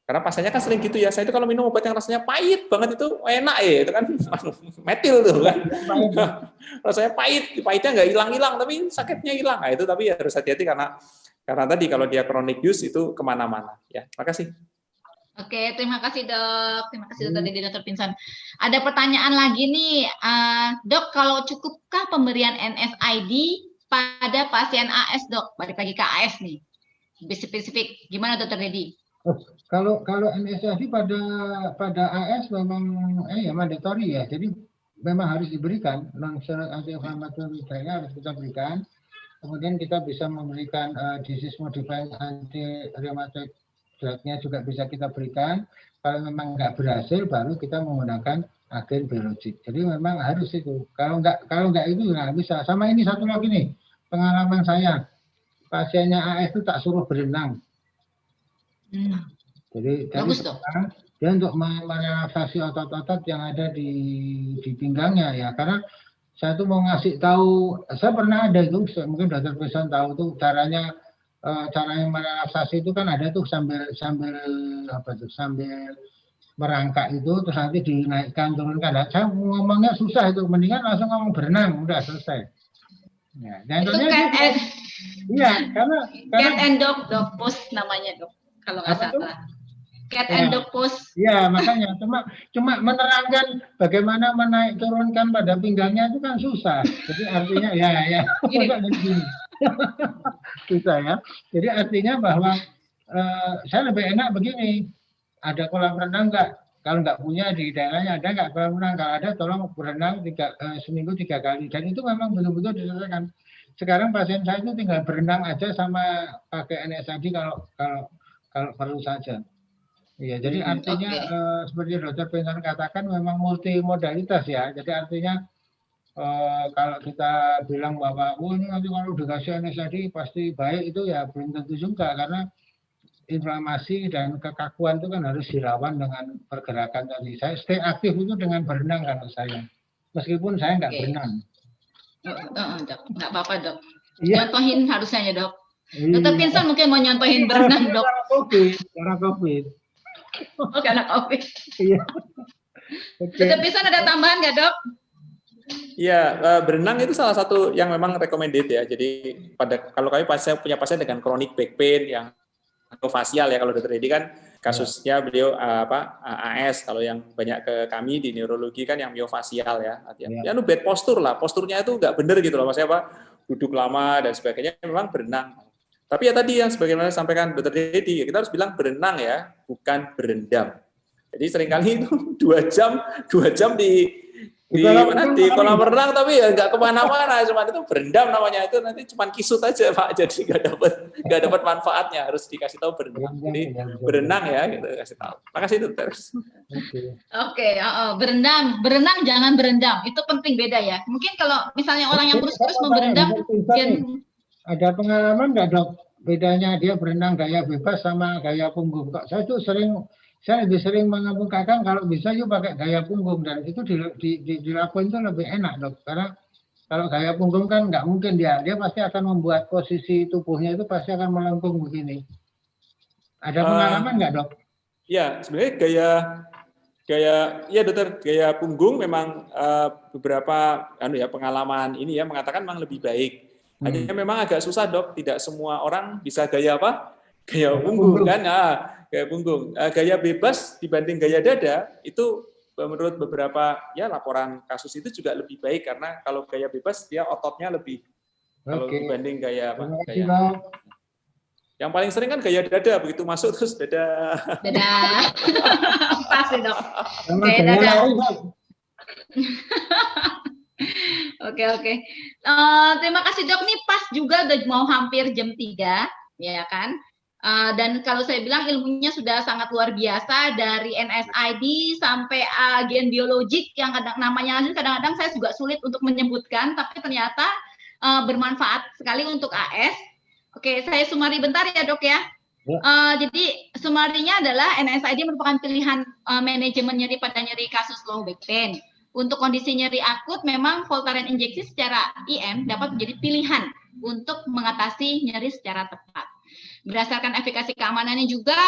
karena pasiennya kan sering gitu ya, saya itu kalau minum obat yang rasanya pahit banget itu enak ya, itu kan metil tuh kan. Rasanya pahitnya nggak hilang-hilang, tapi sakitnya hilang. Nah, itu tapi harus hati-hati karena tadi kalau dia chronic use itu kemana-mana. Ya, makasih. Oke, terima kasih dok. Terima kasih Dr. Pinson. Ada pertanyaan lagi nih, dok, kalau cukupkah pemberian NSAID pada pasien AS dok? Balik lagi ke AS nih, lebih spesifik. Gimana Dr. Dedi? Kalau NSAID pada AS memang mandatory ya, jadi memang harus diberikan. Non-steroid anti-inflammatory harus kita berikan. Kemudian kita bisa memberikan disease modifying anti-rheumatoid drug-nya juga bisa kita berikan. Kalau memang nggak berhasil, baru kita menggunakan agen biologik. Jadi memang harus itu. Kalau nggak itu nggak bisa. Sama ini satu lagi nih, pengalaman saya, pasiennya AS itu tak suruh berenang. Jadi bagus dok. Dia untuk merelaksasi otot-otot yang ada di pinggangnya ya. Karena saya tuh mau ngasih tahu, saya pernah ada itu, mungkin Dr. Pinson tahu tuh caranya merelaksasi itu kan ada tuh sambil merangkak itu, terus nanti dinaikkan turunkan. Nah, saya ngomongnya susah itu, mendingan langsung ngomong berenang, udah selesai. Ya, itu cat and iya, karena cat and dog pose namanya dok, kalau nggak salah. Cat and dog pose. Iya, makanya cuma menerangkan bagaimana menaik turunkan pada pinggangnya itu kan susah. Jadi artinya ya. Susah ya. Jadi artinya bahwa saya lebih enak begini. Ada kolam renang nggak? Kalau nggak punya di daerahnya ada nggak kolam renang? Kalau ada tolong berenang seminggu 3 kali. Dan itu memang betul-betul diselesaikan. Sekarang pasien saya itu tinggal berenang aja sama pakai NSAID kalau perlu saja. Iya, jadi artinya seperti Dr. Pinson katakan memang multimodalitas ya. Jadi artinya kalau kita bilang bahwa ini nanti kalau dikasih NSAID pasti baik, itu ya belum tentu juga, karena inflamasi dan kekakuan itu kan harus dilawan dengan pergerakan tadi. Saya stay aktif itu dengan berenang kalau saya, meskipun saya nggak berenang. Dok, nggak apa-apa dok. Iya. Contohin harusnya ya dok. Dr. Pinson mungkin mau nyontohin berenang dok. Karena COVID. Oh, karena COVID. Iya. Dr. Pinson ada tambahan nggak dok? Iya, berenang itu salah satu yang memang recommended ya. Jadi kalau kami punya pasien dengan chronic back pain yang miofasial ya, kalau Dr. Dedi kan kasusnya beliau AS, kalau yang banyak ke kami di neurologi kan yang miofasial ya. Ya bad postur lah, posturnya itu nggak bener gitu loh, maksudnya duduk lama dan sebagainya, memang berenang. Tapi ya tadi yang sebagaimana sampaikan Dr. Dedi, kita harus bilang berenang ya, bukan berendam. Jadi seringkali itu 2 jam di kolam renang, tapi ya nggak kemana-mana, cuma itu berendam namanya, itu nanti cuma kisut aja Pak, jadi nggak dapat manfaatnya, harus dikasih tahu berenang. Jadi berenang ya, gitu kasih tahu. Makasih dokter. Oke, berenang jangan berendam, itu penting, beda ya. Mungkin kalau misalnya orang yang terus memberendam, ada pengalaman nggak dok bedanya dia berenang gaya bebas sama gaya punggung? Kok saya lebih sering mengemukakan kalau bisa yuk pakai gaya punggung, dan itu dilakukan itu lebih enak dok, karena kalau gaya punggung kan nggak mungkin dia pasti akan membuat posisi tubuhnya itu pasti akan melengkung begini. Ada pengalaman nggak dok? Ya, sebenarnya ya dokter, gaya punggung memang beberapa pengalaman ini ya mengatakan memang lebih baik. Hanya memang agak susah dok, tidak semua orang bisa gaya gaya punggung kan. Gaya punggung, gaya bebas dibanding gaya dada itu menurut beberapa ya laporan kasus itu juga lebih baik, karena kalau gaya bebas dia ototnya lebih kalau dibanding gaya yang paling sering kan gaya dada, begitu masuk terus dada. Pasti dok. Gaya dada. Oke. Terima kasih dok, nih pas juga udah mau hampir jam 3 ya kan. Dan kalau saya bilang ilmunya sudah sangat luar biasa, dari NSAID sampai agen biologik yang namanya kadang-kadang saya juga sulit untuk menyebutkan, tapi ternyata bermanfaat sekali untuk AS. Oke, saya sumari bentar ya dok ya. Jadi sumarinya adalah NSAID merupakan pilihan manajemen nyeri pada nyeri kasus low back pain. Untuk kondisi nyeri akut, memang Voltaren injeksi secara IM dapat menjadi pilihan untuk mengatasi nyeri secara tepat. Berdasarkan efikasi keamanannya juga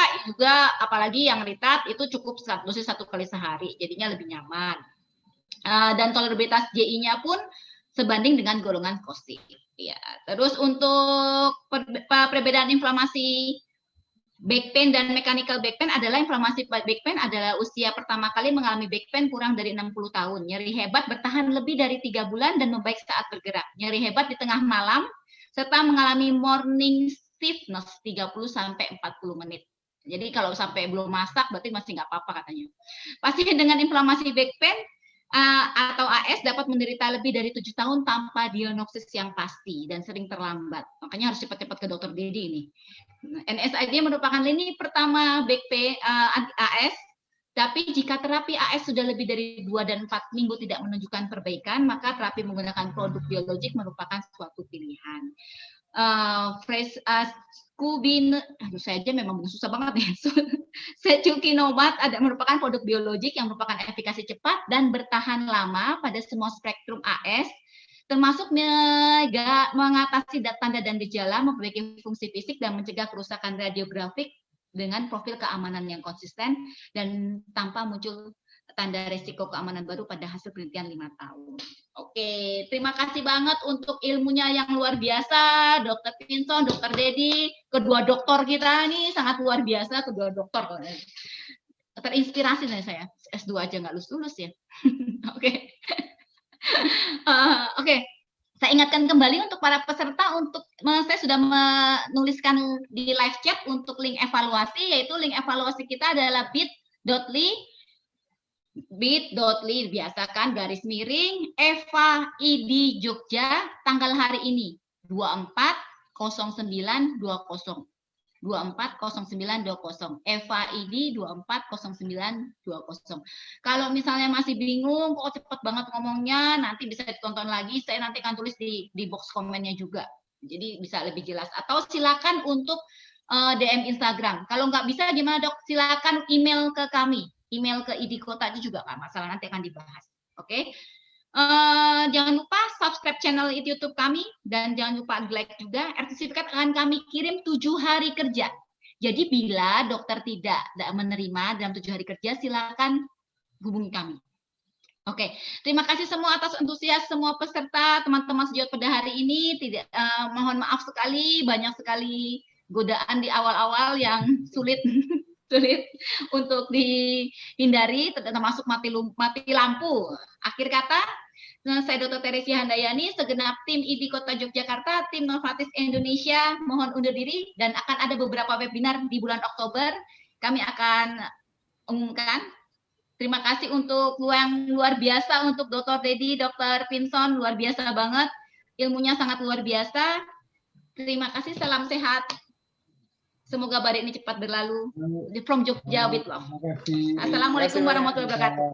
apalagi yang Ritat itu cukup dosis 1 kali sehari, jadinya lebih nyaman. Dan tolerabilitas JI-nya pun sebanding dengan golongan COSIC. Ya, terus untuk perbedaan inflamasi back pain dan mechanical back pain adalah inflamasi back pain adalah usia pertama kali mengalami back pain kurang dari 60 tahun. Nyeri hebat bertahan lebih dari 3 bulan dan membaik saat bergerak. Nyeri hebat di tengah malam serta mengalami morning stiffness 30-40 menit. Jadi kalau sampai belum masak berarti masih nggak apa-apa katanya. Pasien dengan inflamasi back pain atau AS dapat menderita lebih dari 7 tahun tanpa diagnosis yang pasti dan sering terlambat. Makanya harus cepat-cepat ke dokter Dedi ini. NSAID merupakan lini pertama back pain AS, tapi jika terapi AS sudah lebih dari 2 dan 4 minggu tidak menunjukkan perbaikan, maka terapi menggunakan produk biologik merupakan suatu pilihan. Saya aja memang susah banget ya. Secukinumab merupakan produk biologik yang merupakan efikasi cepat dan bertahan lama pada semua spektrum AS, termasuk mengatasi tanda dan gejala, memperbaiki fungsi fisik dan mencegah kerusakan radiografik dengan profil keamanan yang konsisten dan tanpa muncul tanda resiko keamanan baru pada hasil penelitian 5 tahun. Oke, terima kasih banget untuk ilmunya yang luar biasa, Dr. Pinson, Dr. Dedi, kedua dokter kita ini sangat luar biasa, kedua dokter. Terinspirasi nih saya, S2 aja nggak lulus-lulus ya. Oke. Oke. Saya ingatkan kembali untuk para peserta, saya sudah menuliskan di live chat untuk link evaluasi, yaitu link evaluasi kita adalah bit.ly biasakan garis miring Eva ID Jogja tanggal hari ini 240920 Eva ID 240920. Kalau misalnya masih bingung kok cepet banget ngomongnya, nanti bisa ditonton lagi, saya nanti akan tulis di box komennya juga, jadi bisa lebih jelas. Atau silakan untuk DM Instagram. Kalau nggak bisa gimana dok, silakan email ke kami, email ke ID Kota itu juga nggak masalah, nanti akan dibahas. Oke. Jangan lupa subscribe channel YouTube kami dan jangan lupa like juga. Sertifikat akan kami kirim 7 hari kerja. Jadi bila dokter tidak menerima dalam 7 hari kerja, silakan hubungi kami. Oke, terima kasih semua atas antusias semua peserta, teman-teman sejawat pada hari ini. Mohon maaf sekali, banyak sekali godaan di awal-awal yang sulit untuk dihindari, termasuk mati lampu. Akhir kata, saya Dr. Teresia Handayani, segenap tim ID Kota Yogyakarta, tim Novartis Indonesia, mohon undur diri, dan akan ada beberapa webinar di bulan Oktober. Kami akan umumkan. Terima kasih untuk yang luar biasa untuk Dr. Dedi, Dr. Pinson, luar biasa banget. Ilmunya sangat luar biasa. Terima kasih, salam sehat. Semoga badai ini cepat berlalu. From Jogja with love. Assalamualaikum warahmatullahi wabarakatuh.